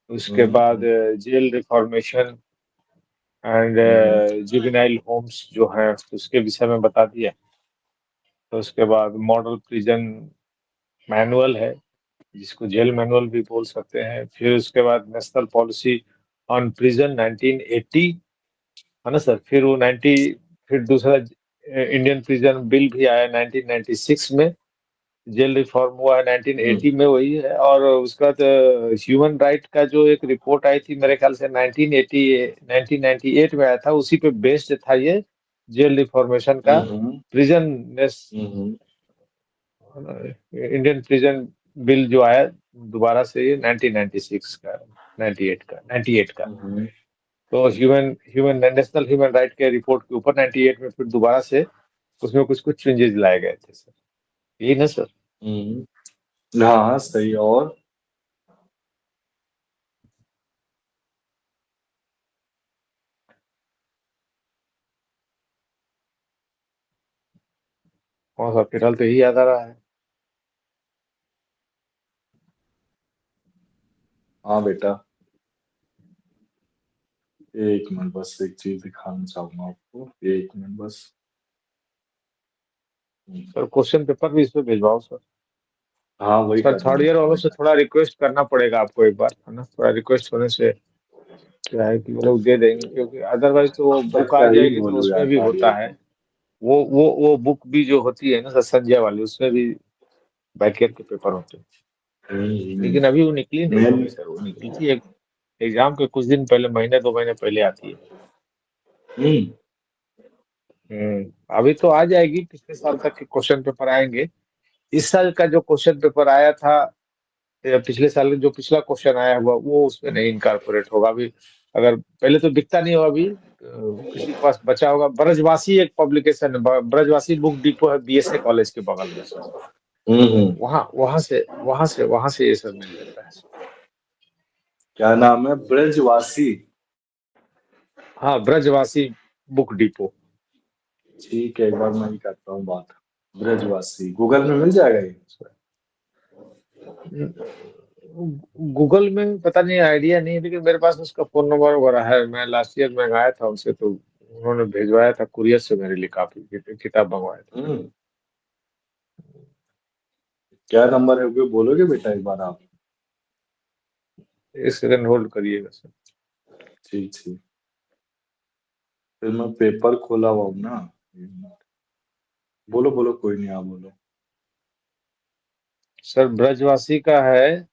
उसके बाद हम्म। Jail reformation and hmm. Juvenile homes जो है उसके विषय में बता दिया। तो उसके बाद मॉडल प्रिजन मैनुअल है, जिसको जेल मैनुअल भी बोल सकते हैं। फिर उसके बाद नेशनल पॉलिसी ऑन प्रिजन 1980, है ना सर। फिर वो 90, फिर दूसरा इंडियन प्रिजन बिल भी आया 1996 में। जेल रिफॉर्म हुआ है हम्म। 1980 में, वही है। और उसका ह्यूमन राइट का जो एक रिपोर्ट आई थी मेरे ख्याल से 1980 1998 में आया था, उसी पे बेस्ड था ये जेल रिफॉर्मेशन का। हम्म। प्रिजन हम्म। इंडियन प्रिजन बिल जो आया दोबारा से, ये 1996 का, 98 का। हम्म। तो ह्यूमन नेशनल ह्यूमन राइट के रिपोर्ट के ऊपर 98 में फिर दोबारा से उसमें कुछ कुछ चेंजेस लाए गए थे सर। यही ना सर। हाँ हाँ सही। और कौन सा फिलहाल तो यही याद आ रहा है। हाँ बेटा, एक मिनट बस एक चीज दिखाना चाहूंगा आपको, एक मिनट बस। सर क्वेश्चन पेपर भी इसमें भिजवाओ सर। हाँ वही सर करने थर्ड ईयर वाला हूँ वालों से बेटा। थोड़ा रिक्वेस्ट करना पड़ेगा आपको एक बार, है ना। थोड़ा रिक्वेस्ट होने से क्या है कि वो लोग दे देंगे, क्योंकि अदरवाइज तो वो बुक आ सही जाएगी तो बोलो उसमें यार भी होता कार्य है। को। वो बुक भी जो होती है ना सर, संजय वाली, उसमें भी बैकईयर के पेपर होते हैं। हम्म। लेकिन अभी वो निकली नहीं मैं होगी सर, वो निकली थी एक एग्जाम के कुछ दिन पहले, महीने 2 महीने पहले आती है। हम्म। अभी तो आ जाएगी, पिछले साल तक के क्वेश्चन पेपर आएंगे। इस साल का जो क्वेश्चन पेपर आया था, या पिछले साल जो पिछला क्वेश्चन आया हुआ, वो उसमें नहीं इनकारपोरेट होगा अभी। अगर पहले तो बिकता नहीं होगा अभी, किसी के पास बचा होगा। ब्रजवासी एक पब्लिकेशन है, ब्रजवासी बुक डिपो है, बीएसए कॉलेज के बगल में सर। हम्म। वहां से ये सब मिल जाता है। क्या नाम है, ब्रजवासी? हाँ, ब्रजवासी बुक डिपो। ठीक है, एक बार मैं ही करता हूँ बात। ब्रजवासी गूगल में मिल जाएगा ये? गूगल में पता नहीं, आइडिया नहीं है, लेकिन मेरे पास उसका फोन नंबर वगैरह है। मैं लास्ट ईयर मंगाया था उनसे, तो उन्होंने भिजवाया था कुरियर से मेरे लिए, काफी किताब मंगवाया था। हम्म। क्या नंबर है वो बोलोगे बेटा एक बार आप? एक सेकंड होल्ड करिएगा सर। ठीक ठीक। फिर मैं पेपर खोला हुआ हूँ ना। बोलो बोलो, कोई नहीं, आप बोलो। सर ब्रजवासी का है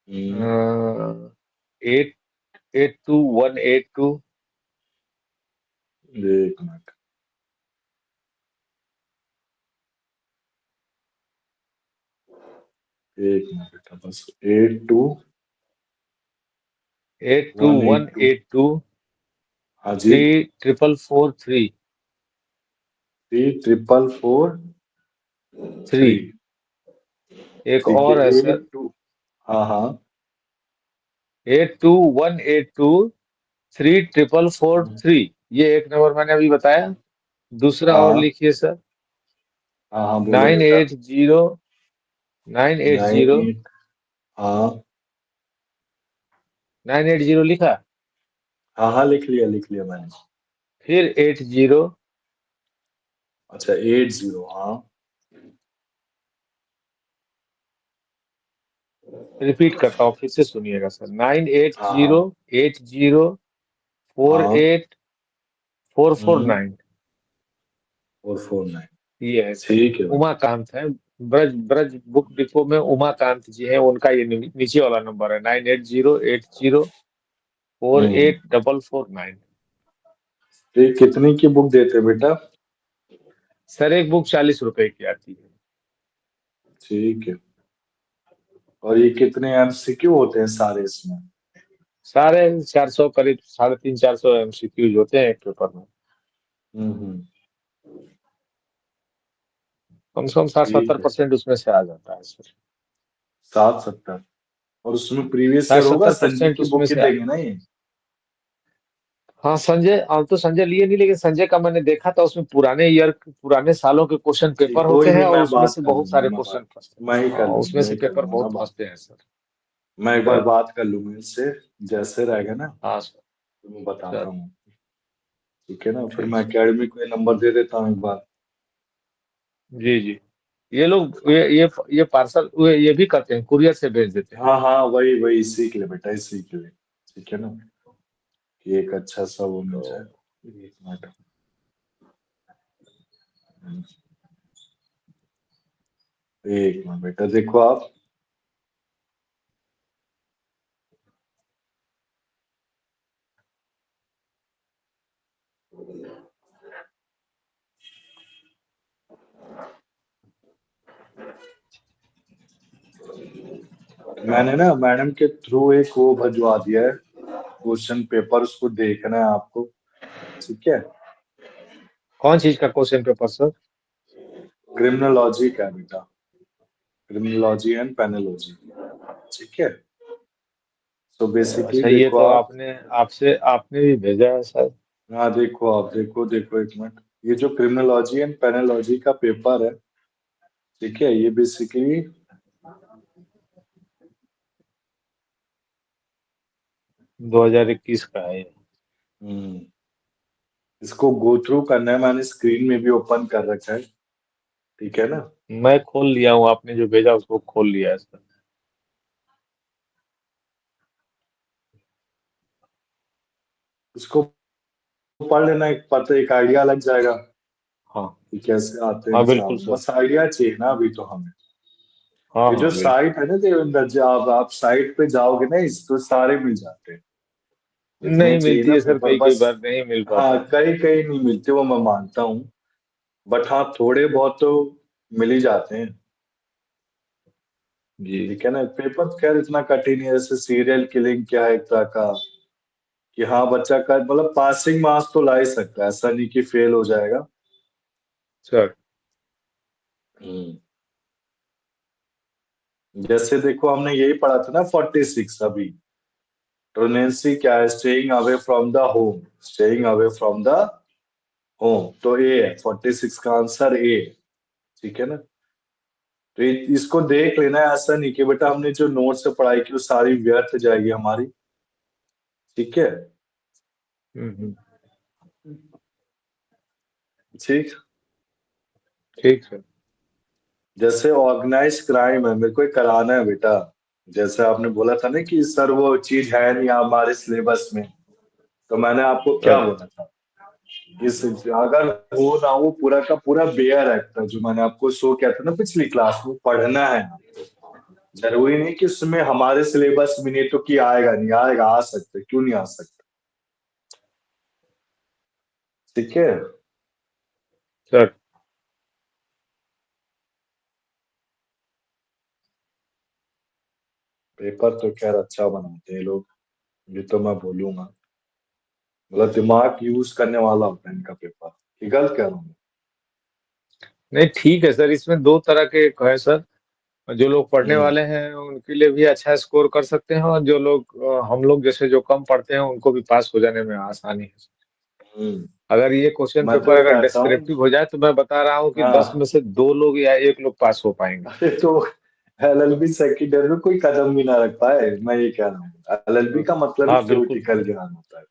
हम्म। 882182। एक मिनट, एक मिनट बेटा बस। 82 182। 882182 हाँ जी। 3443 3 4 4 3। 3। एक ठीक है, और है सर, 82। हाँ हाँ। 8218234443। ये एक नंबर मैंने अभी बताया। दूसरा और हाँ लिखिए सर, हाँ हाँ बोलो नाइन बेटा। Eight zero nine eight nine zero eight हाँ 980 लिखा। हाँ हाँ, लिख लिया मैंने। फिर 80। अच्छा, 80। हाँ रिपीट करता हूँ, फिर से सुनिएगा सर। नाइन एट हाँ जीरो हाँ। 80 हाँ। 48 449। 449। ये है सर। ठीक है बेटा। उमाकांत है। ब्रज ब्रज बुक डिपो में उमाकांत जी हैं, उनका ये नीचे वाला नंबर है 980808। 48,449। तो ये कितने की बुक देते बेटा? सर एक बुक 40 रुपए की आती है। ठीक है। और ये कितने एमसीक्यू होते हैं सारे इसमें? सारे 400 करीब 350-400 MCQs होते हैं एक पेपर में। हम्म। कम से कम साठ सत्तर ठीक है। परसेंट उसमें से आ जाता है सर। 60-70? और उसमें प्रीवियस साठ ईयर होगा, सत्तर संजय परसेंट की उसमें बुक ही से देंगे ना ये? हाँ संजय, अब तो संजय लिए नहीं, लेकिन संजय का मैंने देखा था, उसमें पुराने ईयर पुराने सालों के क्वेश्चन ठीक, पेपर कोई होते हैं नहीं, और मैं उसमें बात से कर बहुत लूंगा, सारे क्वेश्चन फंसते हैं। मैं ही कर हाँ लूंगा, उसमें मैं से ही कर पेपर लूंगा ना बहुत बात। फंसते हैं सर। मैं एक बार सर बात कर लूंगा इनसे, जैसे रहेगा ना हाँ सर। तो मैं बताता सर हूँ। ठीक है ना, फिर ठीक मैं सर। एकेडमी को ये नंबर दे देता हूँ एक बार। जी जी। ये लोग ये पार्सल ये भी करते हैं, कुरियर से भेज देते हैं। हाँ हाँ, वही वही, सीख ले बेटा, इसी के लिए। ठीक है ना, कि एक अच्छा सा वो मिल तो जाए। एक मिनट। एक मिनट बेटा, देखो आप। मैंने ना मैडम के थ्रू एक वो भिजवा दिया है, क्वेश्चन पेपर, उसको देखना है आपको। ठीक है। कौन चीज का क्वेश्चन पेपर सर? क्रिमिनोलॉजी का है बेटा, क्रिमिनोलॉजी एंड पेनोलॉजी। ठीक है। तो बेसिकली अच्छा, ये देखो तो आप। आपने आपसे आपने भी भेजा है सर। हाँ देखो आप, देखो देखो एक मिनट। ये जो क्रिमिनोलॉजी एंड पेनोलॉजी का पेपर है, ठीक है, ये बेसिकली 2021 का है ये। इसको गो थ्रू करना है, मैंने स्क्रीन में भी ओपन कर रखा है। ठीक है ना। मैं खोल लिया हूँ, आपने जो भेजा उसको खोल लिया है सर। इसको पढ़ लेना, एक पता, एक आइडिया लग जाएगा हाँ कि कैसे आते हैं हाँ बिल्कुल एग्जाम। सर। बस आइडिया चाहिए ना अभी तो हमें। हाँ ये जो हाँ बिल्कुल। साइट है ना देवेंद्र जी, आप साइट पे जाओगे ना, इस तो सारे मिल जाते हैं जितने नहीं चाहिए मिलती ना है सर, पेपर, कई कई बस। बार नहीं मिल हाँ, पाता है। कई कई नहीं मिलते, वो मैं मानता हूँ। बट हाँ, थोड़े बहुत तो मिल ही जाते हैं। जी। ठीक है ना, पेपर तो खैर इतना कठिन है, जैसे सीरियल किलिंग क्या है एक तरह का, कि हाँ बच्चा का मतलब पासिंग मार्क्स तो ला ही सकता है, ऐसा नहीं कि फेल हो जाएगा। सर हम्म। जैसे देखो, हमने यही पढ़ा था ना 46 अभी। प्रोनेंसी क्या है? Staying away from the home, staying away from the home, तो ए है 46 का आंसर, ए। ठीक है ना। तो इसको देख लेना है, ऐसा नहीं कि बेटा हमने जो नोट से पढ़ाई की वो सारी व्यर्थ जाएगी हमारी। ठीक है। हम्म। ठीक। ठीक सर। जैसे ऑर्गेनाइज क्राइम है, मेरे को ये कराना है बेटा। जैसे आपने बोला था ना कि सर वो चीज है नहीं हमारे सिलेबस में, तो मैंने आपको क्या सर बोला था? इस अगर वो ना, वो पूरा का पूरा बेयर एक्ट था जो मैंने आपको शो किया था ना पिछली क्लास में, पढ़ना है। जरूरी नहीं कि उसमें हमारे सिलेबस में नहीं तो कि आएगा, नहीं आएगा, आ सकता है, क्यों नहीं आ सकता? ठीक है। सर पेपर तो खैर अच्छा बनाते हैं लोग, ये तो मैं बोलूंगा। मतलब दिमाग यूज करने वाला होता है इनका पेपर, कि गलत कह रहा हूँ? नहीं ठीक है सर, इसमें दो तरह के है सर। जो लोग पढ़ने हम्म। वाले हैं उनके लिए भी अच्छा स्कोर कर सकते हैं, और जो लोग हम लोग जैसे जो कम पढ़ते हैं उनको भी पास हो जाने में आसानी है। हम्म। अगर ये क्वेश्चन मैं तो पेपर ये अगर कहता हूँ। डिस्क्रिप्टिव हो जाए तो मैं बता रहा हूँ कि 10 में हाँ। से 2 लोग या 1 लोग पास हो पाएंगे। अरे तो एलएलबी सेकंड ईयर में कोई कदम भी ना रख पाए, मैं ये कह रहा हूँ। एलएलबी हाँ का मतलब ही हाँ बिल्कुल थ्योरेटिकल सर। ज्ञान होता है।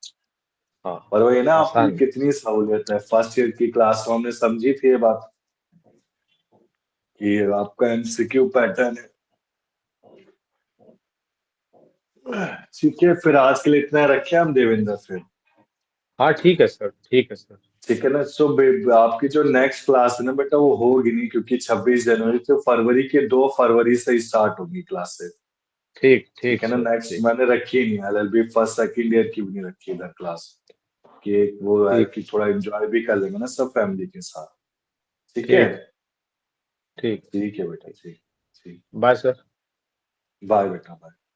हाँ और वही ना, आपकी आसान है। कितनी सहूलियत है, फर्स्ट ईयर की क्लास में हमने समझी थी ये बात, कि आपका एमसीक्यू पैटर्न है। ठीक है, फिर आज के लिए इतना रखे हम देवेंद्र फिर। हाँ ठीक है सर, ठीक है सर। ठीक है ना। आपकी जो नेक्स्ट क्लास है ना बेटा, वो होगी नहीं, क्योंकि 26 जनवरी से, फरवरी के 2 फरवरी से स्टार्ट होगी क्लासेस। ठीक ठीक ठीक है ना। सर, नेक्स्ट ठीक मैंने रखी नहीं LLB फर्स्ट सेकंड ईयर की भी नहीं रखी इधर क्लास, कि एक वो है ठीक कि थोड़ा एंजॉय भी कर लेंगे ना सब फैमिली के साथ। ठीक है। ठीक ठीक। ठीक है बेटा, ठीक। ठीक। Bye sir. बाय बेटा, बाय।